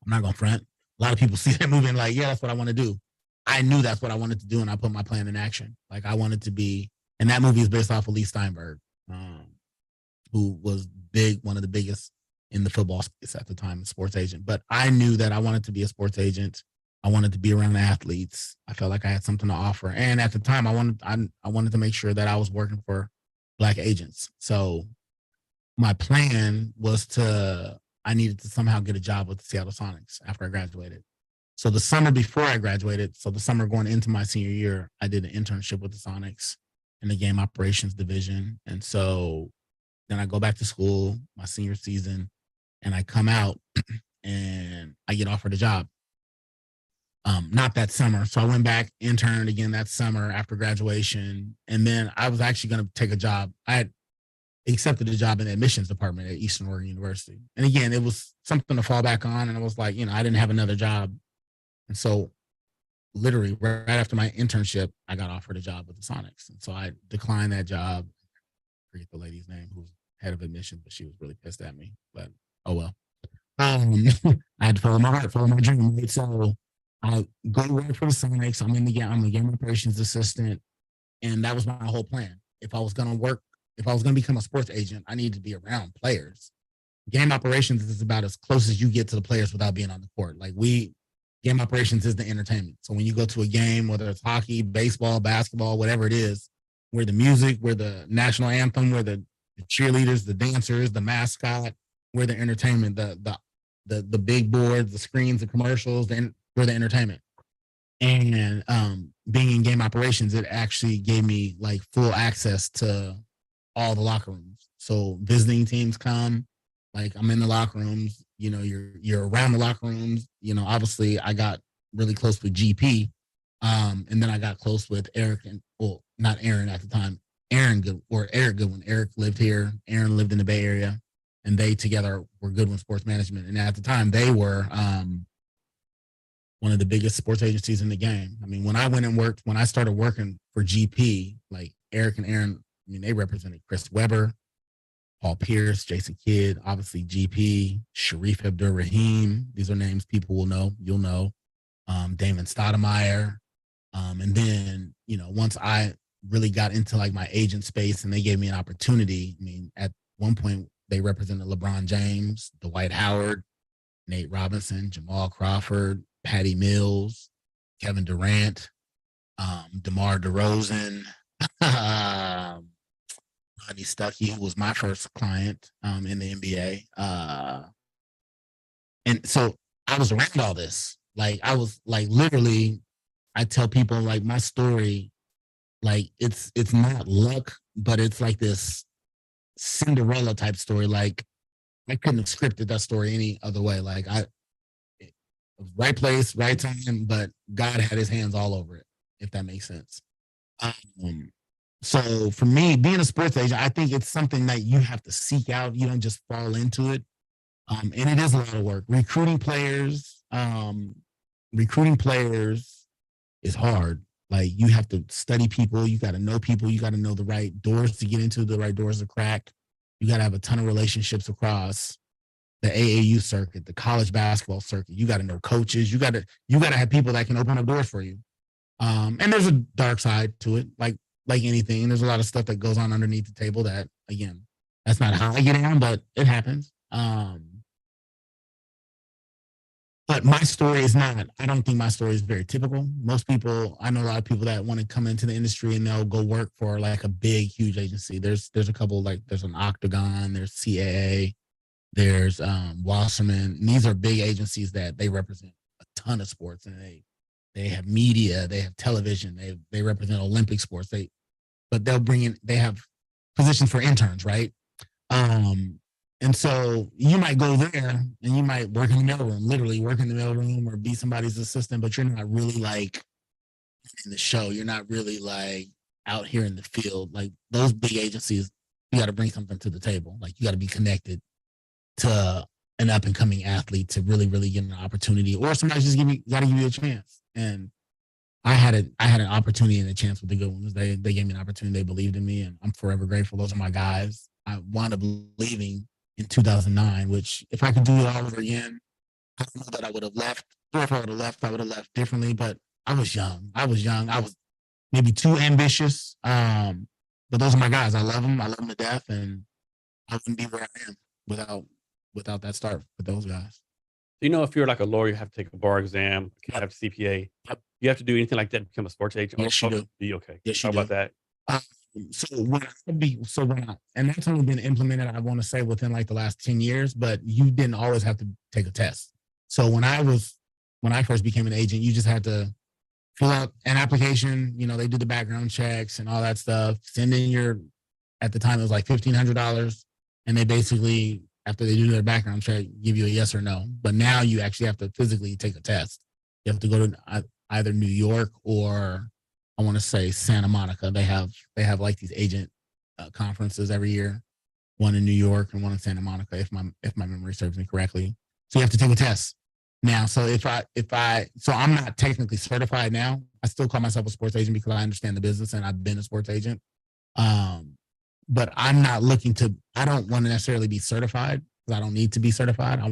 Speaker 2: I'm not going to front. A lot of people see that movie and like, yeah, that's what I want to do. I knew that's what I wanted to do, and I put my plan in action. Like, I wanted to be, and that movie is based off of Lee Steinberg, who was one of the biggest in the football space at the time, a sports agent. But I knew that I wanted to be a sports agent. I wanted to be around the athletes. I felt like I had something to offer. And at the time, I wanted to make sure that I was working for Black agents. So my plan was I needed to somehow get a job with the Seattle Sonics after I graduated. So the summer before I graduated, so the summer going into my senior year, I did an internship with the Sonics in the game operations division. And so then I go back to school, my senior season, and I come out and I get offered a job. Not that summer. So I went back, interned again that summer after graduation. And then I was actually going to take a job. I had accepted a job in the admissions department at Eastern Oregon University. And again, it was something to fall back on. And I was like, I didn't have another job. And so literally right after my internship, I got offered a job with the Sonics. And so I declined that job. I forget the lady's name who was head of admissions, but she was really pissed at me. But oh well. I had to follow my heart, follow my dream. Right? So I go to work for the Sonics. I'm the game operations assistant. And that was my whole plan. If I was going to become a sports agent, I needed to be around players. Game operations is about as close as you get to the players without being on the court. Game operations is the entertainment. So when you go to a game, whether it's hockey, baseball, basketball, whatever it is, we're the music, we're the national anthem, we're the cheerleaders, the dancers, the mascot, we're the entertainment, the big boards, the screens, the commercials, we're the entertainment. And being in game operations, it actually gave me like full access to all the locker rooms. So visiting teams come, like I'm in the locker rooms, you're around the locker rooms. Obviously I got really close with GP. And then I got close with Eric not Aaron at the time, Eric Goodwin. Eric lived here. Aaron lived in the Bay Area, and they together were Goodwin Sports Management. And at the time they were one of the biggest sports agencies in the game. I mean, when I started working for GP, like Eric and Aaron, they represented Chris Webber, Paul Pierce, Jason Kidd, obviously GP, Sharif Abdur-Rahim. These are names people will know, you'll know. Damon Stoudemire. And then, once I really got into like my agent space and they gave me an opportunity, at one point they represented LeBron James, Dwight Howard, Nate Robinson, Jamal Crawford, Patty Mills, Kevin Durant, DeMar DeRozan, Rodney Stuckey, who was my first client in the NBA. And so I was around all this. Like I was like literally, I tell people like my story, like it's not luck, but it's like this Cinderella type story. Like I couldn't have scripted that story any other way. Like right place, right time, but God had his hands all over it, if that makes sense. So for me, being a sports agent, I think it's something that you have to seek out. You don't just fall into it. And it is a lot of work. Recruiting players is hard. Like you have to study people. You got to know people. You got to know the right doors to get into, the right doors to crack. You got to have a ton of relationships across the AAU circuit, the college basketball circuit. You got to know coaches. You got to have people that can open up doors for you. And there's a dark side to it. Like like anything. There's a lot of stuff that goes on underneath the table that, again, that's not how I get on, but it happens. But my story is not, I don't think my story is very typical. Most people, I know a lot of people that want to come into the industry and they'll go work for like a big, huge agency. There's a couple, like there's an Octagon, there's CAA, there's Wasserman. And these are big agencies that they represent a ton of sports, and they have media, they have television, they represent Olympic sports. But they'll bring in, they have positions for interns, right? And so you might go there and you might work in the mailroom, literally work in the mailroom or be somebody's assistant, but you're not really like in the show. You're not really like out here in the field. Like those big agencies, you got to bring something to the table. Like you got to be connected to an up and coming athlete to really, really get an opportunity, or somebody just got to give you a chance. And I had an opportunity and a chance with the good ones. They gave me an opportunity. They believed in me, and I'm forever grateful. Those are my guys. I wound up leaving in 2009, which if I could do it all over again, I don't know that I would have left. Or if I would have left, I would have left differently. But I was young. I was maybe too ambitious. But those are my guys. I love them. I love them to death, and I wouldn't be where I am without that start with those guys.
Speaker 1: You know, if you're like a lawyer, you have to take a bar exam, you have CPA.
Speaker 2: Yep.
Speaker 1: You have to do anything like that to become a sports agent.
Speaker 2: Yes, you do.
Speaker 1: Okay.
Speaker 2: Yes, you
Speaker 1: How
Speaker 2: do.
Speaker 1: about that?
Speaker 2: And that's only been implemented, I want to say, within like the last 10 years, but you didn't always have to take a test. So when I first became an agent, you just had to fill out an application. You know, they do the background checks and all that stuff. Send in at the time it was like $1,500, and they basically, after they do their background check, give you a yes or no. But now you actually have to physically take a test. You have to go to either New York or I want to say Santa Monica. They have like these agent conferences every year, one in New York and one in Santa Monica, if my memory serves me correctly. So you have to take a test now. So so I'm not technically certified now. I still call myself a sports agent because I understand the business and I've been a sports agent. But I'm not I don't want to necessarily be certified because I don't need to be certified. I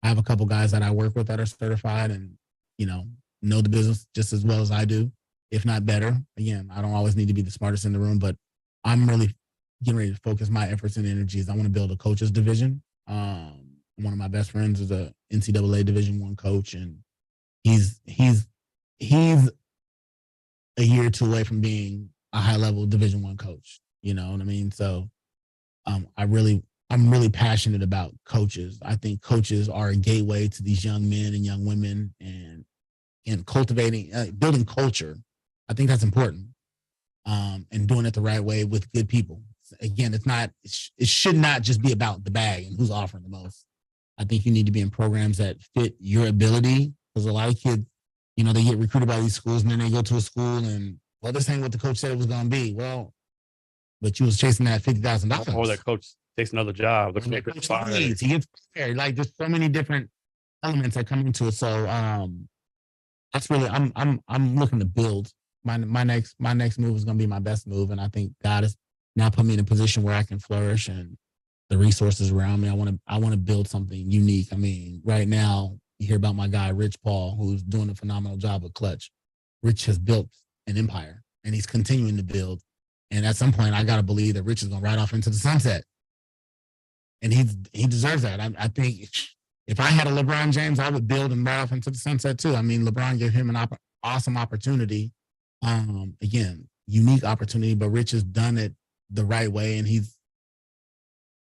Speaker 2: have a couple guys that I work with that are certified and, you know the business just as well as I do, if not better. Again, I don't always need to be the smartest in the room, but I'm really getting ready to focus my efforts and energies. I want to build a coaches division. One of my best friends is a NCAA Division I coach, and he's a year or two away from being a high level Division I coach. You know what I mean? So I'm really passionate about coaches. I think coaches are a gateway to these young men and young women, and cultivating, building culture. I think that's important. And doing it the right way with good people. Again, it should not just be about the bag and who's offering the most. I think you need to be in programs that fit your ability, because a lot of kids, they get recruited by these schools and then they go to a school and, well, this ain't what the coach said it was going to be. Well, but you was chasing that $50,000.
Speaker 1: Or that coach takes another job.
Speaker 2: He gets fired. Like there's so many different elements that come into it. So that's really I'm looking to build. My next move is going to be my best move, and I think God has now put me in a position where I can flourish, and the resources around me. I want to build something unique. I mean, right now you hear about my guy Rich Paul, who's doing a phenomenal job with Clutch. Rich has built an empire, and he's continuing to build. And at some point, I got to believe that Rich is going to ride off into the sunset, and he deserves that. I think if I had a LeBron James, I would build and ride off into the sunset too. I mean, LeBron gave him an awesome opportunity. Again, unique opportunity, but Rich has done it the right way. And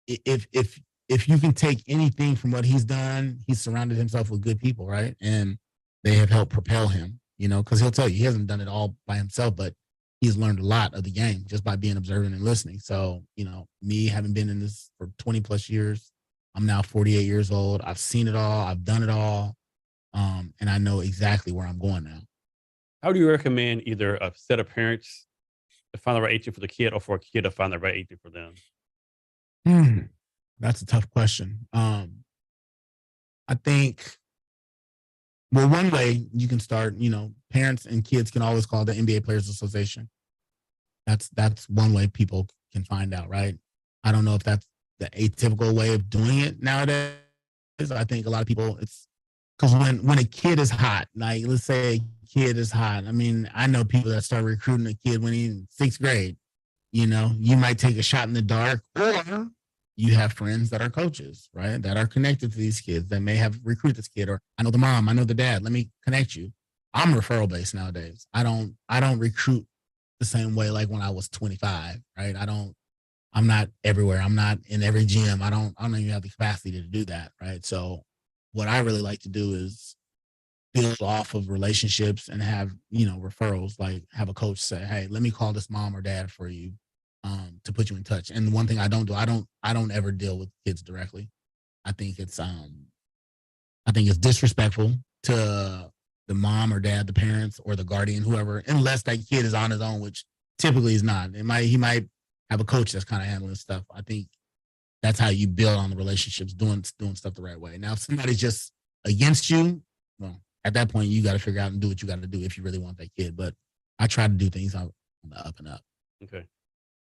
Speaker 2: if you can take anything from what he's done, he's surrounded himself with good people, right? And they have helped propel him, because he'll tell you he hasn't done it all by himself, but he's learned a lot of the game just by being observant and listening. So, me having been in this for 20 plus years, I'm now 48 years old. I've seen it all. I've done it all. And I know exactly where I'm going now.
Speaker 1: How do you recommend either a set of parents to find the right agent for the kid, or for a kid to find the right agent for them?
Speaker 2: That's a tough question. I think, well, one way you can start, parents and kids can always call the NBA Players Association. That's one way people can find out, right? I don't know if that's the atypical way of doing it nowadays. I think a lot of people, Because when a kid is hot, like let's say a kid is hot. I mean, I know people that start recruiting a kid when he's in sixth grade. You know, you might take a shot in the dark, or you have friends that are coaches, right? That are connected to these kids that may have recruited this kid, or I know the mom, I know the dad. Let me connect you. I'm referral based nowadays. I don't recruit the same way like when I was 25, right? I'm not everywhere. I'm not in every gym. I don't even have the capacity to do that, right? So what I really like to do is build off of relationships and have, referrals, like have a coach say, hey, let me call this mom or dad for you, to put you in touch. And one thing I don't do, I don't ever deal with kids directly. I think it's disrespectful to the mom or dad, the parents or the guardian, whoever, unless that kid is on his own, which typically is not. He might have a coach that's kind of handling stuff. I think that's how you build on the relationships, doing stuff the right way. Now, if somebody's just against you, well, at that point you got to figure out and do what you got to do if you really want that kid. But I try to do things on the up and up.
Speaker 1: Okay.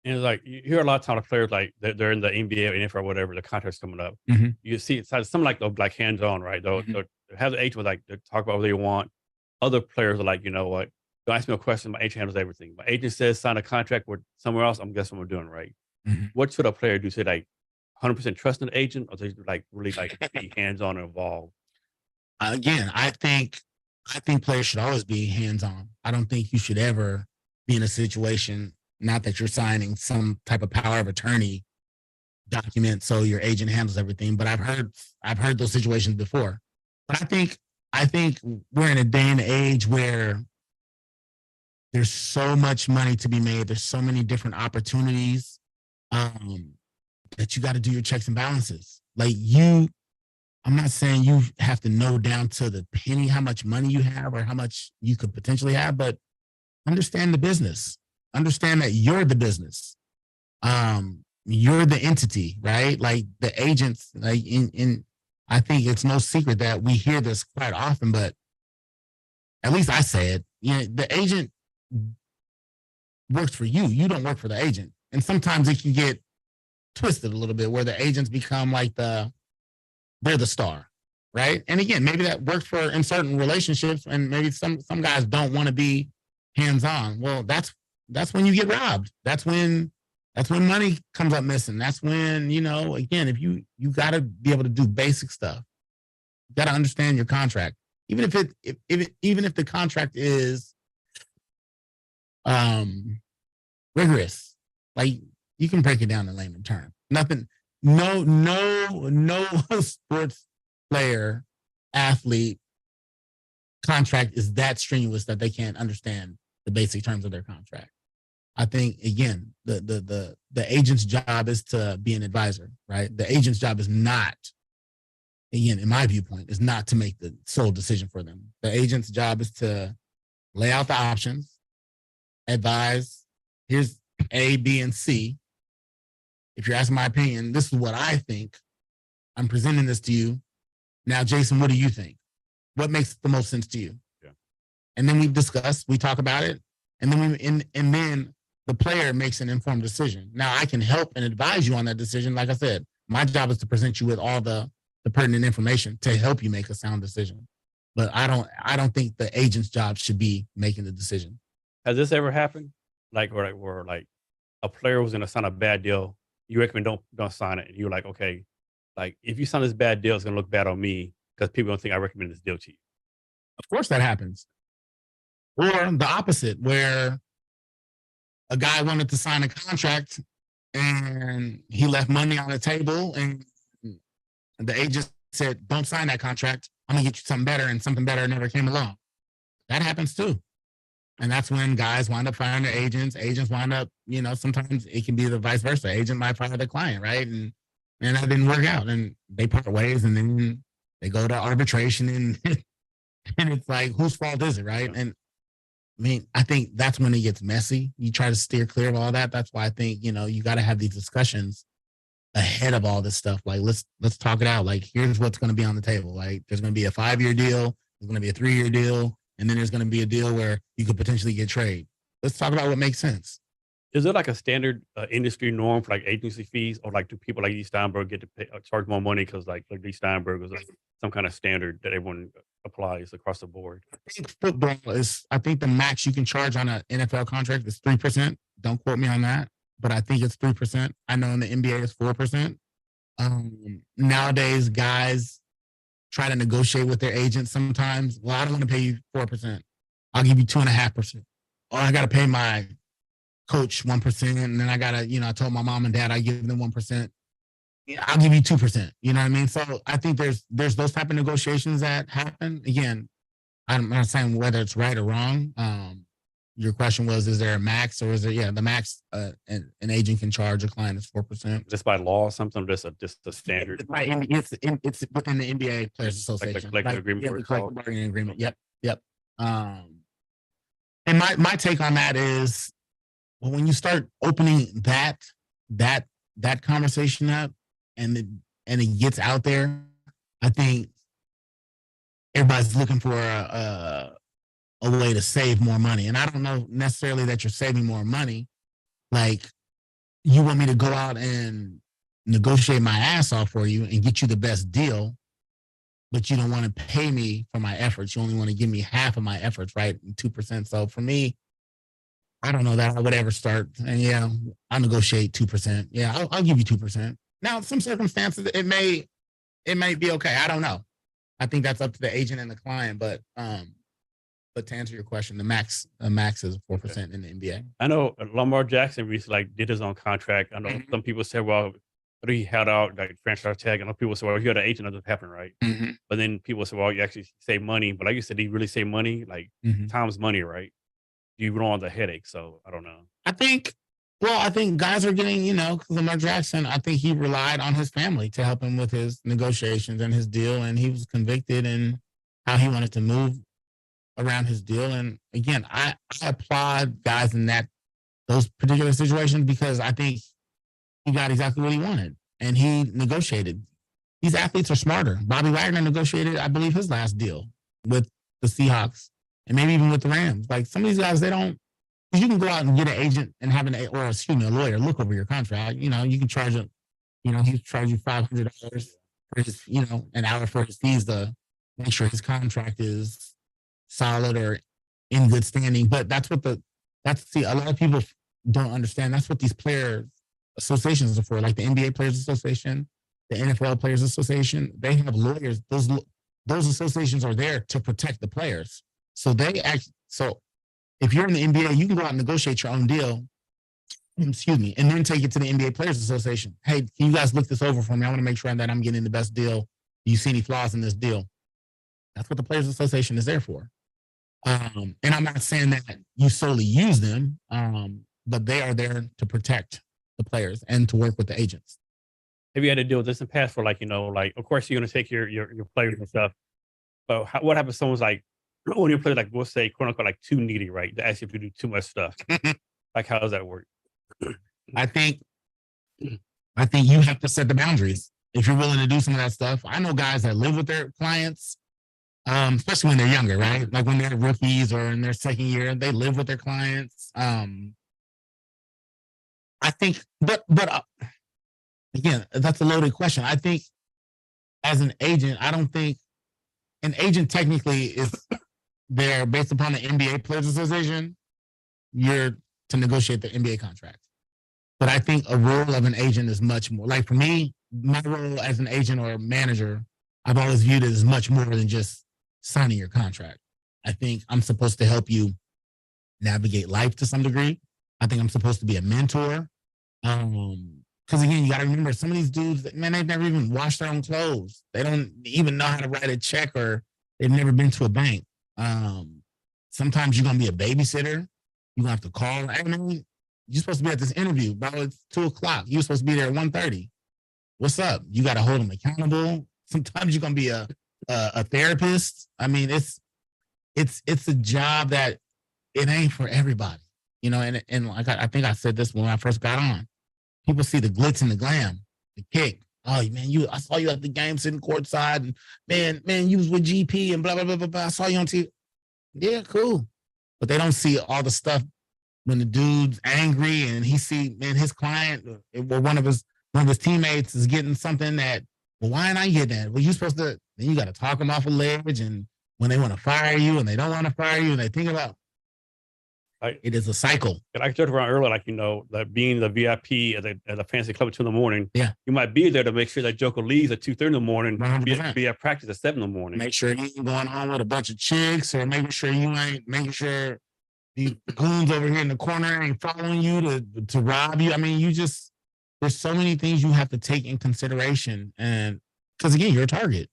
Speaker 1: And it's like you hear a lot of times players like they're in the NBA or NFL or whatever, the contract's coming up.
Speaker 2: Mhm.
Speaker 1: You see it's some like they'll like hands on, right?
Speaker 2: Mhm.
Speaker 1: They'll have the agent like they talk about what they want. Other players are like, you know what? Don't ask me a question. My agent handles everything. My agent says sign a contract with somewhere else. I'm guessing what we're doing, right?
Speaker 2: Mhm.
Speaker 1: What should a player do? Say like 100% trust in the agent, or they like really like be hands on and involved?
Speaker 2: Again, I think players should always be hands on. I don't think you should ever be in a situation, not that you're signing some type of power of attorney document so your agent handles everything. But I've heard those situations before. But I think we're in a day and age where there's so much money to be made. There's so many different opportunities, um, that you got to do your checks and balances. I'm not saying you have to know down to the penny how much money you have or how much you could potentially have, but understand the business. Understand that you're the business. You're the entity, right? Like the agents, like in I think it's no secret that we hear this quite often, but at least I say it. The agent works for you. You don't work for the agent. And sometimes it can get twisted a little bit where the agents become like they're the star, right? And again, maybe that works for in certain relationships, and maybe some guys don't want to be hands on. Well, that's when you get robbed. That's when money comes up missing. That's when again, if you got to be able to do basic stuff. You got to understand your contract, even if the contract is um rigorous. Like you can break it down in layman terms. Nothing, no sports player, athlete contract is that strenuous that they can't understand the basic terms of their contract. I think again, the agent's job is to be an advisor, right? The agent's job is not, again, in my viewpoint, is not to make the sole decision for them. The agent's job is to lay out the options, advise, here's A, B, and C. If you're asking my opinion, this is what I think. I'm presenting this to you. Now, Jason, what do you think? What makes the most sense to you?
Speaker 1: Yeah.
Speaker 2: And then we talk about it, and then the player makes an informed decision. Now, I can help and advise you on that decision. Like I said, my job is to present you with all the pertinent information to help you make a sound decision. But I don't think the agent's job should be making the decision.
Speaker 1: Has this ever happened? Like where like a player was gonna sign a bad deal, you recommend don't sign it, and you're like, okay, like if you sign this bad deal, it's gonna look bad on me because people don't think I recommend this deal to you.
Speaker 2: Of course, that happens. Or the opposite, where a guy wanted to sign a contract and he left money on the table, and the agent said, "Don't sign that contract. I'm gonna get you something better," and something better never came along. That happens too. And that's when guys wind up firing their agents. Agents wind up, sometimes it can be the vice versa. Agent might fire the client, right? And that didn't work out. And they part ways, and then they go to arbitration, and and it's like, whose fault is it, right?
Speaker 1: Yeah.
Speaker 2: And I mean, I think that's when it gets messy. You try to steer clear of all that. That's why I think, you got to have these discussions ahead of all this stuff. Like, let's talk it out. Like, here's what's going to be on the table. Like, there's going to be a 5-year deal. There's going to be a 3-year deal. And then there's going to be a deal where you could potentially get trade. Let's talk about what makes sense.
Speaker 1: Is it like a standard industry norm for like agency fees, or like do people like Lee Steinberg get to pay, charge more money because like Lee Steinberg is like some kind of standard that everyone applies across the board?
Speaker 2: I think football is, I think the max you can charge on an NFL contract is 3%. Don't quote me on that, but I think it's 3%. I know in the NBA it's 4%. Nowadays, guys try to negotiate with their agents sometimes. Well, I don't want to pay you 4%. I'll give you 2.5%. Or I got to pay my coach 1%. And then I got to, I told my mom and dad I give them 1%. Yeah, I'll give you 2%. You know what I mean? So I think there's those type of negotiations that happen. Again, I'm not saying whether it's right or wrong. Your question was, is there a max, or is there, the max an agent can charge a client is 4%.
Speaker 1: Just by law or something, just a standard,
Speaker 2: Right. It's within the NBA Players Association.
Speaker 1: collective agreement
Speaker 2: Yeah,
Speaker 1: for
Speaker 2: the
Speaker 1: it
Speaker 2: collective
Speaker 1: called?
Speaker 2: bargaining agreement. Yep. And my take on that is, well, when you start opening that conversation up and it gets out there, I think everybody's looking for a way to save more money. And I don't know necessarily that you're saving more money. Like, you want me to go out and negotiate my ass off for you and get you the best deal, but you don't want to pay me for my efforts. You only want to give me half of my efforts, right? 2%. So for me, I don't know that I would ever start. And I'll negotiate 2%. Yeah, I'll give you 2%. Now, some circumstances, it may be okay. I don't know. I think that's up to the agent and the client. But to answer your question, the max is 4% in the NBA.
Speaker 1: I know Lamar Jackson recently did his own contract. I know some people said, well, he held out like franchise tag. I know people said, well, you're the agent, that doesn't happen, right? But then people said, well, you actually save money. But like you said, he really save money. Like time's money, right? You don't want the headache. So I don't know.
Speaker 2: I think guys are getting, because Lamar Jackson, I think he relied on his family to help him with his negotiations and his deal. And he was convicted in how he wanted to move around his deal. And again, I applaud guys in those particular situations, because I think he got exactly what he wanted and he negotiated. These athletes are smarter. Bobby Wagner negotiated, I believe, his last deal with the Seahawks and maybe even with the Rams. Like, some of these guys, they don't, because you can go out and get an agent and have a lawyer look over your contract. You can charge him, he charge you $500 for his, an hour for his fees to make sure his contract is solid or in good standing. But that's a lot of people don't understand. That's what these player associations are for, like the NBA Players Association, the NFL Players Association. They have lawyers. Those associations are there to protect the players. So if you're in the NBA, you can go out and negotiate your own deal, and then take it to the NBA Players Association. Hey, can you guys look this over for me? I want to make sure that I'm getting the best deal. Do you see any flaws in this deal? That's what the Players Association is there for. And I'm not saying that you solely use them, but they are there to protect the players and to work with the agents.
Speaker 1: Have you had to deal with this in the past for of course you're going to take your players and stuff, but what happens if someone's like, when you play, like, we'll say, quote unquote, like too needy, right? They ask you to do too much stuff. Like, how does that work?
Speaker 2: I think you have to set the boundaries if you're willing to do some of that stuff. I know guys that live with their clients, especially when they're younger, right? Like when they're rookies or in their second year, they live with their clients. I think, but again, that's a loaded question. I think as an agent, I don't think an agent technically is there based upon the NBA Players Association. You're to negotiate the NBA contract. But I think a role of an agent is much more. Like, for me, my role as an agent or a manager, I've always viewed it as much more than just signing your contract. I think I'm supposed to help you navigate life to some degree. I think I'm supposed to be a mentor. Because again, you got to remember, some of these dudes, man, they've never even washed their own clothes. They don't even know how to write a check, or they've never been to a bank. Sometimes you're going to be a babysitter. You're going to have to call. Hey, man, you're supposed to be at this interview, bro. It's 2:00. You're supposed to be there at 1:30. What's up? You got to hold them accountable. Sometimes you're going to be a therapist. I mean, it's a job that it ain't for everybody, and like I think I said this when I first got on. People see the glitz and the glam, the kick. Oh man, I saw you at the game sitting courtside, and man, you was with GP and blah blah blah blah blah. I saw you on TV. Yeah, cool. But they don't see all the stuff when the dude's angry and he see, man, his client or one of his teammates is getting something that, well, why ain't I getting that? Well, you're supposed to, then you got to talk them off a ledge. And when they want to fire you and they don't want to fire you and they think about it is a cycle.
Speaker 1: And I joked around earlier, like, that being the VIP at a fancy club at 2 a.m.
Speaker 2: Yeah.
Speaker 1: You might be there to make sure that Joker leaves at 2:30 in the morning,
Speaker 2: be
Speaker 1: be at practice at 7 a.m.
Speaker 2: Make sure you ain't going on with a bunch of chicks, or making sure the goons over here in the corner ain't following you to rob you. I mean, there's so many things you have to take in consideration. And because again, you're a target.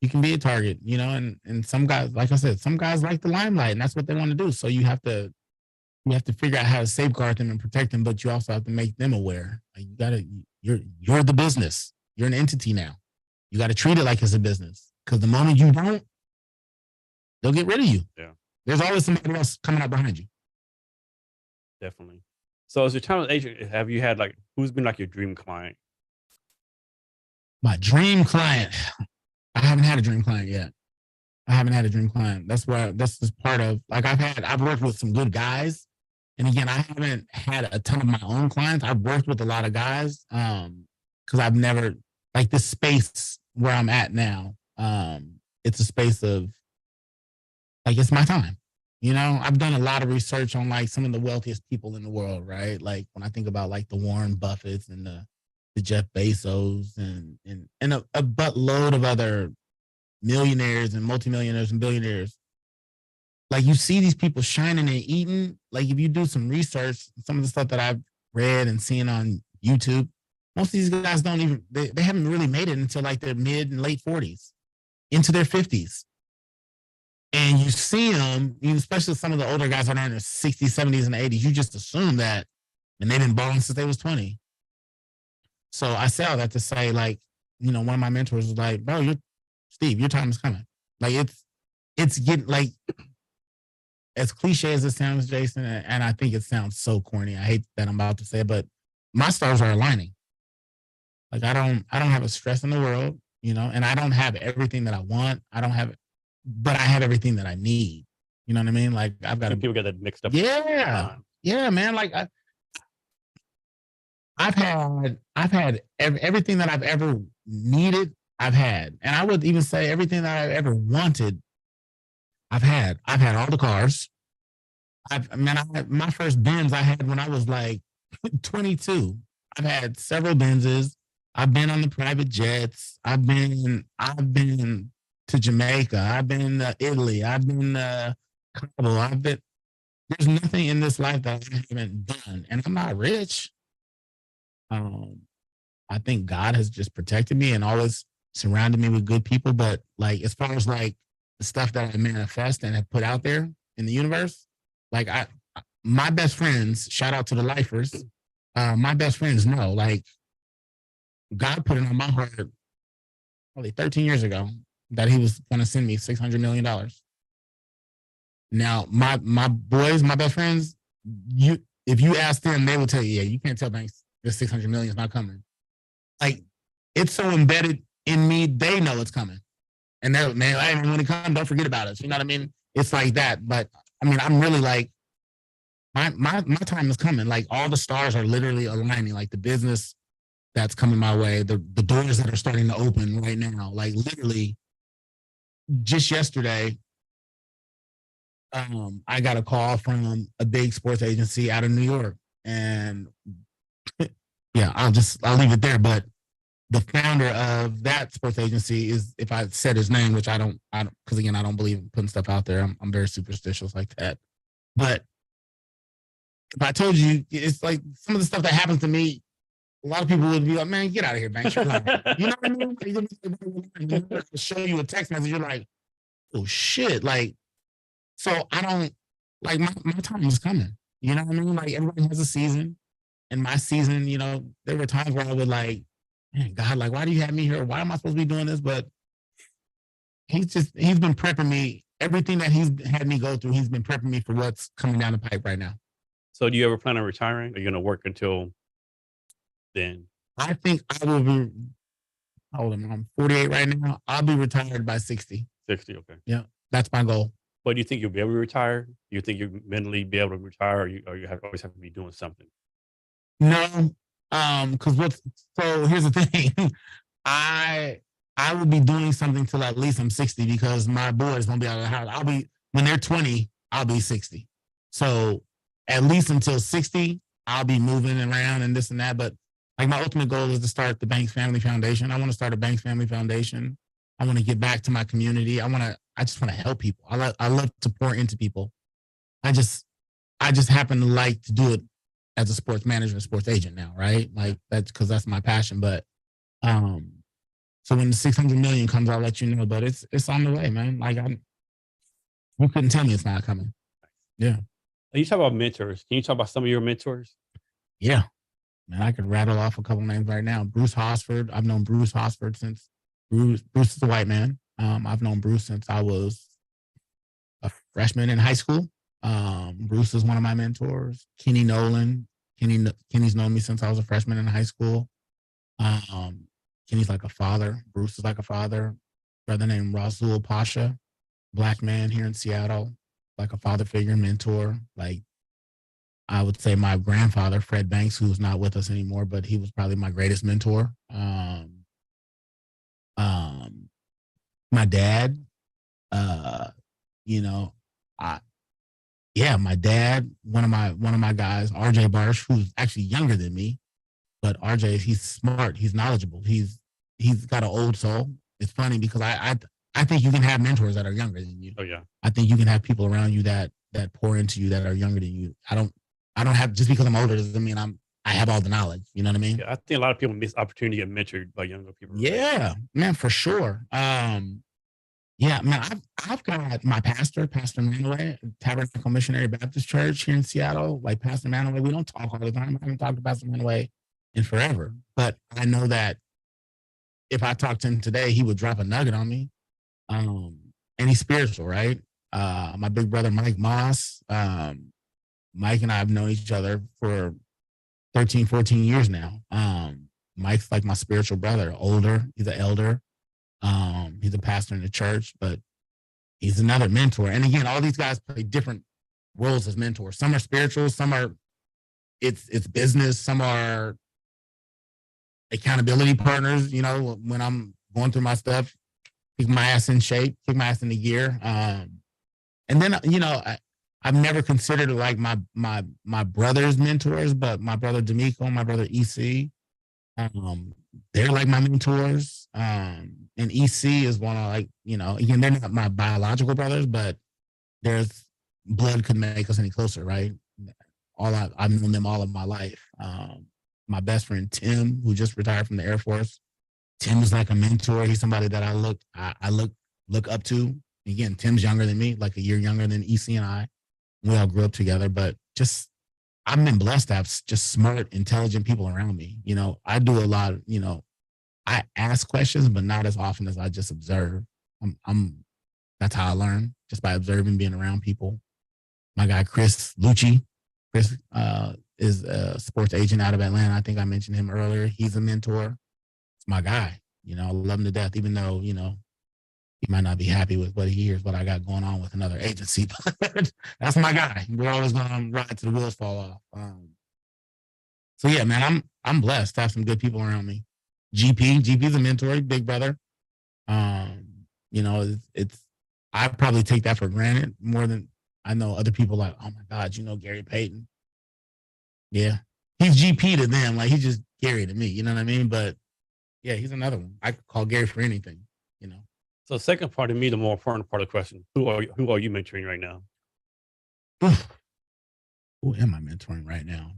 Speaker 2: You can be a target, and some guys, like I said, some guys like the limelight and that's what they want to do. So you have to figure out how to safeguard them and protect them, but you also have to make them aware. Like you're the business. You're an entity now. You got to treat it like it's a business, because the moment you don't, they'll get rid of you.
Speaker 1: Yeah.
Speaker 2: There's always somebody else coming up behind you.
Speaker 1: Definitely. So as your talent agent, have you had who's been your dream client?
Speaker 2: My dream client. I haven't had a dream client yet. That's just part of, I've worked with some good guys. And again, I haven't had a ton of my own clients. I've worked with a lot of guys. Cause I've never, this space where I'm at now. It's a space of it's my time. I've done a lot of research on some of the wealthiest people in the world, right? Like when I think about the Warren Buffetts and the Jeff Bezos and a buttload of other millionaires and multimillionaires and billionaires. You see these people shining and eating. If you do some research, some of the stuff that I've read and seen on YouTube, most of these guys they haven't really made it until their mid and late 40s, into their 50s. And you see them, especially some of the older guys that are in their 60s, 70s, and 80s, you just assume that, and they've been balling since they was 20. So I say all that to say, one of my mentors was like, bro, Steve, your time is coming. It's getting as cliche as it sounds, Jason, and I think it sounds so corny. I hate that I'm about to say it, but my stars are aligning. I don't have a stress in the world, and I don't have everything that I want. But I have everything that I need. You know what I mean? I've got
Speaker 1: people get that mixed up.
Speaker 2: Yeah, man. I've had everything that I've ever needed. I've had, and I would even say everything that I've ever wanted. I've had all the cars. My first Benz I had when I was 22. I've had several Benzes. I've been on the private jets. I've been to Jamaica. I've been to Italy. I've been to Cabo. There's nothing in this life that I haven't done. And I'm not rich. I think God has just protected me and always surrounded me with good people. But as far as the stuff that I manifest and have put out there in the universe, my best friends, shout out to the lifers, my best friends know, God put it on my heart probably 13 years ago that he was going to send me $600 million. Now, my boys, my best friends, if you ask them, they will tell you, yeah, you can't tell banks this $600 million is not coming. It's so embedded in me, they know it's coming. And they're, man, when it comes, don't forget about us. You know what I mean? It's like that. But I mean, I'm really my time is coming. All the stars are literally aligning, the business that's coming my way, the doors that are starting to open right now. Literally just yesterday, I got a call from a big sports agency out of New York. And yeah, I'll leave it there. But the founder of that sports agency is, if I said his name, which I don't, because again, I don't believe in putting stuff out there. I'm very superstitious like that. But if I told you, it's some of the stuff that happens to me, a lot of people would be like, man, get out of here, Banks. You know what I mean? They'll show you a text message, you're like, oh shit. So I don't, my time is coming. You know what I mean? Everybody has a season. And my season, there were times where I would man, God, why do you have me here? Why am I supposed to be doing this? But he's been prepping me. Everything that he's had me go through, he's been prepping me for what's coming down the pipe right now.
Speaker 1: So do you ever plan on retiring? Are you going to work until then?
Speaker 2: I think I will be, how old am I? I'm 48 right now. I'll be retired by 60.
Speaker 1: 60, okay.
Speaker 2: Yeah, that's my goal.
Speaker 1: But do you think you'll be able to retire? Do you think you mentally be able to retire, or you have always have to be doing something?
Speaker 2: No, because what's so here's the thing. I I will be doing something till at least I'm 60 because my boys won't be out of the house. I'll be when they're 20, I'll be 60. So at least until 60, I'll be moving around and this and that. But like my ultimate goal is to start the Banks Family Foundation. I want to start a Banks Family Foundation. I want to get back to my community. I just want to help people. I love to pour into people. I just I just happen to like to do it as a sports manager and sports agent now, right? Like that's because that's my passion. But um, so when the 600 million comes, I'll let you know. But it's on the way, man. Like you couldn't tell me it's not coming. Yeah,
Speaker 1: And you talk about mentors. Can you talk about some of your mentors?
Speaker 2: yeah. Man, I could rattle off a couple names right now. Bruce Hosford. I've known Bruce Hosford since Bruce is a white man. I've known Bruce since I was a freshman in high school. Bruce is one of my mentors. Kenny Nolan. Kenny's known me since I was a freshman in high school. Kenny's like a father. Bruce is like a father. Brother named Rasul Pasha, black man here in Seattle, like a father figure, mentor. Like I would say my grandfather, Fred Banks, who's not with us anymore, but he was probably my greatest mentor. Um, my dad, uh, you know, I, yeah, my dad, one of my guys, RJ Barsh, who's actually younger than me, but RJ, he's smart, he's knowledgeable, he's got an old soul. It's funny because I think you can have mentors that are younger than you.
Speaker 1: Oh yeah,
Speaker 2: I think you can have people around you that pour into you that are younger than you. I don't have just because I'm older doesn't mean I have all the knowledge. You know what I mean?
Speaker 1: yeah. I think a lot of people miss opportunity to get mentored by younger people. Right?
Speaker 2: Yeah, man, for sure. Yeah, man, I've got my pastor, Pastor Manaway, Tabernacle Missionary Baptist Church here in Seattle. Like Pastor Manaway, we don't talk all the time. I haven't talked to Pastor Manaway in forever, but I know that if I talked to him today, he would drop a nugget on me. And he's spiritual, right? My big brother Mike Moss. Mike and I have known each other for 13, 14 years now. Mike's like my spiritual brother, older. He's an elder. He's a pastor in the church, but he's another mentor. And again, all these guys play different roles as mentors. Some are spiritual, some are it's business, some are accountability partners. You know, when I'm going through my stuff, kick my ass in shape, kick my ass into gear. And then I've never considered like my brother's mentors, but my brother D'Amico, my brother EC, they're like my mentors. And EC is one of like, again, they're not my biological brothers, but there's blood could make us any closer, right? I've known them all of my life. My best friend Tim, who just retired from the Air Force, Tim is like a mentor. He's somebody that I look up to. Again, Tim's younger than me, like a year younger than EC and I. We all grew up together, but just I've been blessed to have just smart, intelligent people around me. I do a lot of, I ask questions, but not as often as I just observe. That's how I learn, just by observing, being around people. My guy Chris Lucci, Chris is a sports agent out of Atlanta. I think I mentioned him earlier. He's a mentor. It's my guy. I love him to death, even though he might not be happy with what he hears, what I got going on with another agency. But that's my guy. We're always going to ride till the wheels fall off. So yeah, man, I'm blessed to have some good people around me. GP's a mentor, big brother. It's I probably take that for granted more than I know other people like, oh my God, Gary Payton. Yeah. He's GP to them. Like he's just Gary to me. You know what I mean? But yeah, he's another one. I could call Gary for anything,
Speaker 1: So the second part of me, the more important part of the question: who are you mentoring right now?
Speaker 2: Who am I mentoring right now?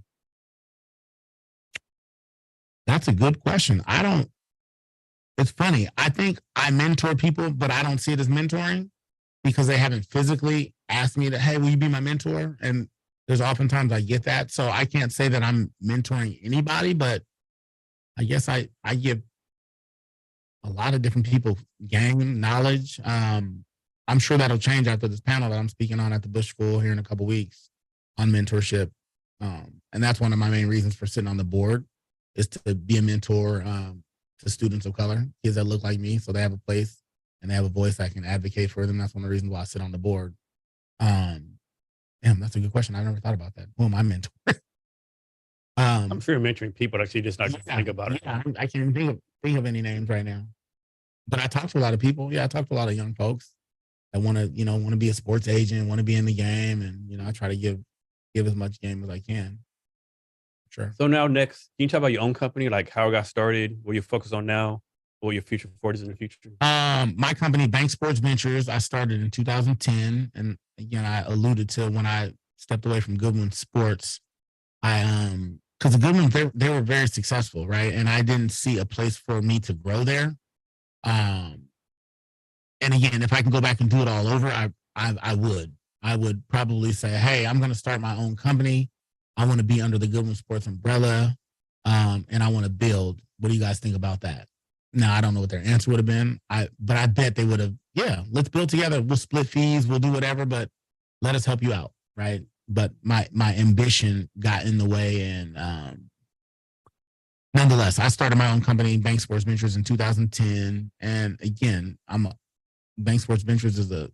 Speaker 2: That's a good question. It's funny. I think I mentor people, but I don't see it as mentoring because they haven't physically asked me hey, will you be my mentor? And there's oftentimes I get that. So I can't say that I'm mentoring anybody, but I guess I give a lot of different people game knowledge. I'm sure that'll change after this panel that I'm speaking on at the Bush School here in a couple of weeks on mentorship. And that's one of my main reasons for sitting on the board is to be a mentor to students of color, kids that look like me, so they have a place and they have a voice that can advocate for them. That's one of the reasons why I sit on the board. Damn, that's a good question. I never thought about that. Who am I mentor?
Speaker 1: I'm sure you're mentoring people that you just not
Speaker 2: Yeah,
Speaker 1: think about it.
Speaker 2: yeah. I can't think of any names right now. But I talk to a lot of people. Yeah, I talk to a lot of young folks that want to, want to be a sports agent, want to be in the game, and I try to give as much game as I can. Sure.
Speaker 1: So now next, can you talk about your own company, like how it got started, what you focus on now, what your future for is in the future?
Speaker 2: My company, Bank Sports Ventures, I started in 2010, and again, I alluded to when I stepped away from Goodwin Sports. Because the Goodwin they were very successful, right? And I didn't see a place for me to grow there. Um, and again, if I can go back and do it all over, I would. I would probably say, hey, I'm going to start my own company. I want to be under the Goodwin Sports umbrella, and I want to build. What do you guys think about that? Now, I don't know what their answer would have been. But I bet they would have. Yeah, let's build together. We'll split fees. We'll do whatever, but let us help you out, right? But my ambition got in the way, and nonetheless, I started my own company, Bank Sports Ventures, in 2010. And again, Bank Sports Ventures is a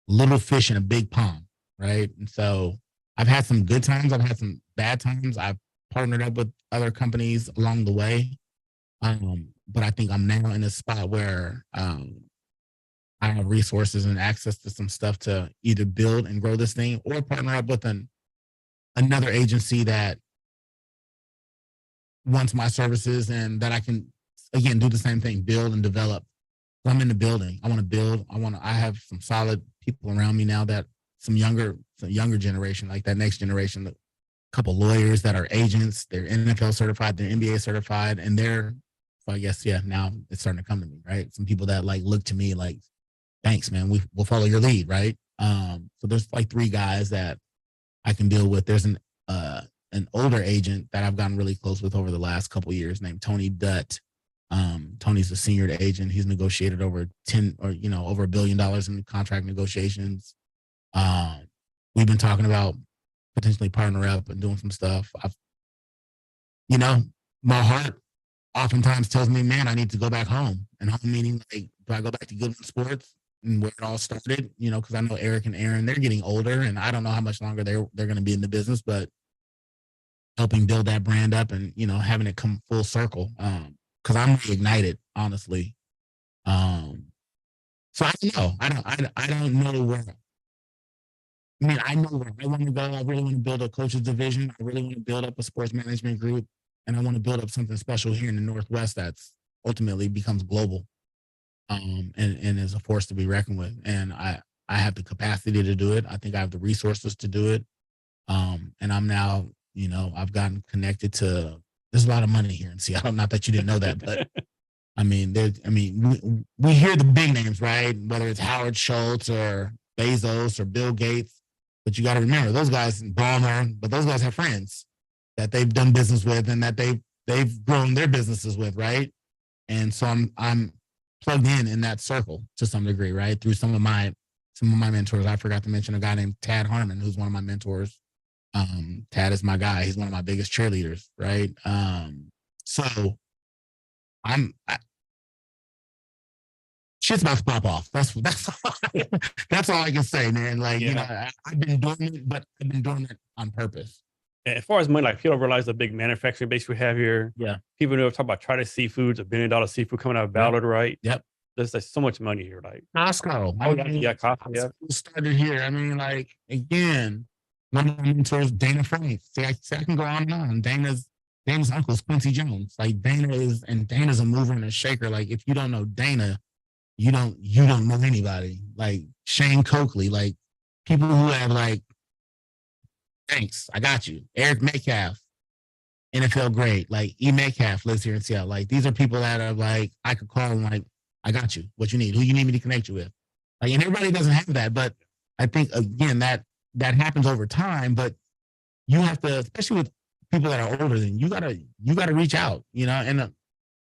Speaker 2: little fish in a big pond, right? And so I've had some good times. I've had some bad times. I've partnered up with other companies along the way. But I think I'm now in a spot where I have resources and access to some stuff to either build and grow this thing or partner up with another agency that wants my services and that I can, again, do the same thing, build and develop. I'm in the building. I want to build. I have some solid people around me now that some younger generation, like that next generation, a couple lawyers that are agents, they're NFL certified, they're NBA certified, and so I guess, yeah, now it's starting to come to me, right? Some people that like look to me like, thanks, man, we'll follow your lead, right? So there's like 3 guys that I can deal with. There's an older agent that I've gotten really close with over the last couple of years named Tony Dutt. Tony's a senior agent. He's negotiated over over $1 billion in contract negotiations. We've been talking about potentially partner up and doing some stuff. My heart oftentimes tells me, man, I need to go back home. And home meaning, like, do I go back to Goodwin Sports and where it all started? Because I know Eric and Aaron, they're getting older, and I don't know how much longer they're going to be in the business, but helping build that brand up and having it come full circle. Because I'm reignited, honestly. So I don't know. I don't know where. I mean, I know where I want to go. I really want to build a coaches division. I really want to build up a sports management group, and I want to build up something special here in the Northwest that's ultimately becomes global, and is a force to be reckoned with. And I have the capacity to do it. I think I have the resources to do it. And I'm now, I've gotten connected to. There's a lot of money here in Seattle. Not that you didn't know that, but I mean, we hear the big names, right? Whether it's Howard Schultz or Bezos or Bill Gates, but you got to remember those guys, Ballmer, but those guys have friends that they've done business with and that they've grown their businesses with, right? And so I'm plugged in that circle to some degree, right? Through some of my mentors. I forgot to mention a guy named Tad Harmon, who's one of my mentors. Tad is my guy. He's one of my biggest cheerleaders, right? So shit's about to pop off. That's all I can say, man. Like, I've been doing it, but I've been doing it on purpose.
Speaker 1: And as far as money, like people realize the big manufacturing base we have here.
Speaker 2: Yeah.
Speaker 1: People know talk about Trident Seafoods, $1 billion seafood coming out of Ballard, right?
Speaker 2: Yep.
Speaker 1: There's like so much money here. Like
Speaker 2: Costco.
Speaker 1: Costco. Yeah.
Speaker 2: Started here. I mean, like, again, one of my mentors, Dana Frank. See, I can go on and on. Dana's uncle is Quincy Jones. Like, Dana's a mover and a shaker. Like, if you don't know Dana, you don't know anybody. Like Shane Coakley, like people who have like, thanks, I got you. Eric Metcalf, NFL great. Like E. Metcalf lives here in Seattle. Like, these are people that are like, I could call and like, I got you. What you need? Who you need me to connect you with? Like, and everybody doesn't have that, but I think again that happens over time. But you have to, especially with people that are older than you, gotta reach out. And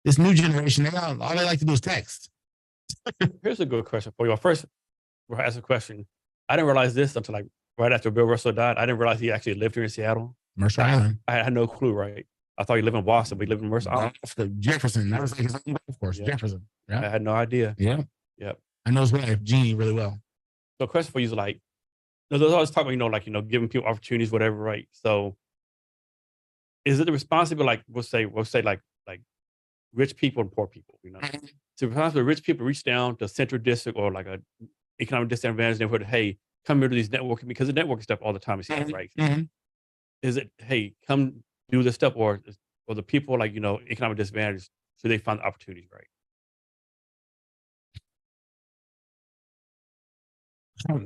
Speaker 2: this new generation, all they like to do is text.
Speaker 1: Here's a good question for you. Well, first, we'll ask a question. I didn't realize this until like right after Bill Russell died. I didn't realize he actually lived here in Seattle.
Speaker 2: Mercer Island.
Speaker 1: I had no clue, right? I thought he lived in Boston, but he lived in Mercer Island.
Speaker 2: Jefferson. That was like his own golf course. Yeah. Jefferson. Yeah.
Speaker 1: I had no idea.
Speaker 2: Yeah.
Speaker 1: Yep.
Speaker 2: I know his wife, Jeannie, really well.
Speaker 1: So, question for you is like, there's always talk about, like, giving people opportunities, whatever, right? So is it the responsibility, like, we'll say like rich people and poor people,
Speaker 2: Mhm.
Speaker 1: So responsible rich people reach down to central district or like a economic disadvantaged neighborhood, hey, come here to these networking because the networking stuff all the time is here,
Speaker 2: Mhm.
Speaker 1: right?
Speaker 2: Mhm.
Speaker 1: Is it, hey, come do this stuff, or the people like, economic disadvantage, so they find the opportunities, right?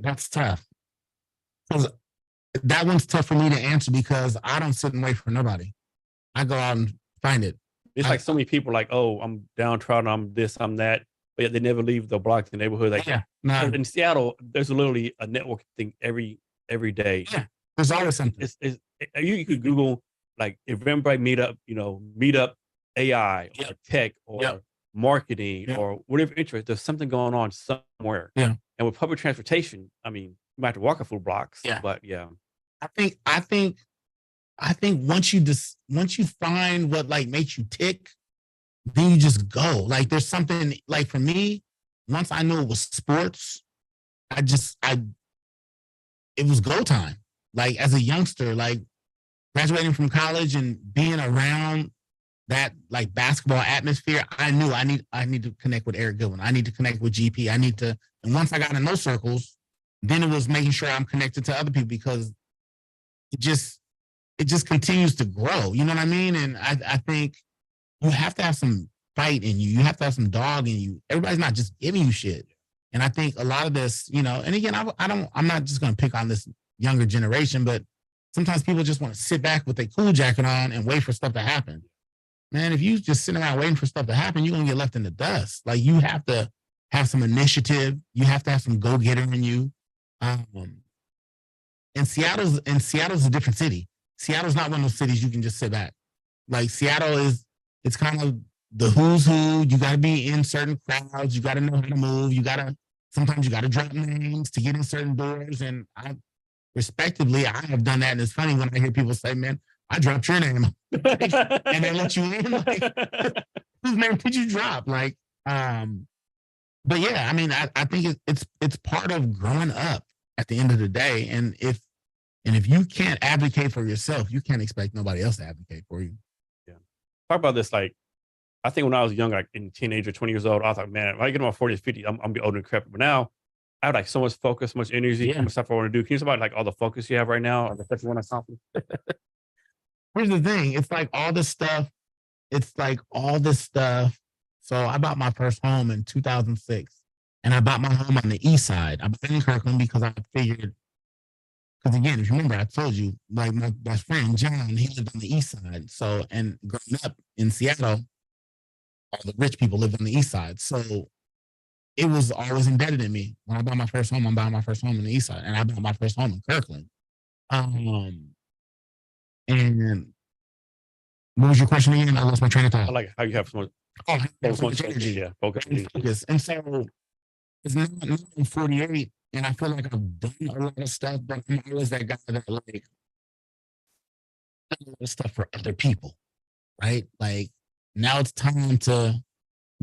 Speaker 2: That's tough. 'Cause that one's tough for me to answer because I don't sit and wait for nobody. I go out and find it.
Speaker 1: It's
Speaker 2: I,
Speaker 1: like so many people like, oh, I'm downtrodden, I'm this, I'm that, but yet they never leave the block, the neighborhood. Like
Speaker 2: yeah, no,
Speaker 1: in Seattle, there's literally a networking thing every day.
Speaker 2: yeah. There's always something.
Speaker 1: You could Google like Eventbrite meetup, meetup AI or
Speaker 2: Yep.
Speaker 1: tech
Speaker 2: Yep.
Speaker 1: or marketing
Speaker 2: Yep.
Speaker 1: or whatever interest. There's something going on somewhere.
Speaker 2: Yeah.
Speaker 1: And with public transportation, I mean, you might have to walk a few blocks,
Speaker 2: Yeah.
Speaker 1: but yeah,
Speaker 2: I think once you find what like makes you tick, then you just go. Like there's something like for me, once I knew it was sports, I it was go time. Like as a youngster, like graduating from college and being around that like basketball atmosphere, I knew I need to connect with Eric Goodwin. I need to connect with GP. I need to, and once I got in those circles, then it was making sure I'm connected to other people because it just it just continues to grow. You know what I mean? And I think you have to have some fight in you. You have to have some dog in you. Everybody's not just giving you shit. And I think a lot of this, and again, I'm not just going to pick on this younger generation, but sometimes people just want to sit back with their cool jacket on and wait for stuff to happen. Man, if you just sitting around waiting for stuff to happen, you're going to get left in the dust. Like you have to have some initiative. You have to have some go getter in you. Um, and Seattle's a different city. Seattle's not one of those cities you can just sit back. Like Seattle is, it's kind of the who's who. You got to be in certain crowds. You got to know how to move. Sometimes you got to drop names to get in certain doors. And respectively, I have done that. And it's funny when I hear people say, man, I dropped your name and they let you in. Like, whose name did you drop? Like, but yeah, I mean, I think it's part of growing up at the end of the day. And if you can't advocate for yourself, you can't expect nobody else to advocate for you.
Speaker 1: yeah. Talk about this. Like, I think when I was younger, like in teenager, 20 years old, I thought, man, if I get in my 40s, 50s, I'm gonna be older and crap. But now I have like so much focus, so much energy, so
Speaker 2: Yeah.
Speaker 1: much stuff I want to do. Can you talk about like all the focus you have right now, or the stuff you want to accomplish?
Speaker 2: Here's the thing. It's like all this stuff. It's like all this stuff. So I bought my first home in 2006 and I bought my home on the east side. I'm in Kirkland because I figured, because again, if you remember, I told you, like my best friend John, he lived on the east side. So, and growing up in Seattle, all the rich people lived on the east side. So it was always embedded in me. When I bought my first home, I'm buying my first home on the east side. And I bought my first home in Kirkland. And what was your question again? I lost my train of
Speaker 1: I
Speaker 2: thought.
Speaker 1: like how you have so much,
Speaker 2: Oh,
Speaker 1: so much
Speaker 2: energy.
Speaker 1: yeah, focus.
Speaker 2: And focus. And so now I'm 48 and I feel like I've done a lot of stuff, but I'm always that guy that like a lot of stuff for other people, right? Like now it's time to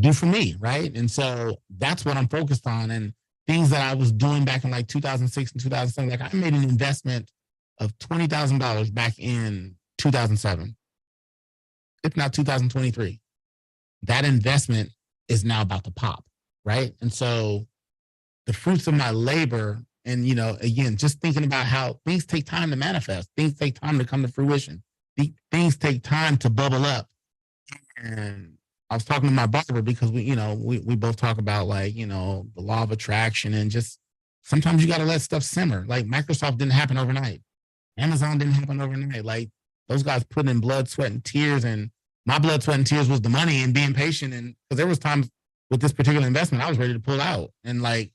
Speaker 2: do for me, right? And so that's what I'm focused on. And things that I was doing back in like 2006 and 2007, like I made an investment of $20,000 back in 2007, if not 2023. That investment is now about to pop, right? And so the fruits of my labor, and again, just thinking about how things take time to manifest, things take time to come to fruition, things take time to bubble up. And I was talking to my barber because we both talk about like, the law of attraction and just sometimes you got to let stuff simmer. Like Microsoft didn't happen overnight. Amazon didn't happen overnight. Like those guys put in blood, sweat, and tears. And my blood, sweat, and tears was the money and being patient. And because there was times with this particular investment, I was ready to pull out and like,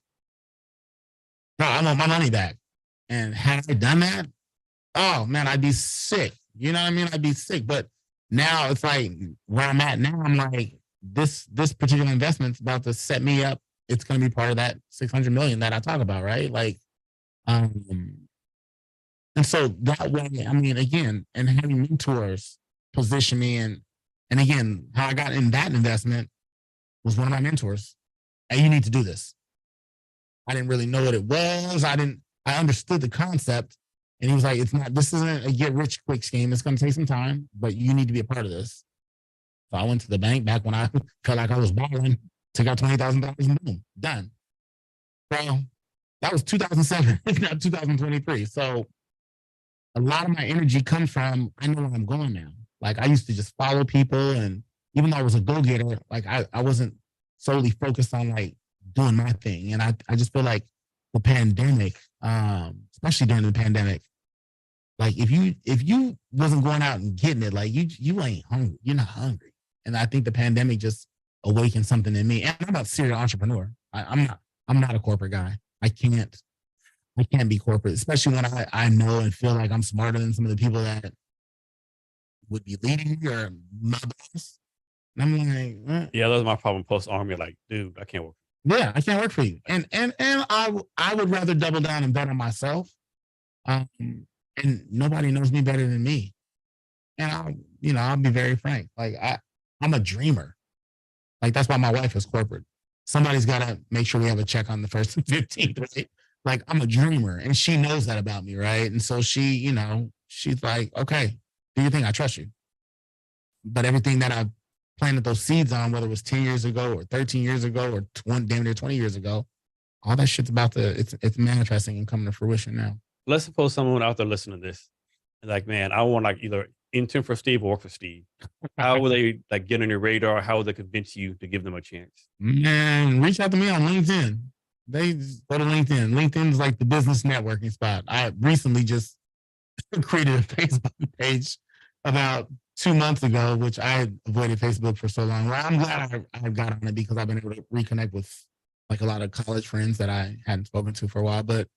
Speaker 2: no, I want my money back. And had I done that, oh man, I'd be sick. You know what I mean? I'd be sick. But now it's like where I'm at now, I'm like, this particular investment's about to set me up. It's gonna be part of that 600 million that I talk about, right? Like, and so that way, I mean, again, and having mentors position me and again, how I got in that investment was one of my mentors. Hey, you need to do this. I didn't really know what it was. I didn't, I understood the concept. And he was like, this isn't a get rich quick scheme. It's going to take some time, but you need to be a part of this. So I went to the bank back when I felt like I was balling, took out $20,000 and boom, done. So that was 2007, not 2023. So a lot of my energy comes from, I know where I'm going now. Like I used to just follow people. And even though I was a go-getter, like I wasn't solely focused on like doing my thing. And I just feel like the pandemic, especially during the pandemic, like if you wasn't going out and getting it, like you ain't hungry. You're not hungry. And I think the pandemic just awakened something in me. And I'm a serial entrepreneur. I'm not a corporate guy. I can't be corporate, especially when I know and feel like I'm smarter than some of the people that would be leading me or my boss. And I'm like,
Speaker 1: Yeah, that was my problem post army. Like, dude, I can't work.
Speaker 2: yeah, I can't work for you. And I would rather double down and bet on myself. And nobody knows me better than me. And I'll be very frank. Like I'm a dreamer. Like that's why my wife is corporate. Somebody's got to make sure we have a check on the 1st and 15th, right? Like I'm a dreamer and she knows that about me, right? And so she's like, okay, do your thing. I trust you. But everything that I've planted those seeds on, whether it was 10 years ago or 13 years ago or damn near 20 years ago, all that shit's it's manifesting and coming to fruition now.
Speaker 1: Let's suppose someone out there listening to this, like, man, I want like either intern for Steve or work for Steve. How will they like get on your radar? How will they convince you to give them a chance?
Speaker 2: Man, reach out to me on LinkedIn. They go to LinkedIn. LinkedIn is like the business networking spot. I recently just created a Facebook page about 2 months ago, which I avoided Facebook for so long. Well, I'm glad I got on it because I've been able to reconnect with like a lot of college friends that I hadn't spoken to for a while. But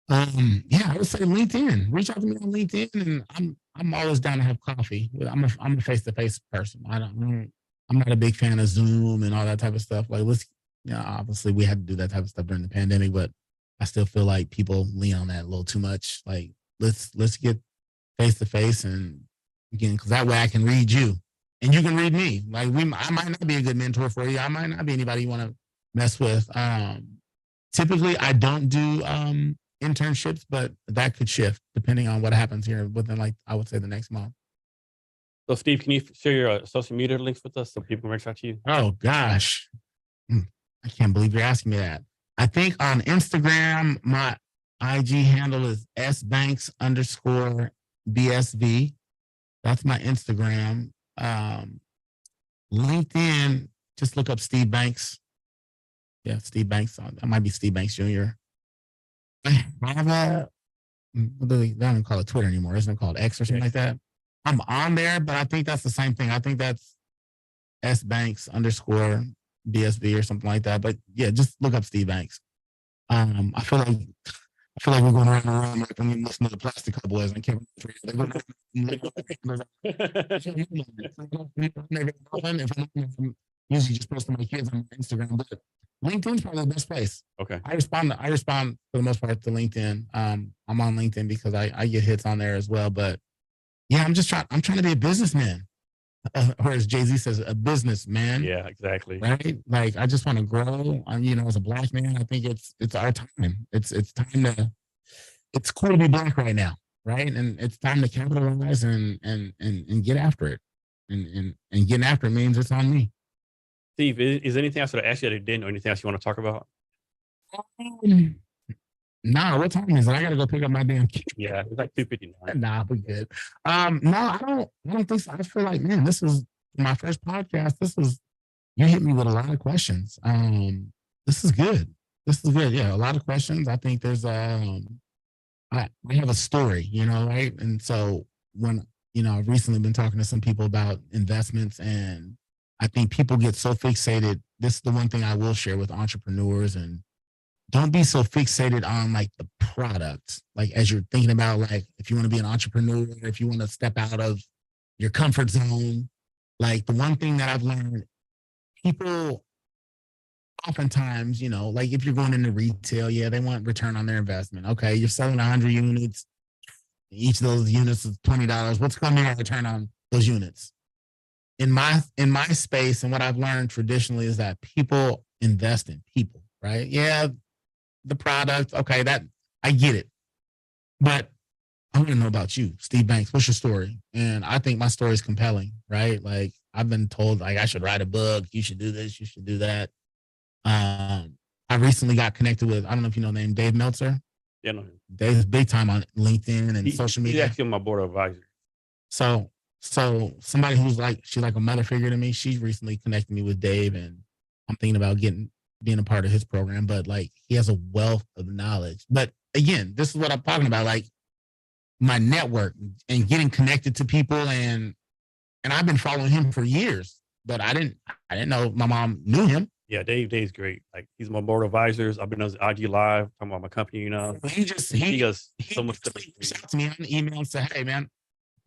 Speaker 2: yeah, I would say LinkedIn. Reach out to me on LinkedIn, and I'm always down to have coffee. I'm a face-to-face person. I'm not a big fan of Zoom and all that type of stuff. Like obviously we had to do that type of stuff during the pandemic, but I still feel like people lean on that a little too much. Like let's get face-to-face, and again, because that way I can read you and you can read me. Like I might not be a good mentor for you. I might not be anybody you want to mess with. Typically I don't do internships, but that could shift depending on what happens here within, like, I would say the next month.
Speaker 1: So, Steve, can you share your social media links with us so people can reach out to you?
Speaker 2: Oh gosh, I can't believe you're asking me that. I think on Instagram, my IG handle is sbanks_BSV. That's my Instagram. LinkedIn, just look up Steve Banks. Yeah, Steve Banks. I might be Steve Banks Jr. I have they don't call it Twitter anymore. Isn't it called X or something like that? I'm on there, but I think that's the same thing. I think that's sbanks_BSV or something like that. But yeah, just look up Steve Banks. I feel like we're going around the room like when you listen to the Plastic Cowboys and Kevin. I'm usually just posting my kids on Instagram, but LinkedIn's probably the best place.
Speaker 1: Okay.
Speaker 2: I respond for the most part to LinkedIn. I'm on LinkedIn because I get hits on there as well. But yeah, I'm trying to be a businessman. Or as Jay-Z says, a businessman.
Speaker 1: Yeah, exactly.
Speaker 2: Right? Like I just want to grow. As a Black man, I think it's our time. It's cool to be Black right now, right? And it's time to capitalize and get after it. And getting after it means it's on me.
Speaker 1: Steve, is there anything else that I asked you that I didn't, or anything else you want to talk about?
Speaker 2: Nah, what time is it? I gotta go pick up my damn kid.
Speaker 1: Yeah, it's like 2:59.
Speaker 2: Nah, we good. No, I don't think so. I feel like, man, this is my first podcast. You hit me with a lot of questions. This is good. Yeah, a lot of questions. I think there's I have a story, right? And so when I've recently been talking to some people about investments, and I think people get so fixated. This is the one thing I will share with entrepreneurs, and don't be so fixated on like the product. Like as you're thinking about, like, if you want to be an entrepreneur, if you want to step out of your comfort zone, like the one thing that I've learned, people oftentimes, like if you're going into retail, yeah, they want return on their investment. Okay, you're selling 100 units. Each of those units is $20. What's going to be our return on those units? In my space, and what I've learned traditionally is that people invest in people, right? Yeah, the product, okay, that I get it. But I want to know about you, Steve Banks. What's your story? And I think my story is compelling, right? Like I've been told like I should write a book, you should do this, you should do that. I recently got connected with, I don't know if you know the name Dave Meltzer.
Speaker 1: Yeah, no,
Speaker 2: Dave's big time on LinkedIn and
Speaker 1: he,
Speaker 2: social
Speaker 1: he's
Speaker 2: media.
Speaker 1: actually on my board of advisors.
Speaker 2: So somebody who's like, she's like a mother figure to me. She's recently connected me with Dave, and I'm thinking about being a part of his program. But like, he has a wealth of knowledge. But again, this is what I'm talking about. Like my network and getting connected to people, and I've been following him for years, but I didn't know my mom knew him.
Speaker 1: Yeah, Dave's great. Like he's my board of advisors. I've been on IG Live talking about my company. You know,
Speaker 2: He
Speaker 1: he does so much stuff.
Speaker 2: reached out to me on the email and said, "Hey, man,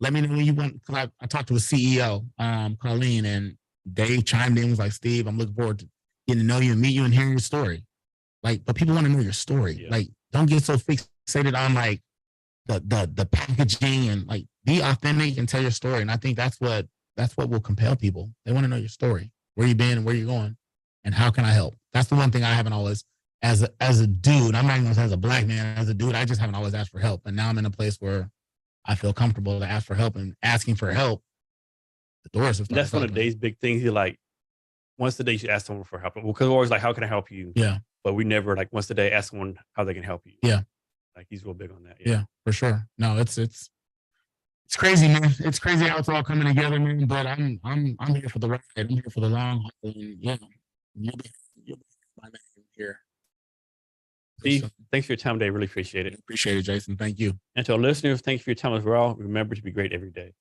Speaker 2: let me know when you want." Because I talked to a CEO, Colleen, and Dave chimed in, was like, "Steve, I'm looking forward to getting to know you and meet you and hearing your story." Like, but people want to know your story.
Speaker 1: Yeah.
Speaker 2: Like, don't get so fixated on like the packaging, and like be authentic and tell your story. And I think that's what will compel people. They want to know your story, where you've been and where you're going, and how can I help. That's the one thing I haven't always, as a dude, I'm not even gonna say as a black man, as a dude, I just haven't always asked for help. And now I'm in a place where I feel comfortable to ask for help, and asking for help, the doors have started
Speaker 1: That's one of
Speaker 2: opening.
Speaker 1: Dave's big things. He like once a day you should ask someone for help. Because we're always like, how can I help you?
Speaker 2: Yeah,
Speaker 1: But we never like once a day ask someone how they can help you.
Speaker 2: Yeah.
Speaker 1: Like he's real big on that.
Speaker 2: yeah, for sure. No, it's crazy, man. It's crazy how it's all coming together, man. But I'm here for the ride. I'm here for the long haul. And yeah, you'll be my man here.
Speaker 1: Steve, thanks for your time today. Really appreciate it.
Speaker 2: Appreciate it, Jason. Thank you.
Speaker 1: And to our listeners, thank you for your time as well. Remember to be great every day.